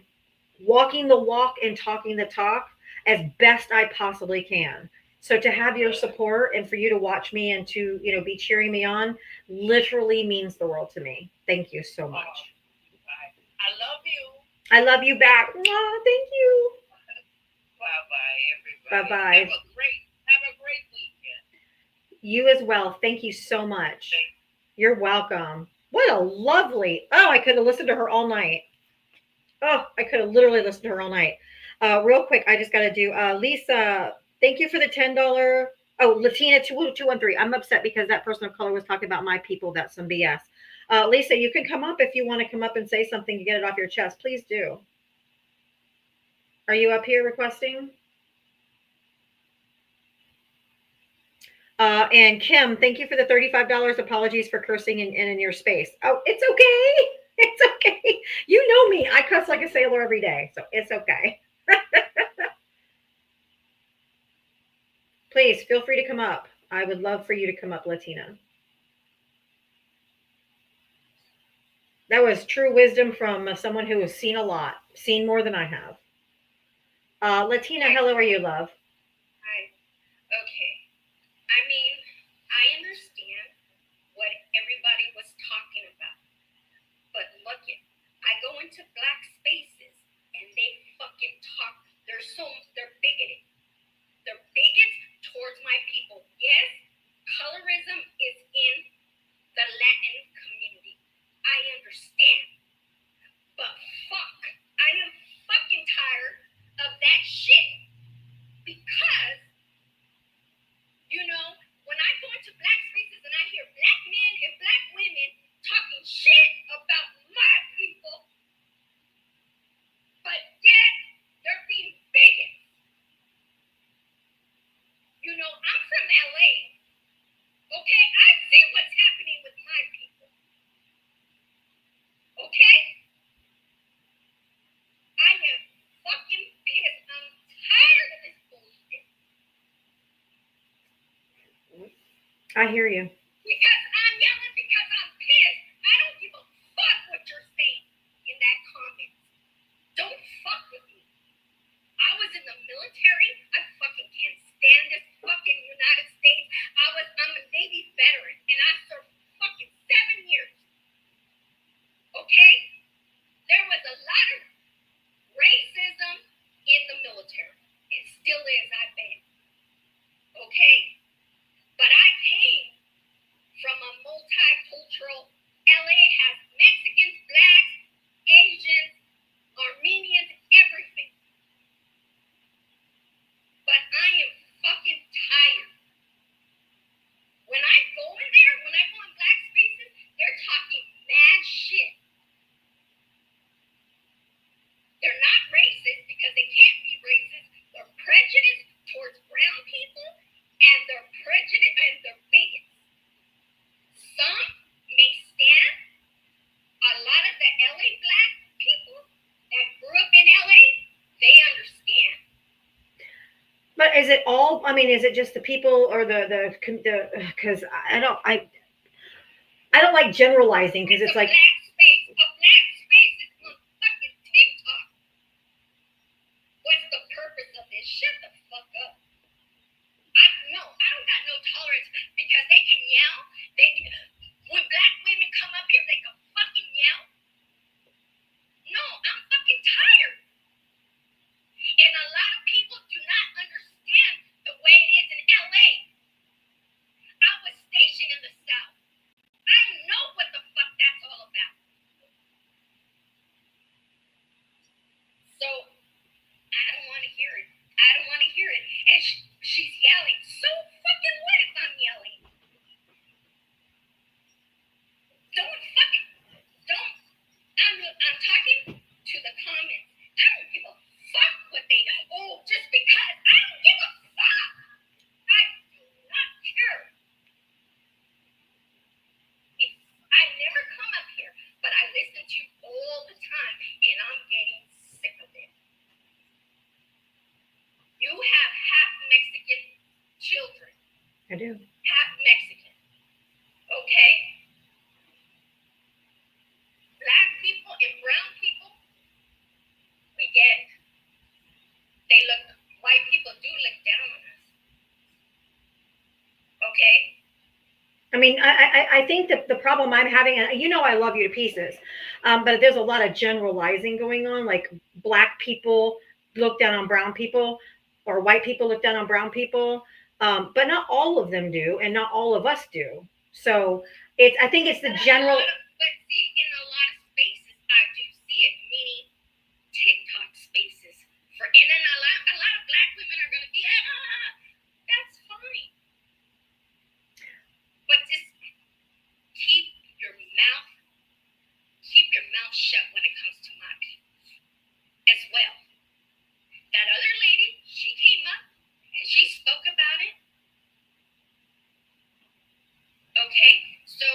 walking the walk and talking the talk as best I possibly can. So to have your support and for you to watch me and to, be cheering me on literally means the world to me. Thank you so much. I love you. I love you back. Oh, thank you. Bye-bye, everybody. Bye-bye. Have a great weekend. You as well. Thank you so much. You're welcome. What a lovely, I could have listened to her all night. Oh, I could have literally listened to her all night. Real quick, I just got to do, Lisa, thank you for the $10. Oh, Latina 213. I'm upset because that person of color was talking about my people. That's some BS. Lisa, you can come up if you want to come up and say something to get it off your chest. Please do. Are you up here requesting? And Kim, thank you for the $35. Apologies for cursing in your space. Oh, it's okay. It's okay. You know me. I cuss like a sailor every day, so it's okay. Please feel free to come up. I would love for you to come up, Latina. That was true wisdom from someone who has seen a lot, seen more than I have. Latina, hello, are you, love? Hi. Okay. I mean, I understand what everybody was talking about. But look it, I go into black spaces and they fucking talk. They're bigoted. They're bigots towards my people. Yes, colorism is in the Latin community. I hear you. Because I'm yelling because I'm pissed. I don't give a fuck what you're saying in that comment. Don't fuck with me. I was in the military. I fucking can't stand this fucking United States. I'm a Navy veteran and I served fucking 7 years. Okay? There was a lot of racism in the military. It still is, I bet. Okay? But I came from a multicultural. LA has Mexicans, blacks, Asians, Armenians, everything. But I am fucking tired. When I go in there, when I go in black spaces, they're talking mad shit. They're not racist because they can't be racist. They're prejudiced towards brown people and they're prejudiced and they're bigots. Some may stand. A lot of the LA black people that grew up in LA, they understand. But is it all? I mean, is it just the people or the? Because I don't like generalizing because it's like. A black space is on fucking TikTok. What's the purpose of this? Shut the fuck up. I don't got no tolerance because they can yell. When black women come up here, they can fucking yell. No, I'm fucking tired. And a lot of people do not understand the way it is in LA. I was stationed in the South. I know what the fuck that's all about. So, I don't want to hear it. And she's yelling. So fucking what if I'm yelling? I'm talking to the comments. I don't give a fuck what they do. Oh, just because. I don't give a fuck. I do not care. I never come up here, but I listen to you all the time, and I'm getting sick of it. You have half Mexican children. I do. Half Mexican. Okay? Black people and brown people, we get. White people do look down on us. Okay? I mean, I think that the problem I'm having, and I love you to pieces, but there's a lot of generalizing going on. Like black people look down on brown people, or white people look down on brown people, but not all of them do, and not all of us do. So I think it's the general. But see, in a lot of spaces, I do see it, meaning TikTok spaces. And then a lot of black women are going to be, that's fine. But just keep your mouth shut when it comes to my people as well. That other lady, she came up and she spoke about it. Okay, so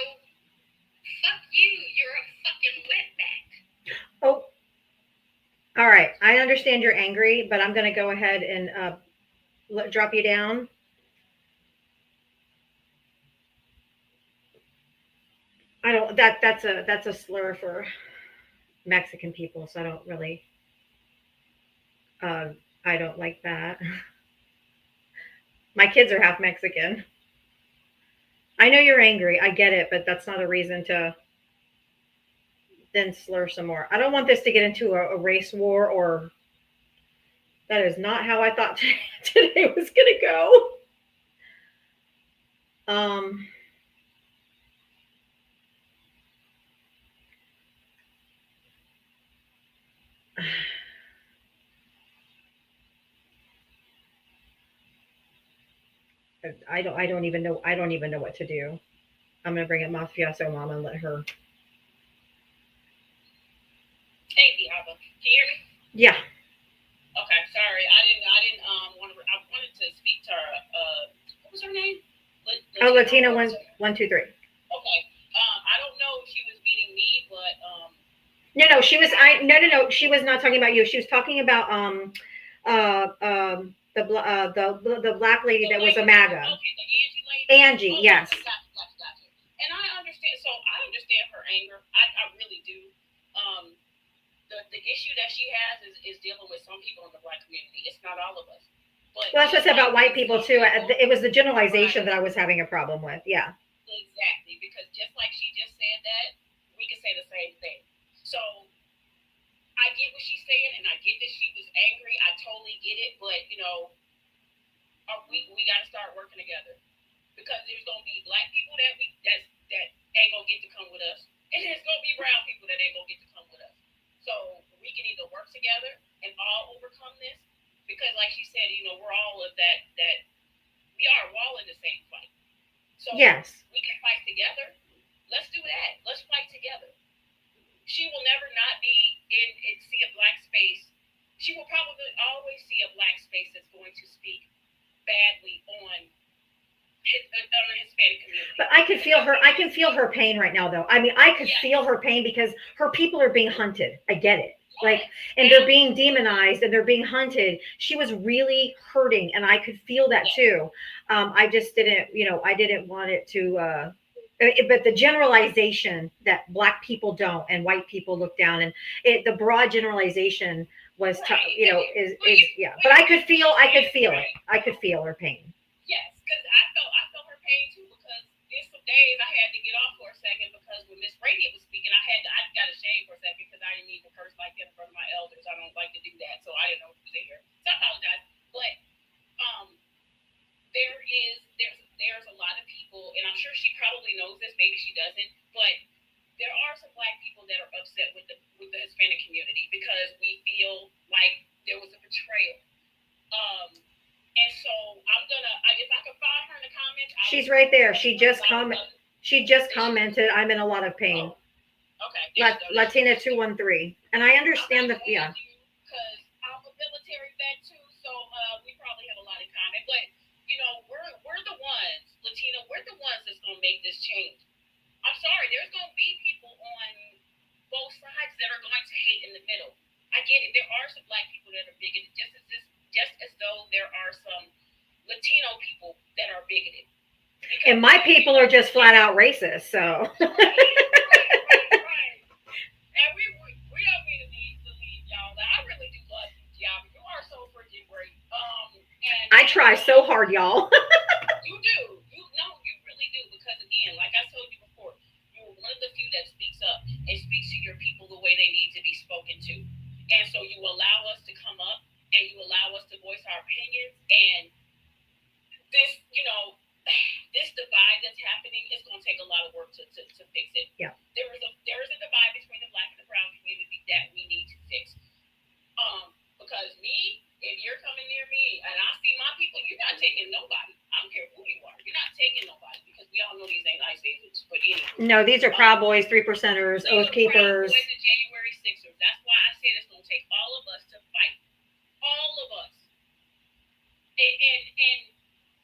fuck you. You're a fucking wetback. Oh, all right. I understand you're angry, but I'm going to go ahead and drop you down. I don't. That's a slur for Mexican people, so I don't really. I don't like that. My kids are half Mexican. I know you're angry. I get it, but that's not a reason to then slur some more. I don't want this to get into a race war, or that is not how I thought today was going to go. I don't even know what to do. I'm gonna bring up Mafioso Mama and let her. Hey, Diava, can you hear me? Yeah. Okay, sorry, I didn't I wanted to speak to her. What was her name? Latina 1, 2, 3. Okay. I don't know if she was meeting me, but No, she was. No. She was not talking about you. She was talking about the black lady that was a MAGA. Okay, the Angie lady. Angie, Oh, yes. gotcha. And I understand. So I understand her anger. I really do. The issue that she has is dealing with some people in the Black community. It's not all of us. But Well, that's what I said about white people too. It was the generalization right, that I was having a problem with. Yeah. exactly. Because just like she just said that, we can say the same thing. So I get what she's saying, and I get that she was angry. I totally get it. But we got to start working together, because there's gonna be Black people that ain't gonna get to come with us, and there's gonna be brown people that ain't gonna get to come with us. So we can either work together and all overcome this, because like she said, we're all of that we're all in the same fight. So yes, we can fight together. Let's do that. Let's fight together. She will never not be in see a Black space. She will probably always see a Black space that's going to speak badly on the Hispanic community. but I could feel her. I can feel her pain right now, though. I mean, I could feel her pain because her people are being hunted. I get it. Like, and they're being demonized and they're being hunted. She was really hurting, and I could feel that too. I just didn't, I didn't want it to. But the generalization that Black people don't and white people look down, and the broad generalization was, is yeah. But I could feel it. I could feel her pain. Yes, because I felt her pain too, because there's some days I had to get off for a second, because when Miss Radiant was speaking, I got ashamed for a second, because I didn't need to curse like that in front of my elders. I don't like to do that, so I didn't know who was in here. So I apologize. But there's a lot of people, and I'm sure she probably knows this, maybe she doesn't, but there are some Black people that are upset with the Hispanic community, because we feel like there was a betrayal. And so if I could find her in the comments. She's right there. She just commented, I'm in a lot of pain. Oh, okay. Latina 213. And I understand that, yeah. Because I'm a military vet too, so we probably have a lot in common. But we're the ones, Latina, we're the ones that's gonna make this change. I'm sorry, there's gonna be people on both sides that are going to hate in the middle. I get it. There are some Black people that are bigoted, just as though there are some Latino people that are bigoted. And my people are just flat out racist, so. Right. And we don't mean to leave y'all. I really do love you, Diava. You are so freaking great. And I try so hard, y'all. You do. You really do. Because again, like I told you before, you're one of the few that speaks up and speaks to your people the way they need to be spoken to. And so you allow us to come up and you allow us to voice our opinions. And this, this divide that's happening is going to take a lot of work to fix it. Yeah. There is a divide between the Black and the brown community that we need to fix. Because if you're coming near me and I see my people, you're not taking nobody. I don't care who you are. You're not taking nobody, because we all know these ain't ICE agents. But anyway. No, these are Proud Boys, 3%ers, Oath Keepers. Proud Boys and January 6ers. That's why I said it's going to take all of us to fight. All of us. And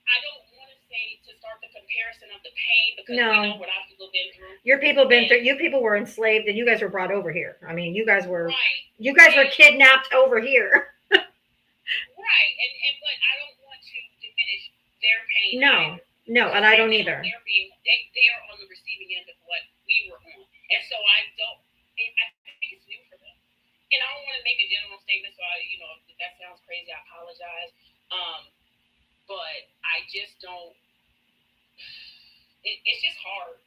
I don't want to say to start the comparison of the pain, because we know what our people been through. Your people you people were enslaved, and you guys were brought over here. I mean, you guys were right. Kidnapped over here. Right. And but I don't want to diminish their pain. No, and I don't either. They are on the receiving end of what we were on. And so I think it's new for them. And I don't want to make a general statement, so if that sounds crazy, I apologize. But I just don't. It's just hard,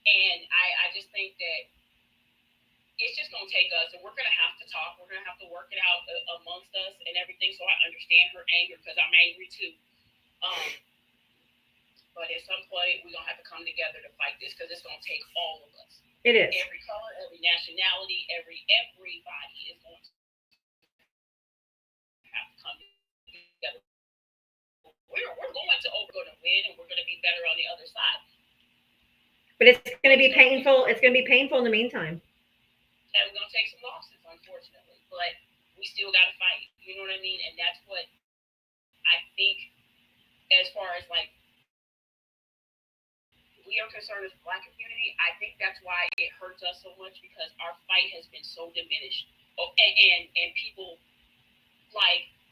and I just think that it's just gonna take us, and we're gonna have to talk. We're gonna have to work it out amongst us and everything. So I understand her anger, because I'm angry too. But at some point, we're gonna have to come together to fight this, because it's gonna take all of us. It is. Every color, every nationality, everybody is going to have to come together. We're going to win, and we're going to be better on the other side. But it's going to be painful. It's going to be painful in the meantime. And we're going to take some losses, unfortunately. But we still got to fight. You know what I mean? And that's what I think, as far as like we are concerned as the Black community. I think that's why it hurts us so much, because our fight has been so diminished. And people,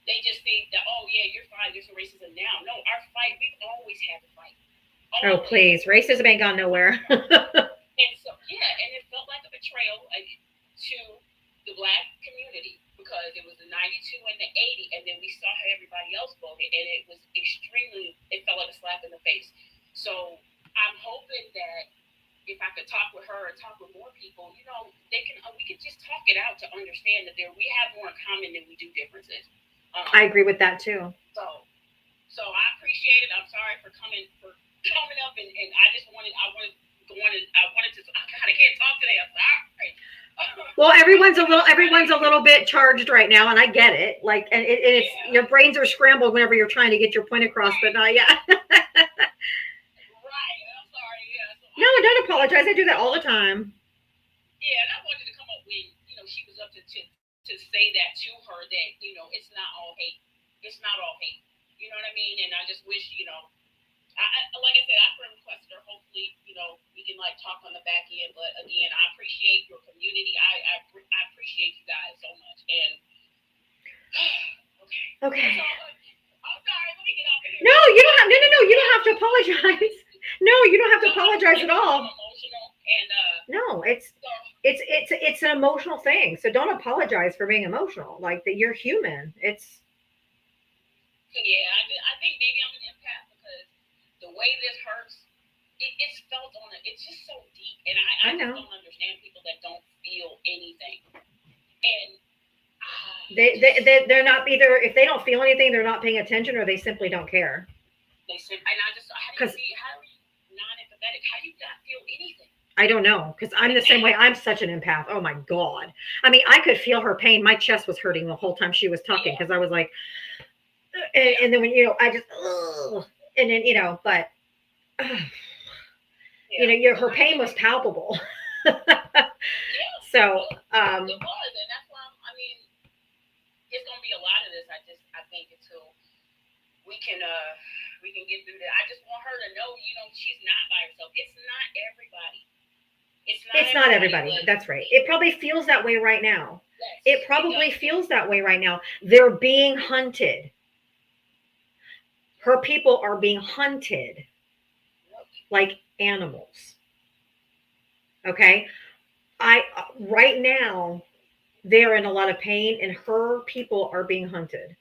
they just think that, oh yeah, you're fine, there's some racism now. No, our fight, we've always had to fight. Oh, please. Racism ain't gone nowhere. And so, yeah, and it felt like a betrayal to the black community because it was the 92 and the 80, and then we saw how everybody else voted, and it was it felt like a slap in the face. So I'm hoping that if I could talk with her and talk with more people, we could just talk it out to understand that we have more in common than we do differences. I agree with that too. So I appreciate it. I'm sorry for coming up, and I wanted to. Oh God, I can't talk today. I'm sorry. Well, everyone's a little bit charged right now, and I get it. Like, and it's your brains are scrambled whenever you're trying to get your point across. But yeah. Right. I'm sorry. Yeah. So no, don't apologize. I do that all the time. Yeah, and I wanted to come up when she was up to say that to her that it's not all hate. It's not all hate. You know what I mean? And I just wish like I said, I requested her. Hopefully, we can talk on the back end. But again, I appreciate your community. I appreciate you guys so much. And okay. I'm sorry. Let me get out of here. No, you don't have. No. You don't have to apologize. No, you don't have to apologize at all. Emotional and no, it's an emotional thing. So don't apologize for being emotional. Like that, you're human. It's. Yeah, I think maybe I'm an empath because the way this hurts, it's felt on it. It's just so deep, and I just don't understand people that don't feel anything. And they're not either. If they don't feel anything, they're not paying attention, or they simply don't care. How are you not empathetic? How do you not feel anything? I don't know, because I'm the same way. I'm such an empath. Oh my God. I mean, I could feel her pain. My chest was hurting the whole time she was talking because I was like. And then when I just and then but her pain was palpable. So it was, and that's why it's gonna be a lot of this. I think until we can get through that. I just want her to know, she's not by herself. It's not everybody. It's not everybody. That's right. It probably feels that way right now. Yes, it probably feels that way right now. They're being hunted. Her people are being hunted like animals. Okay. Right now, they're in a lot of pain and her people are being hunted.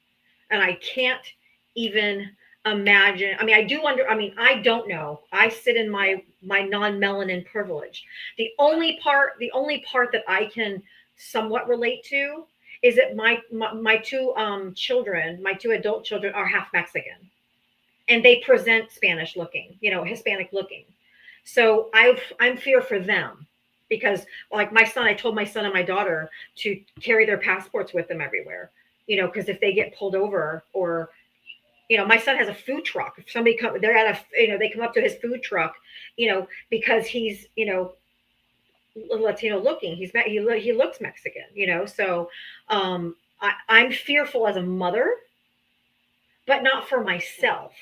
And I can't even imagine. I don't know. I sit in my non-melanin privilege. The only part that I can somewhat relate to is that my two children, my two adult children are half Mexican. And they present Spanish looking, Hispanic looking. So I'm fear for them because like my son, I told my son and my daughter to carry their passports with them everywhere, because if they get pulled over or, my son has a food truck. If somebody they come up to his food truck, because he's, Latino looking, he looks Mexican, so I'm fearful as a mother, but not for myself.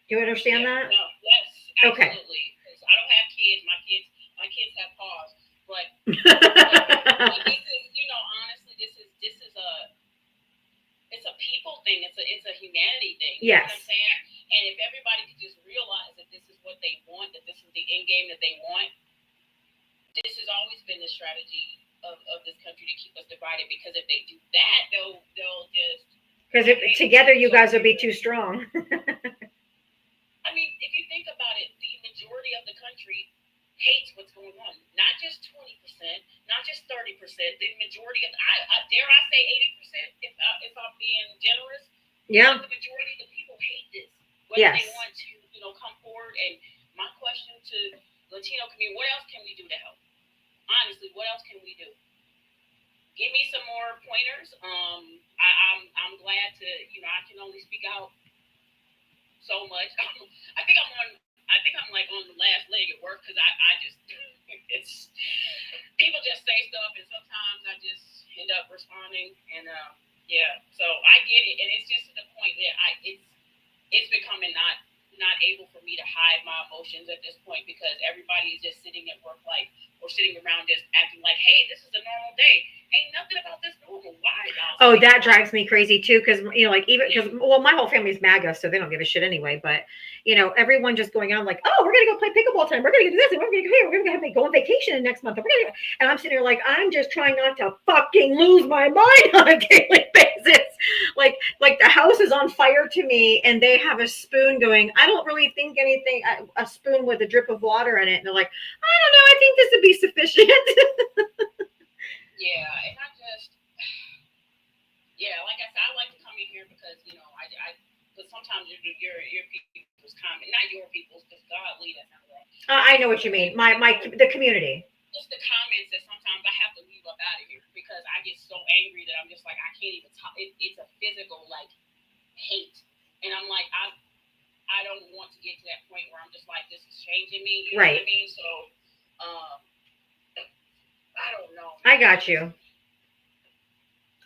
Do you understand that? No, yes, absolutely. Okay. Because I don't have kids. My kids have paws. But this is, honestly, this is it's a people thing. It's a humanity thing. You know what I'm saying? And if everybody could just realize that this is what they want, that this is the end game that they want, this has always been the strategy of this country to keep us divided. Because if they do that, they'll just. Because together you guys will be too strong. If you think about it, the majority of the country hates what's going on. Not just 20%, not just 30%. The majority of, dare I say 80%, if I'm being generous. Yeah. The majority of the people hate this. Whether they want to, come forward. And my question to Latino community, what else can we do to help? Honestly, what else can we do? Give me some more pointers. I'm glad to, I can only speak out so much. I think I'm like on the last leg at work because I just it's people just say stuff and sometimes I just end up responding and so I get it and it's just to the point that it's becoming not able for me to hide my emotions at this point because everybody is just sitting at work or sitting around just acting like, hey, this is a normal day. Ain't nothing about this normal. Why y'all Oh, that drives me crazy too, because like even because my whole family's MAGA, so they don't give a shit anyway. But everyone just going on like, oh, we're gonna go play pickleball tonight. We're gonna do this, and we're gonna go here. We're gonna go on vacation next month. And I'm sitting there like, I'm just trying not to fucking lose my mind on a daily basis. Like the house is on fire to me, and they have a spoon going. I don't really think anything. A spoon with a drip of water in it, and they're like, I don't know. I think this would be sufficient. Yeah, and like I said, I like to come in here because because sometimes your people's comment, not your people's, because God lead us out there. I know what you mean. The community. Just the comments that sometimes I have to leave up out of here because I get so angry that I'm just like I can't even talk. It's a physical like hate, and I'm like I don't want to get to that point where I'm just like this is changing me. You know what I mean? So I don't know. I got you.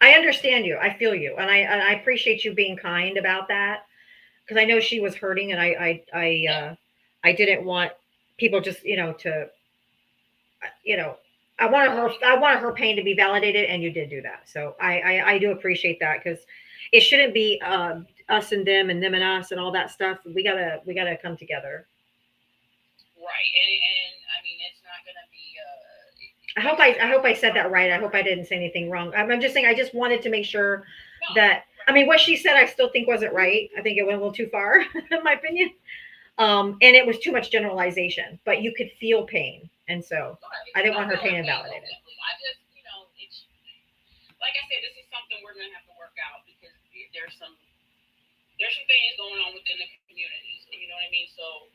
I understand you. I feel you, and I appreciate you being kind about that because I know she was hurting, and I didn't want people just to I wanted her pain to be validated, and you did do that. So I do appreciate that because it shouldn't be us and them and us and all that stuff. We gotta come together. Right, and I mean it's not gonna be. I hope I said that right. I hope I didn't say anything wrong. I'm just saying I just wanted to make sure that what she said I still think wasn't right. I think it went a little too far, in my opinion. And it was too much generalization. But you could feel pain, and so I didn't want her pain invalidated. I just it's like I said, this is something we're gonna have to work out because there's some things going on within the communities. You know what I mean? So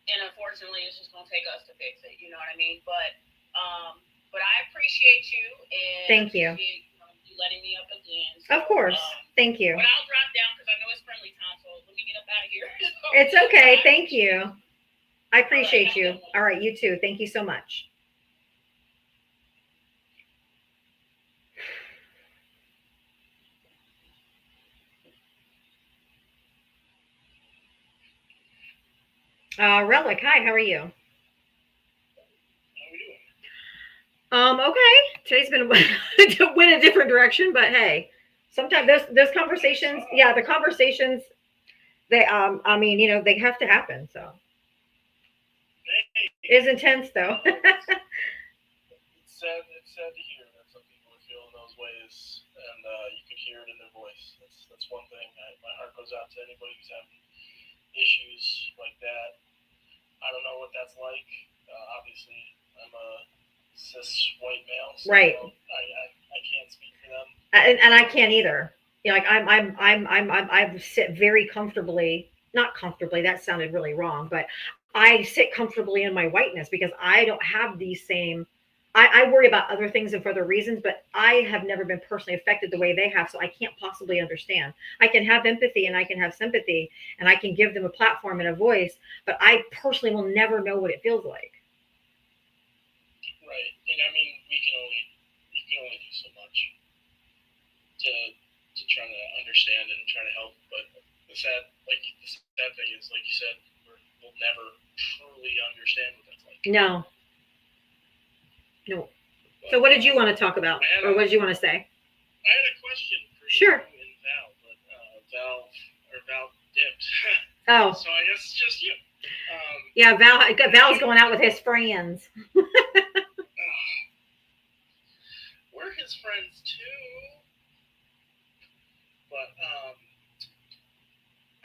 and unfortunately, it's just gonna take us to fix it. You know what I mean? But I appreciate you and thank you. You letting me up again. So, of course, thank you. But I'll drop down because I know it's friendly time. So let me get up out of here. It's okay. Thank you. I appreciate you. All right, you too. Thank you so much. Relic, hi, how are you? How we doing? Okay. Today's been went a different direction, but hey, sometimes those conversations, the conversations, they they have to happen. So it's intense though. It's sad to hear that some people are feeling those ways, and you can hear it in their voice. That's one thing. My heart goes out to anybody who's having issues like that. I don't know what that's like. Obviously, I'm a cis white male, so right. I can't speak for them, and I can't either. Like I sit very comfortably. Not comfortably. That sounded really wrong, but I sit comfortably in my whiteness because I don't have these same. I worry about other things and for other reasons, but I have never been personally affected the way they have, so I can't possibly understand. I can have empathy and I can have sympathy and I can give them a platform and a voice, but I personally will never know what it feels like. Right, and I mean, you can only do so much to try to understand and try to help. But the sad thing is, like you said, we'll never truly understand what that's like. No. So what did you want to talk about, or what did you want to say? I had a question for you and Val, but Val dipped. Oh. So I guess just you. Yeah, Val's going out with his friends. We're his friends too. But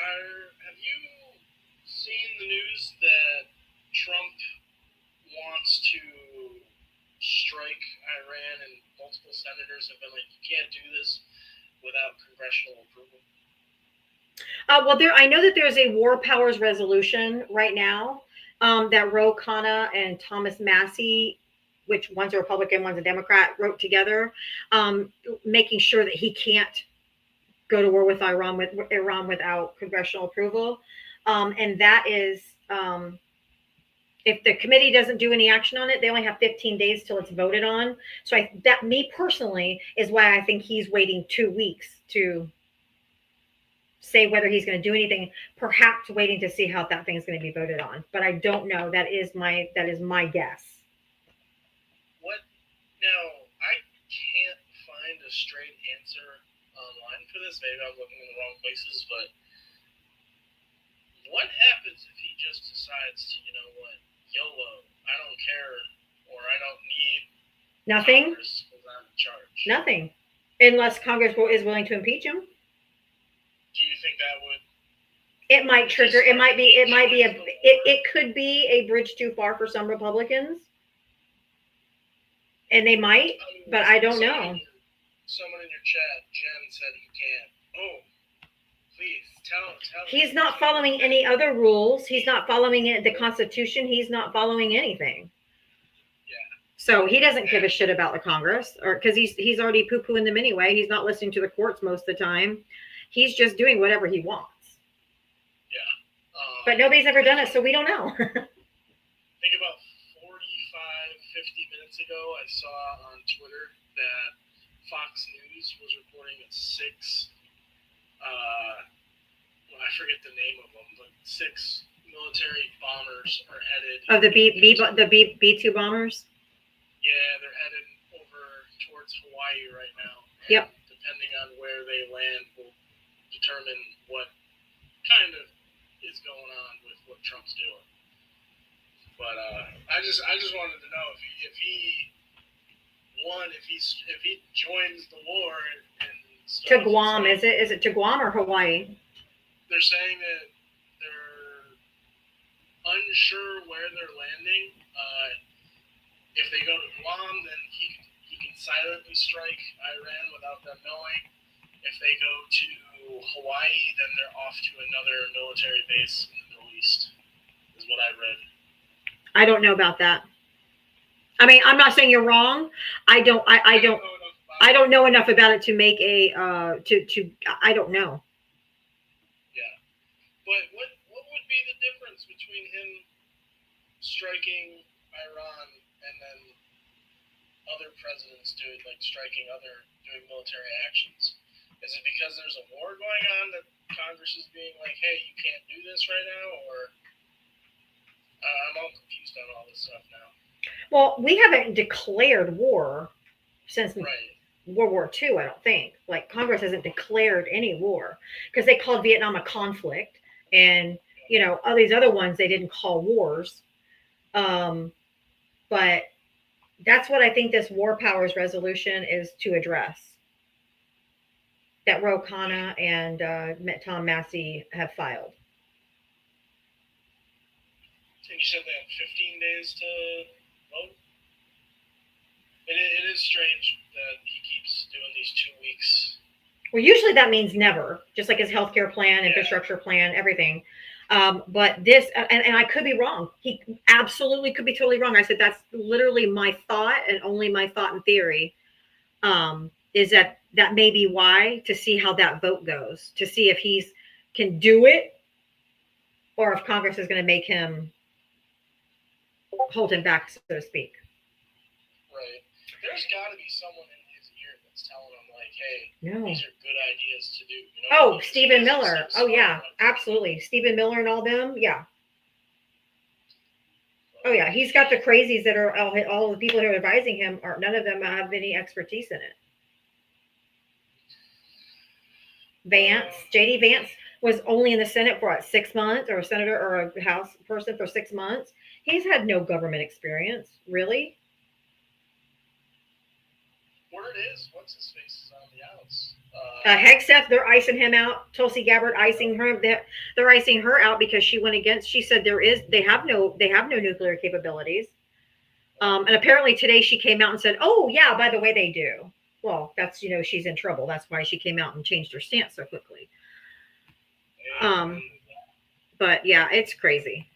have you seen the news that Trump wants to strike Iran, and multiple senators have been like, you can't do this without congressional approval? Well, I know that there's a war powers resolution right now that Ro Khanna and Thomas Massey, which one's a Republican, one's a Democrat, wrote together, making sure that he can't go to war with Iran without congressional approval. And that is, if the committee doesn't do any action on it, they only have 15 days till it's voted on. So me personally is why I think he's waiting 2 weeks to say whether he's going to do anything, perhaps waiting to see how that thing is going to be voted on. But I don't know. That is my guess. What? Now, I can't find a answer online for this. Maybe I'm looking in the wrong places, but what happens if he just decides to, you know what, YOLO, I don't care, or I don't need Nothing. Congress because I'm in charge? Nothing, unless Congress is willing to impeach him. Do you think that would? It might trigger. It might be. It could be a bridge too far for some Republicans, and they might. But I don't know. Someone in your chat, Jen, said he can't. Oh, please tell. He's not following any other rules. He's not following the Constitution. He's not following anything. Yeah. So he doesn't give a shit about the Congress, or because he's already poo-pooing them anyway. He's not listening to the courts most of the time. He's just doing whatever he wants. Yeah. But nobody's ever done it, so we don't know. I think about 45, 50 minutes ago, I saw on Twitter that Fox News was reporting that 6, I forget the name of them, but 6 military bombers are headed. Oh, the B-2 bombers? Yeah, they're headed over towards Hawaii right now. Yep. Depending on where they land will determine what kind of is going on with what Trump's doing. But I just wanted to know if he joins the war and to Guam, is it to Guam or Hawaii? They're saying that they're unsure where they're landing. If they go to Guam, then he can silently strike Iran without them knowing. If they go to Hawaii, then they're off to another military base in the Middle East, is what I read. I don't know about that. I mean, I'm not saying you're wrong. I don't know enough about it to make a I don't know. Yeah. But what would be the difference between him striking Iran and then other presidents doing military actions? Is it because there's a war going on that Congress is being like, hey, you can't do this right now? Or I'm all confused on all this stuff now. Well, we haven't declared war since World War II, I don't think. Like, Congress hasn't declared any war because they called Vietnam a conflict, and all these other ones they didn't call wars. But that's what I think this War Powers resolution is to address. That Ro Khanna and Tom Massey have filed. And you said they have 15 days to vote? It is strange that he keeps doing these 2 weeks. Well, usually that means never, just like his healthcare plan, infrastructure plan, everything. But this, and I could be wrong. He absolutely could be totally wrong. I said, that's literally my thought and only my thought and theory, is that may be why, to see how that vote goes, to see if he can do it or if Congress is going to make him hold him back, so to speak. Right. There's got to be someone in his ear that's telling him, like, hey, No. These are good ideas to do. Oh, Stephen Miller. Oh, yeah, absolutely. Stephen Miller and all them. Yeah. Oh, yeah. He's got the crazies that are all the people who are advising him. None of them have any expertise in it. Vance, JD Vance was only in the Senate for 6 months, or a senator or a House person for 6 months. He's had no government experience, really. Word is, what's his face is on the outs. Hegseth, they're icing him out. Tulsi Gabbard icing her. They're icing her out because she went against. She said they have no nuclear capabilities. And apparently today she came out and said, "Oh yeah, by the way, they do." Well, that's she's in trouble. That's why she came out and changed her stance so quickly. But yeah, it's crazy.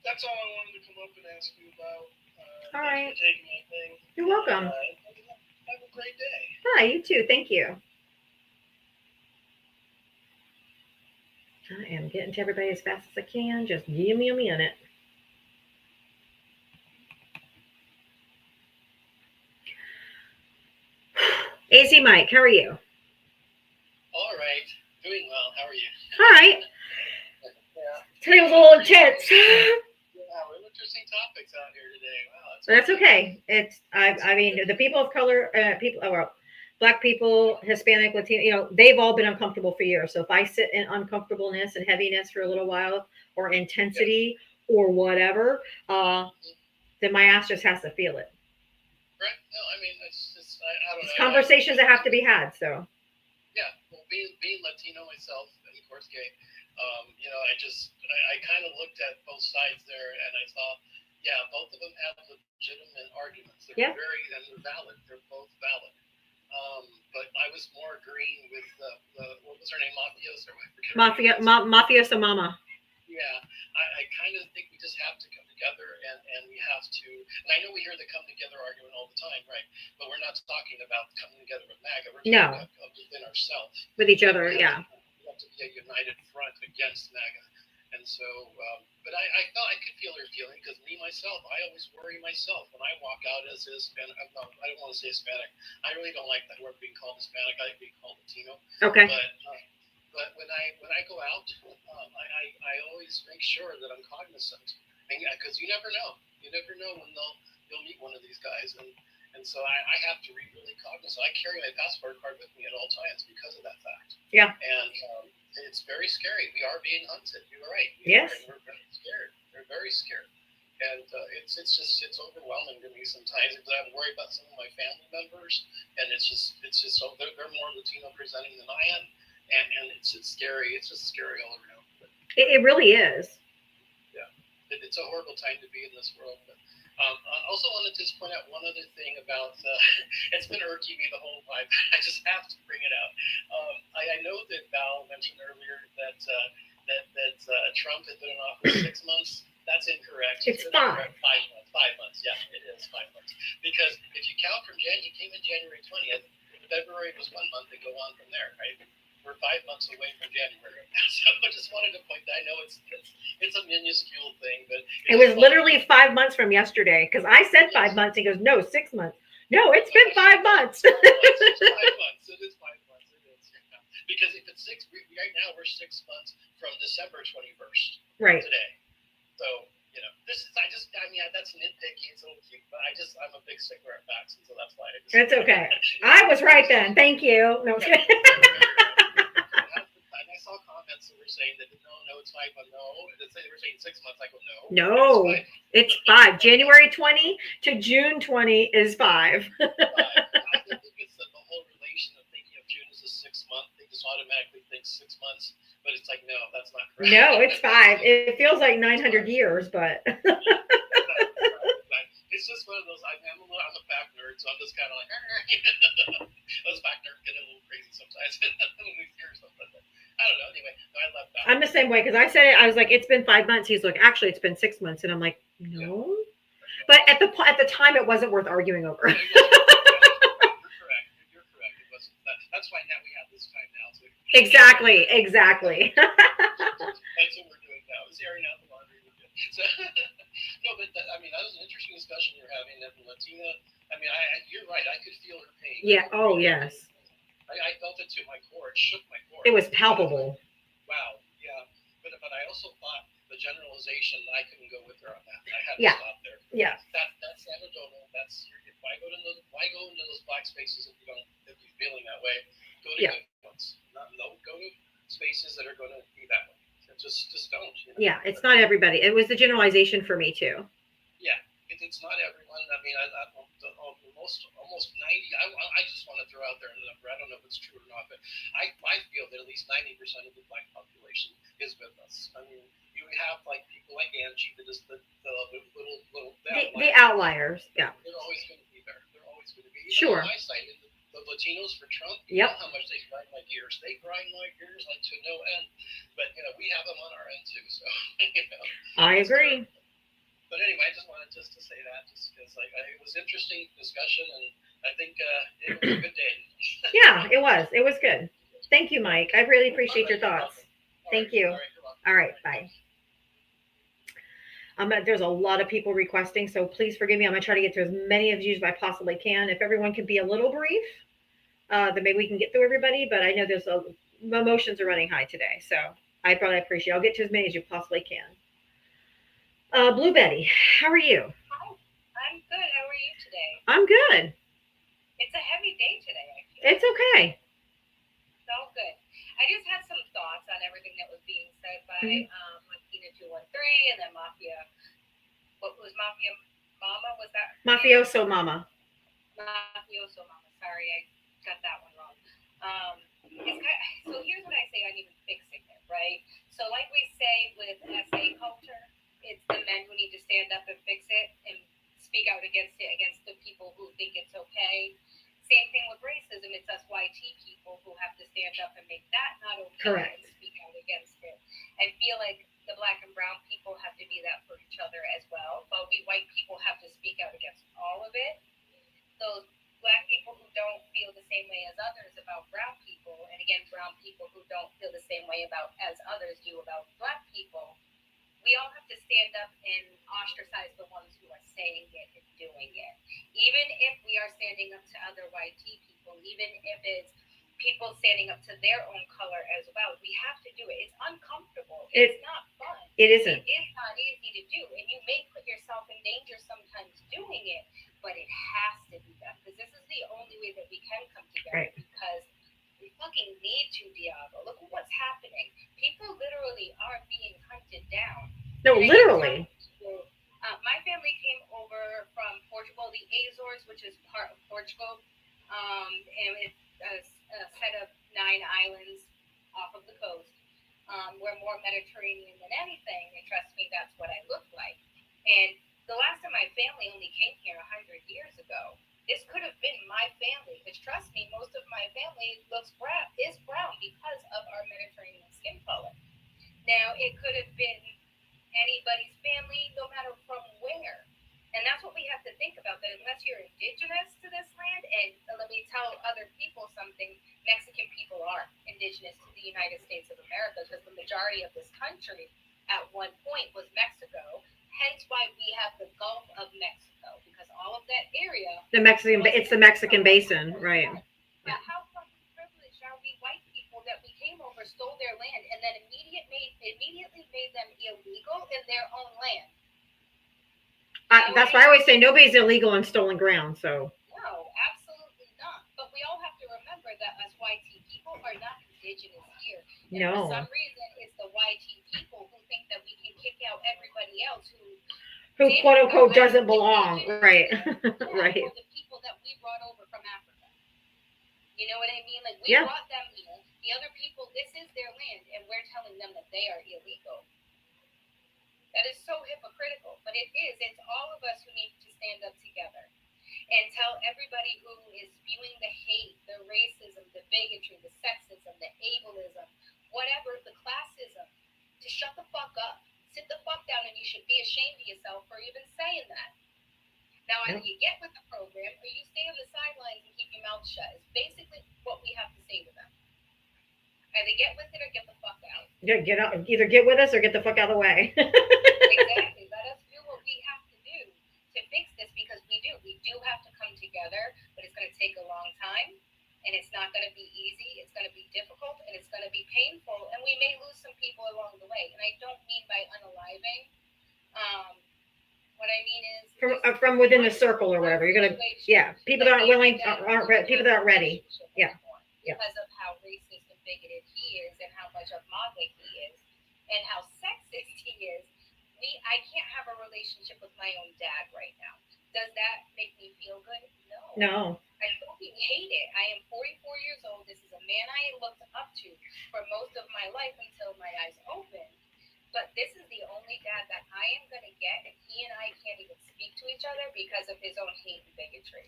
That's all I wanted to come up and ask you about. All right. Thanks for taking my thing. You're welcome. Have a great day. Hi, you too. Thank you. I am getting to everybody as fast as I can. Just give me a minute. AZ Mike, how are you? All right. Doing well. How are you? All right. Yeah. Today was a little intense. Yeah, we're interesting topics out here today. Wow, So that's okay. I mean, the people of color, Black people, Hispanic, Latino, they've all been uncomfortable for years. So if I sit in uncomfortableness and heaviness for a little while, or intensity, or whatever, then my ass just has to feel it. Right? No, I mean, I don't It's know. conversations that have to be had. So. Yeah, well, being Latino myself, and of course gay, I kind of looked at both sides there, and I saw, yeah, both of them have legitimate arguments. They're they're valid. They're both valid. But I was more agreeing with the what was her name, Mafiosa Mama. Yeah, I kind of think we just have to come together, and we have to. And I know we hear the come together argument all the time, right? But we're not talking about coming together with MAGA. We're talking about within ourselves, with each other. We have to be a united front against MAGA. And so, but I thought I could feel her feeling, because me myself, I always worry myself when I walk out as Hispanic. I don't want to say Hispanic. I really don't like that word being called Hispanic. I like being called Latino. Okay. But when I go out, I always make sure that I'm cognizant, because you never know. You never know when you'll meet one of these guys, and so I have to be really cognizant. I carry my passport card with me at all times because of that fact. Yeah. And it's very scary. We are being hunted. You're right. Yes. We're very scared. We're very scared. And it's overwhelming to me sometimes, because I worry about some of my family members, and it's just so they're more Latino presenting than I am, and it's scary. It's just scary all around. But, it really is. Yeah, it's a horrible time to be in this world. But I also wanted to just point out one other thing about it's been irking me the whole time. I just have to bring it out. I know that Val mentioned earlier that Trump had been in office 6 months. That's incorrect. It's 5. 5 months. 5 months. Yeah, it is 5 months. Because if you count from he came in January 20th. February was 1 month, and go on from there, right? We're 5 months away from January. So I just wanted to point that. I know it's a minuscule thing, but it was literally 5 months from yesterday, because I said 5 months. He goes, no, 6 months. No, it's been 5 months. It's 5 months. It is 5 months. It is. Because if it's right now we're 6 months from December 21st. Right. Today. So, that's nitpicky. It's a little cute, but I'm a big stickler at facts, and so that's why It's okay. I was right then. Thank you. No. And I saw comments that were saying that no, it's 5 months. No, they were saying 6 months. I go, no. No, it's 5. January 20 to June 20 is 5. I think it's the whole relation of thinking of June as a 6 month. They just automatically think 6 months, but it's like, no, that's not correct. No, it's 5. It feels like 900 years, but. It's just one of those. I'm a fact nerd, so I'm just kind of like, those fact nerds get a little crazy sometimes when we hear something. I don't know. Anyway, so I love that. I'm the same way, because I said it. I was like, it's been 5 months. He's like, actually, it's been 6 months, and I'm like, no. But at the time, it wasn't worth arguing over. You're correct. You're correct. It wasn't. That's why now we have this time now. So Exactly. That's what we're doing now. Is airing out the laundry. So, no, but that was an interesting discussion you're having. That Latina. You're right. I could feel her pain. Yeah. Oh, yes. I felt it to my core. It shook my core. It was palpable. Wow. Yeah. But I also thought the generalization. I couldn't go with her on that. I had to stop there. Yeah. That's anecdotal. Why go into those black spaces if you're feeling that way? Go to good ones. Go to spaces that are going to be that way. Just don't. Yeah, it's not everybody. It was the generalization for me too. Yeah, it's not everyone. Almost 90. I just want to throw out there a number. I don't know if it's true or not, but I feel that at least 90% of the black population is with us. You have like people like Angie that is the little the outliers. Yeah. They're always going to be there. They're always going to be. Sure. On my side, the Latinos for Trump. Yep. How much they grind my gears? They grind my gears like to no end. But we have them on our end too. So I agree. But anyway, I just wanted to say that just because it was interesting discussion, and I think it was a good day. Yeah, it was. It was good. Thank you, Mike. I really appreciate your thoughts. Thank you. All right. Bye. There's a lot of people requesting, so please forgive me. I'm going to try to get through as many of you as I possibly can. If everyone can be a little brief, then maybe we can get through everybody. But I know emotions are running high today, so I probably appreciate it. I'll get to as many as you possibly can. Blue Betty, how are you? Hi, I'm I'm good. How are you today? I'm good. It's a heavy day today, I feel. It's okay. It's all good. I just had some thoughts on everything that was being said by Martina 213 and then Mafia. What was Mafia Mama? Was that Mafioso Mama? Mafioso Mama. Sorry, I got that one wrong. So here's what I say on even fixing it, right? So like we say with SA culture, it's the men who need to stand up and fix it and speak out against it, against the people who think it's okay. Same thing with racism. It's us YT people who have to stand up and make that not okay. Correct. And speak out against it. I feel like the black and brown people have to be that for each other as well, but we white people have to speak out against all of it. Those black people who don't feel the same way as others about brown people, and again, brown people who don't feel the same way about as others do about black people, we all have to stand up and ostracize the ones who are saying it and doing it. Even if we are standing up to other YT people, even if it's people standing up to their own color as well, we have to do it. It's uncomfortable. It's not fun. It isn't. It is not easy to do, and you may put yourself in danger sometimes doing it, but it has to be done because this is the only way that we can come together. Right. Because we fucking need to, Diavo. Look at what's happening. People literally are being hunted down. No, literally. My family came over from Portugal, the Azores, which is part of Portugal, and it's a set of 9 islands off of the coast. We're more Mediterranean than anything, and trust me, that's what I look like. And the last time my family only came here 100 years ago, this could have been my family, which trust me, most of my family is brown because of our Mediterranean skin color. Now, it could have been anybody's family, no matter from where. And that's what we have to think about, that unless you're indigenous to this land, and let me tell other people something, Mexican people are indigenous to the United States of America because the majority of this country at one point was Mexico, hence why we have the Gulf of Mexico, because all of that area... It's the Mexican basin, right. But how fucking privileged are we white people that we came over, stole their land, and then immediately made them illegal in their own land? That's why I always say nobody's illegal on stolen ground. So no, absolutely not. But we all have to remember that us YT people are not indigenous here. And no. For some reason, it's the YT people who think that we can kick out everybody else who quote unquote doesn't belong. Right. Right. Or the people that we brought over from Africa. You know what I mean? Like we brought them here. The other people, this is their land, and we're telling them that they are illegal. That is so hypocritical, but it is. It's all of us who need to stand up together and tell everybody who is spewing the hate, the racism, the bigotry, the sexism, the ableism, whatever, the classism, to shut the fuck up. Sit the fuck down, and you should be ashamed of yourself for even saying that. Now, either you get with the program or you stay on the sidelines and keep your mouth shut. It's basically what we have to say to them. Either get with it or get the fuck out. Yeah, get out. Either get with us or get the fuck out of the way. Exactly. Let us do what we have to do to fix this because we do. We do have to come together, but it's going to take a long time, and it's not going to be easy. It's going to be difficult, and it's going to be painful, and we may lose some people along the way. And I don't mean by unaliving. What I mean is from within the circle or whatever. You're gonna, people that aren't willing, people that aren't ready. Yeah. Because of how racist and bigoted he is, and how much of MAGA he is, and how sexist he is. I can't have a relationship with my own dad right now. Does that make me feel good? No. I fucking hate it. I am 44 years old. This is a man I looked up to for most of my life until my eyes opened. But this is the only dad that I am going to get, and he and I can't even speak to each other because of his own hate and bigotry.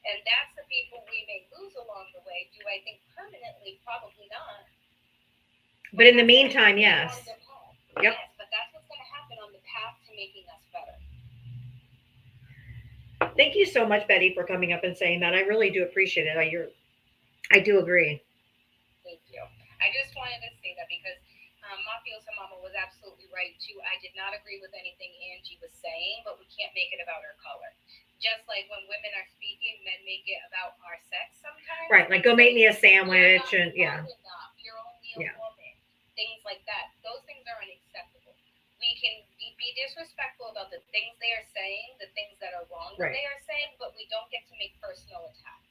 And that's the people we may lose along the way. Do I think permanently? Probably not. But in the meantime, yes. Yep. Yes, but that's what's going to happen on the path to making us better. Thank you so much, Betty, for coming up and saying that. I really do appreciate it. I do agree. Thank you. I just wanted to say that because Mafiosa Mama was absolutely right too. I did not agree with anything Angie was saying, but we can't make it about her color. Just like when women are speaking, men make it about our sex sometimes. Right, like go make me a sandwich and You're only a woman. Things like that. Those things are unacceptable. We can be disrespectful about the things they are saying, the things that are wrong that Right. they are saying, but we don't get to make personal attacks.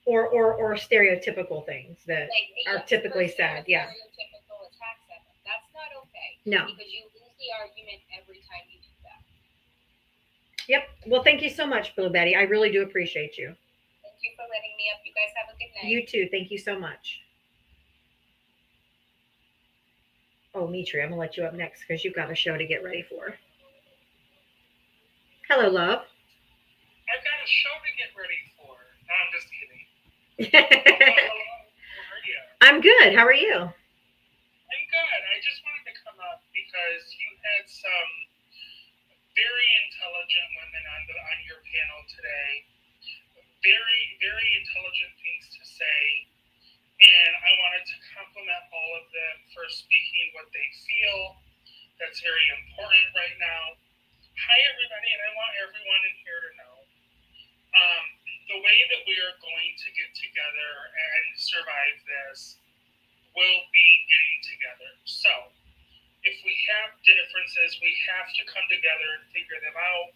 Or stereotypical things that Like, are yes, typically personal said. Yeah. stereotypical attacks at them. That's not okay. No. Because you lose the argument every time you do that. Yep. Well, thank you so much, Blue Betty. I really do appreciate you. Thank you for letting me up. You guys have a good night. You too. Thank you so much. Oh, Mitri, I'm gonna let you up next because you've got a show to get ready for. Hello, love. I've got a show to get ready for. No, I'm just kidding. How are you? I'm good. How are you? I'm good. I just wanted to come up because you had some very intelligent women on your panel today. Very, very intelligent things to say. And I wanted to compliment all of them for speaking what they feel. That's very important right now. Hi, everybody, and I want everyone in here to know the way that we are going to get together and survive this will be getting together. So, if we have differences, we have to come together and figure them out,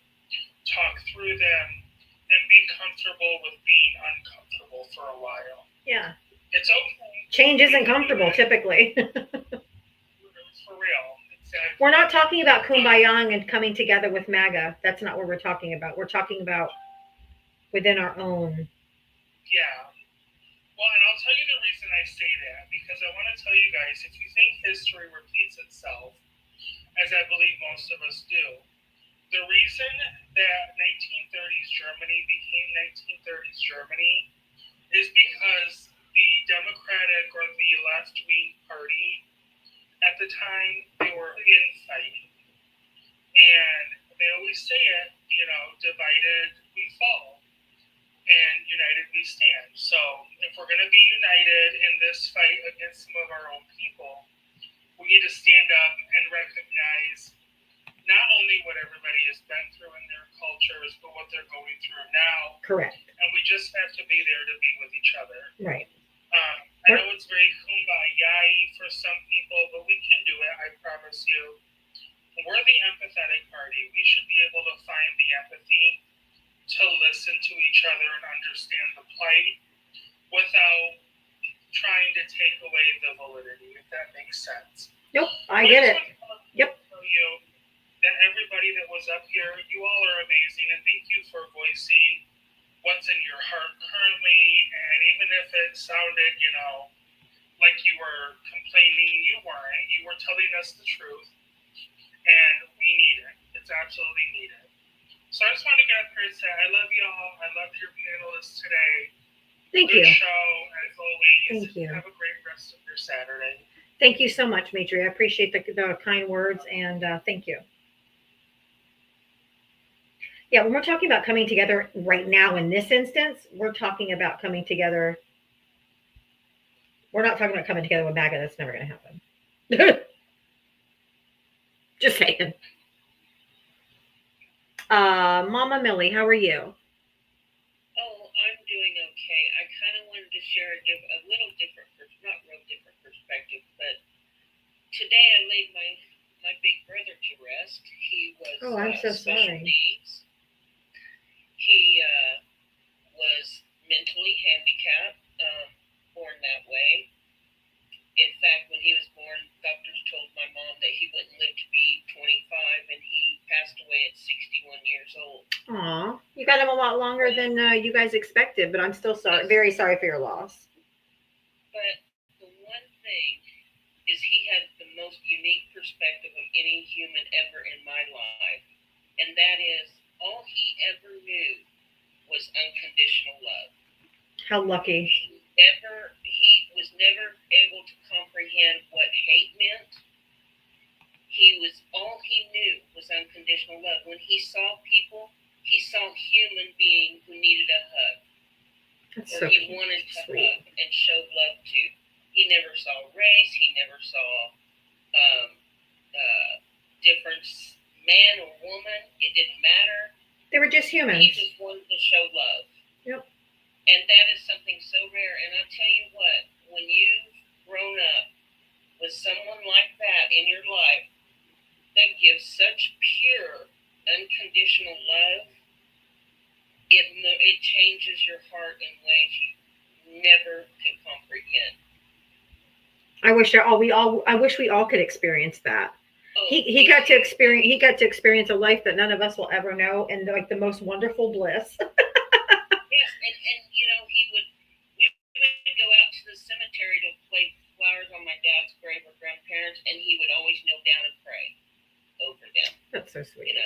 talk through them, and be comfortable with being uncomfortable for a while. Yeah. It's okay. Change isn't comfortable typically. For real. Exactly. We're not talking about kumbaya and coming together with MAGA. That's not what we're talking about. We're talking about within our own. Yeah. Well, and I'll tell you the reason I say that, because I want to tell you guys, if you think history repeats itself, as I believe most of us do, the reason that 1930s Germany became 1930s Germany is because the Democratic or the left-wing party at the time, they were infighting. And they always say it, divided we fall and united we stand. So if we're going to be united in this fight against some of our own people, we need to stand up and recognize not only what everybody has been through in their cultures, but what they're going through now. Correct. And we just have to be there to be with each other. Right. I know it's very kumbaya-y for some people, but we can do it, I promise you. We're the empathetic party. We should be able to find the empathy to listen to each other and understand the plight without trying to take away the validity, if that makes sense. Nope, I get it. Yep. Tell you that everybody that was up here, you all are amazing, and thank you for voicing what's in your heart currently. And even if it sounded, like you were complaining, you weren't. You were telling us the truth, and we need it. It's absolutely needed. So I just want to get up here and say I love y'all. I love your panelists today. Thank Good you. show, as always. Thank you. Have a great rest of your Saturday. Thank you so much, Mitri. I appreciate the kind words, and thank you. Yeah, when we're talking about coming together right now in this instance, we're talking about coming together. We're not talking about coming together with MAGA. That's never going to happen. Just saying. Mama Millie, how are you? Oh, I'm doing okay. I kind of wanted to share a little different, not real different perspective, but today I laid my big brother to rest. He was I'm so special sorry. needs. He was mentally handicapped, born that way. In fact, when he was born, doctors told my mom that he wouldn't live to be 25, and he passed away at 61 years old. Aw, you got him a lot longer than you guys expected, but I'm still sorry, very sorry for your loss. But the one thing is he had the most unique perspective of any human ever in my life, and that is all he ever knew was unconditional love. How lucky. He was never able to comprehend what hate meant. All he knew was unconditional love. When he saw people, he saw human beings who needed a hug. That's or so he wanted to sweet. hug and show love to. He never saw race. He never saw difference, man or woman. It didn't matter. They were just humans. He just wanted to show love. Yep. And that is something so rare. And I'll tell you what, when you've grown up with someone like that in your life, that gives such pure, unconditional love. It changes your heart in ways you never can comprehend. I wish we all could experience that. Oh, He got to experience a life that none of us will ever know, and like the most wonderful bliss. Yes, and we would go out to the cemetery to place flowers on my dad's grave or grandparents, and he would always kneel down and pray over them. That's so sweet.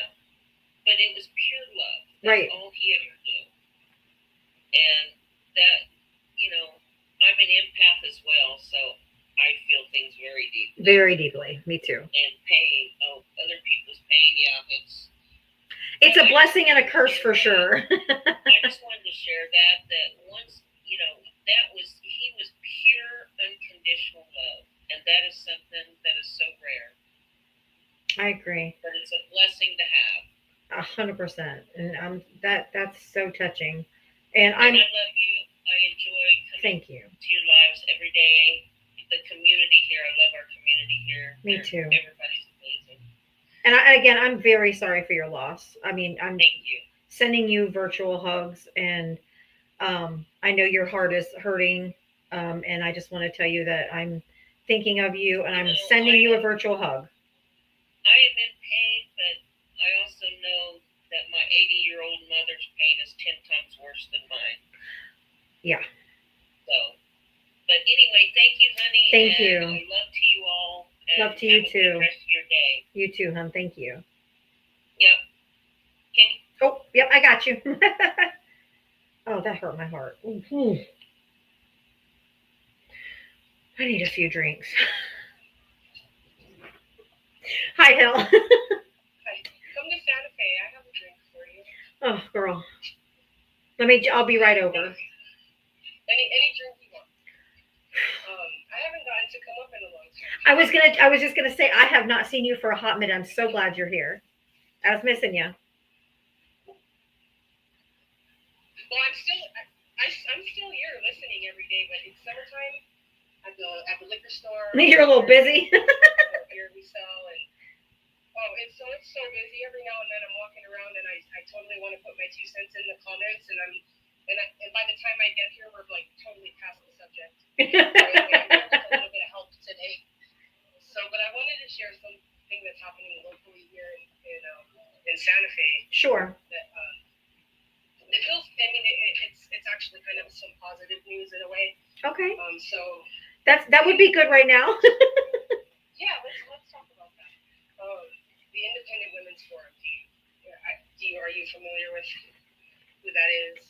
But it was pure love. That's right. all he ever knew. And that, I'm an empath as well, so I feel things very deeply. Very deeply. Me too. And pain. Oh, other people's pain, yeah, it's a blessing and a curse for sure. I just wanted to share that once, he was pure, unconditional love. And that is something that is so rare. I agree. But it's a blessing to have. 100%. And that's so touching. And I love you. I enjoy coming to your lives every day. The community here, I love our community here. Me too. Everybody's amazing. And again, I'm very sorry for your loss. I mean, Thank you. Sending you virtual hugs, and I know your heart is hurting, and I just want to tell you that I'm thinking of you, and I'm sending you a virtual hug. I am in pain, but I also know that my 80-year-old mother's pain is 10 times worse than mine. Yeah. So, but anyway, thank you, honey. Thank and you. Love to you all. Love to you too. Have a good rest of your day. You too, hon. Thank you. Yep. Okay. Oh, yep, I got you. Oh, that hurt my heart. Mm-hmm. I need a few drinks. Hi, Hill. Hi. Come to Santa Fe. I have a drink for you. Oh, girl. I'll be right over. Any drink you want. I haven't gotten to come up in a long time. I was just gonna say I have not seen you for a hot minute. I'm so glad you're here. I was missing you. Well, I'm still here listening every day, but it's summertime at the liquor store. You're a little busy. Beer we sell, and it's so busy. Every now and then I'm walking around and I totally want to put my 2 cents in the comments, and by the time I get here, we're like totally past the subject. So a little bit of help today. But I wanted to share something that's happening locally here in Santa Fe. Sure. That it feels. It's actually kind of some positive news in a way. Okay. So that would be good right now. Yeah, let's talk about that. The Independent Women's Forum. Are you familiar with who that is?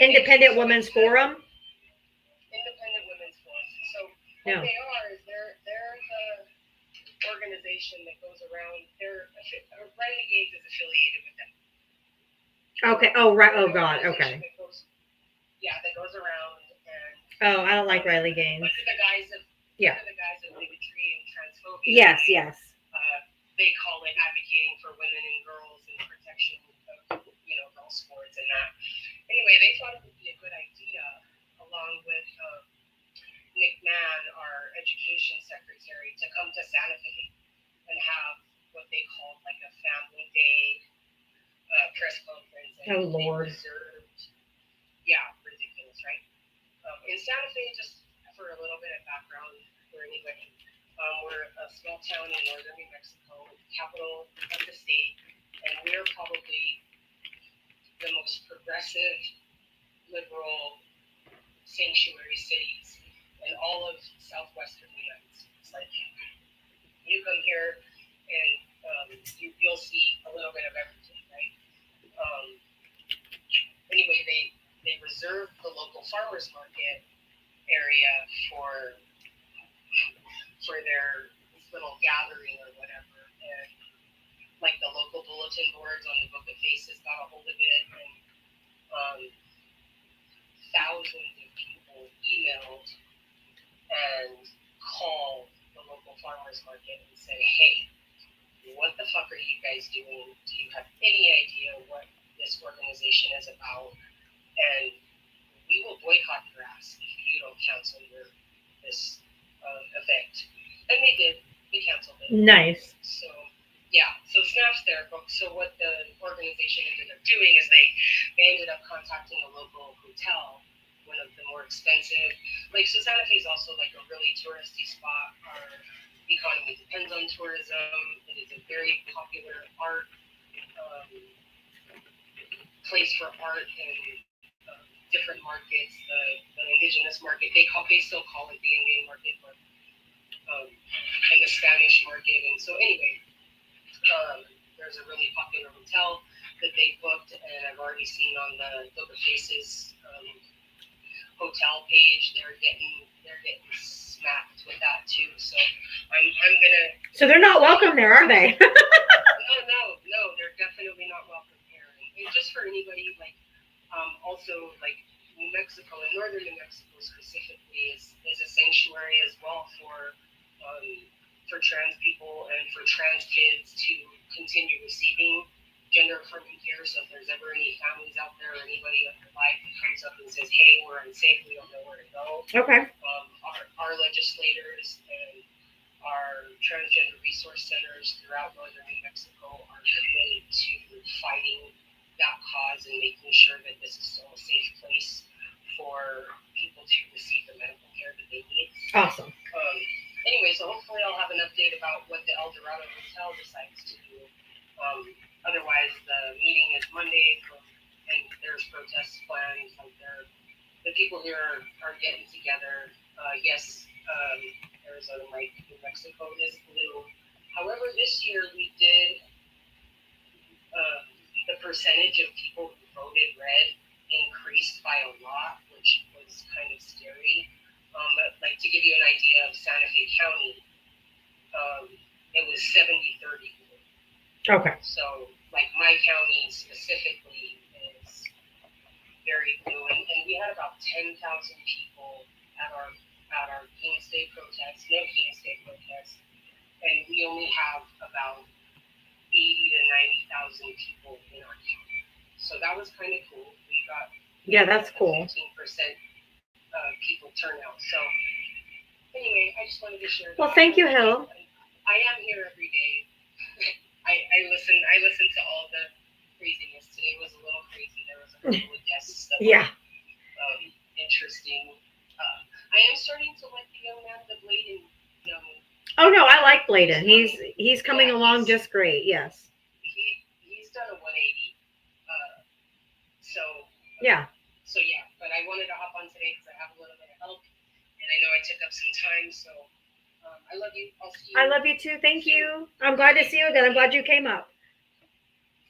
Independent Women's Forum. Independent Women's Forum. So what they are is they're the organization that goes around. Riley Gaines is affiliated with them. Okay. Oh right. Oh God. Okay. That goes around and. Oh, I don't like Riley Gaines. Under the guise of bigotry and transphobia. Yes. They call it advocating for women and girls and protection of girls sports and that. Anyway, they thought it would be a good idea, along with Nick Mann, our education secretary, to come to Santa Fe and have what they called like a family day press conference. Oh Lord. Ridiculous, right? In Santa Fe, just for a little bit of background for anybody, we're a small town in northern New Mexico, capital of the state, and we're probably the most progressive, liberal sanctuary cities in all of southwestern United States. Like, you come here and you'll see a little bit of everything, right? Anyway, they reserved the local farmers market area for their little gathering or whatever, and like the local bulletin boards on the Book of Faces got a hold of it, and thousands of people emailed and called the local farmers market and said, hey, what the fuck are you guys doing? Do you have any idea what this organization is about? And we will boycott your ass if you don't cancel this event. And they did. Nice. So yeah, so SNAP's there. But so what the organization ended up doing is they ended up contacting a local hotel, one of the more expensive. Like, so Santa Fe is also like a really touristy spot. Our economy depends on tourism. It is a very popular art place for art in different markets. The indigenous market, they still call it the Indian market, but and the Spanish market. And so anyway, there's a really popular hotel that they booked, and I've already seen on the Book of Faces hotel page they're getting smacked with that too. So I'm gonna. So they're not welcome there, are they? No, they're definitely not welcome here. And just for anybody, like, also like New Mexico and northern New Mexico specifically is a sanctuary as well for trans people and for trans kids to continue receiving gender affirming care. So if there's ever any families out there or anybody in their life that comes up and says, hey, we're unsafe, we don't know where to go. Okay. Our legislators and our transgender resource centers throughout northern New Mexico are committed to fighting that cause and making sure that this is still a safe place for people to receive the medical care that they need. Awesome. Anyway, so hopefully I'll have an update about what the El Dorado Hotel decides to do. Otherwise, the meeting is Monday, and there's protests planned. Like the people here are getting together. Yes, Arizona, like New Mexico is blue. However, this year we did the percentage of people who voted red increased by a lot, which was kind of scary. But like to give you an idea of Santa Fe County, it was 70-30. Okay. So like my county specifically is very blue, and we had about 10,000 people at our Kings Day protest, no Kings Day protest, and we only have about 80 to 90,000 people in our county. So that was kind of cool. We got that's cool. 15% people turnout. So anyway, I just wanted to share. Well, thank you, Hill. I am here every day. I listen to all the craziness. Today was a little crazy. There was a couple of guests that were interesting. I am starting to like the young man, the Bladen young. Oh no, I like Bladen. He's coming along just great. Yes. He's done a 180. So yeah. So yeah, but I wanted to hop on today because I have a little bit of help, and I know I took up some time. So I love you. I'll see you. I love you too. Thank you. I'm glad to see you again. I'm glad you came up.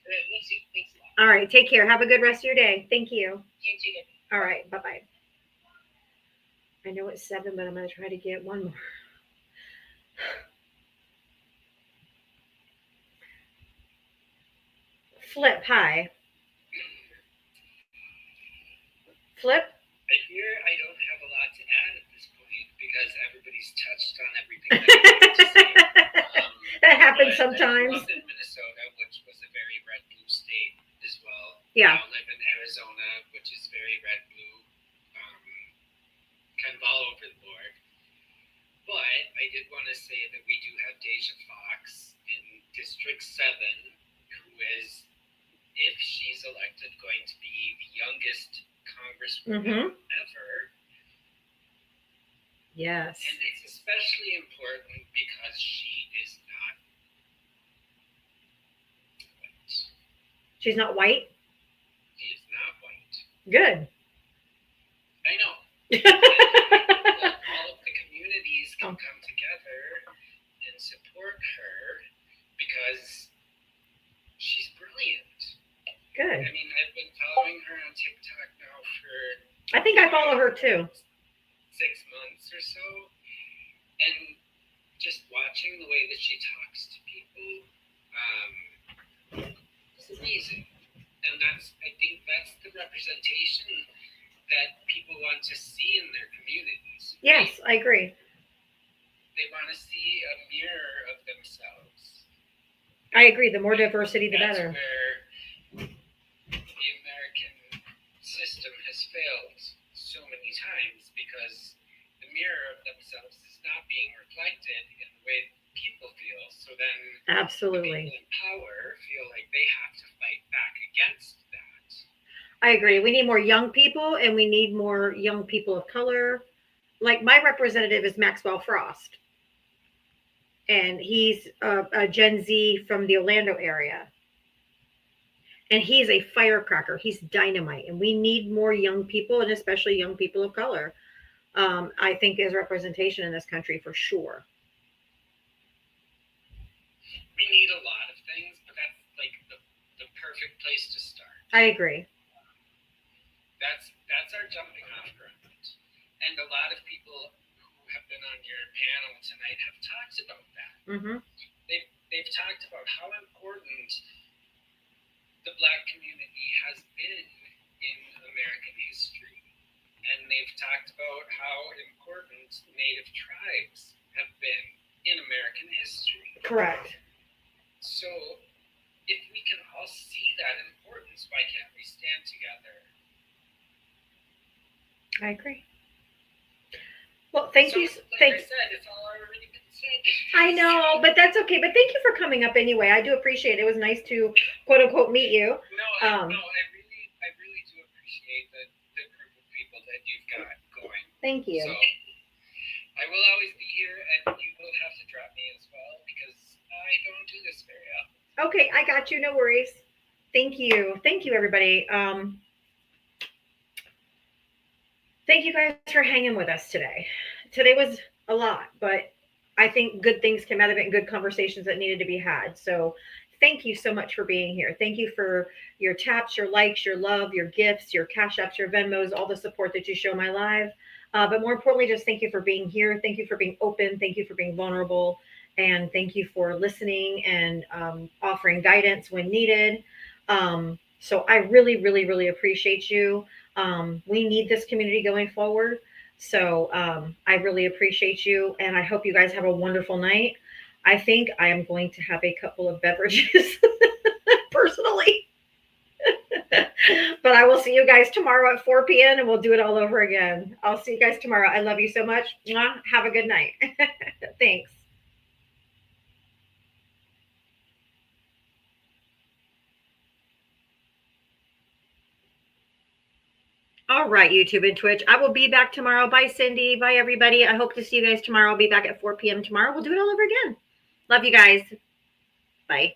Me too. Thanks a lot. All right. Take care. Have a good rest of your day. Thank you. You too. All right. Bye-bye. I know it's 7, but I'm going to try to get one more. Flip, hi. Flip? I fear I don't have a lot to add at this point because everybody's touched on everything that I wanted to say. That happens sometimes. I grew up in Minnesota, which was a very red-blue state as well. Yeah. I live in Arizona, which is very red-blue, kind of all over the board. But I did want to say that we do have Deja Fox in District 7, who is, if she's elected, going to be the youngest congresswoman ever. Yes. And it's especially important because she is not white. She's not white? She is not white. Good. I know. All of the communities can come together and support her because she's brilliant. Good. I mean, I've been following her on TikTok now for... I think I follow her too. 6 months or so, and just watching the way that she talks to people, it's amazing. And I think that's the representation that people want to see in their communities. Yes, I agree. They want to see a mirror of themselves. I agree. The more diversity, the That's better. Where the American system has failed so many times because the mirror of themselves is not being reflected in the way people feel. So then Absolutely. the people in power feel like they have to fight back against that. I agree. We need more young people, and we need more young people of color. Like my representative is Maxwell Frost, and he's a Gen Z from the Orlando area. And he's a firecracker. He's dynamite. And we need more young people, and especially young people of color, I think, as representation in this country for sure. We need a lot of things, but that's like the perfect place to start. I agree. That's our jumping off ground. And a lot of people who have been on your panel tonight have talked about that. Mm-hmm. They've talked about how important the Black community has been in American history. And they've talked about how important Native tribes have been in American history. Correct. So if we can all see that importance, why can't we stand together? I agree. Well, thank you. Like I said, it's all already been said. I know, but that's okay. But thank you for coming up anyway. I do appreciate it. It was nice to quote unquote meet you. I really do appreciate the group of people that you've got going. Thank you. So I will always be here, and you will have to drop me as well because I don't do this very often. Okay, I got you. No worries. Thank you. Thank you, everybody. Thank you guys for hanging with us today. Today was a lot, but I think good things came out of it and good conversations that needed to be had. So thank you so much for being here. Thank you for your taps, your likes, your love, your gifts, your Cash Apps, your Venmos, all the support that you show my live. But more importantly, just thank you for being here. Thank you for being open. Thank you for being vulnerable. And thank you for listening and offering guidance when needed. So I really, really, really appreciate you. We need this community going forward. So I really appreciate you. And I hope you guys have a wonderful night. I think I am going to have a couple of beverages personally. But I will see you guys tomorrow at 4 p.m. and we'll do it all over again. I'll see you guys tomorrow. I love you so much. Mwah. Have a good night. Thanks. All right, YouTube and Twitch. I will be back tomorrow. Bye, Cindy. Bye, everybody. I hope to see you guys tomorrow. I'll be back at 4 p.m. tomorrow. We'll do it all over again. Love you guys. Bye.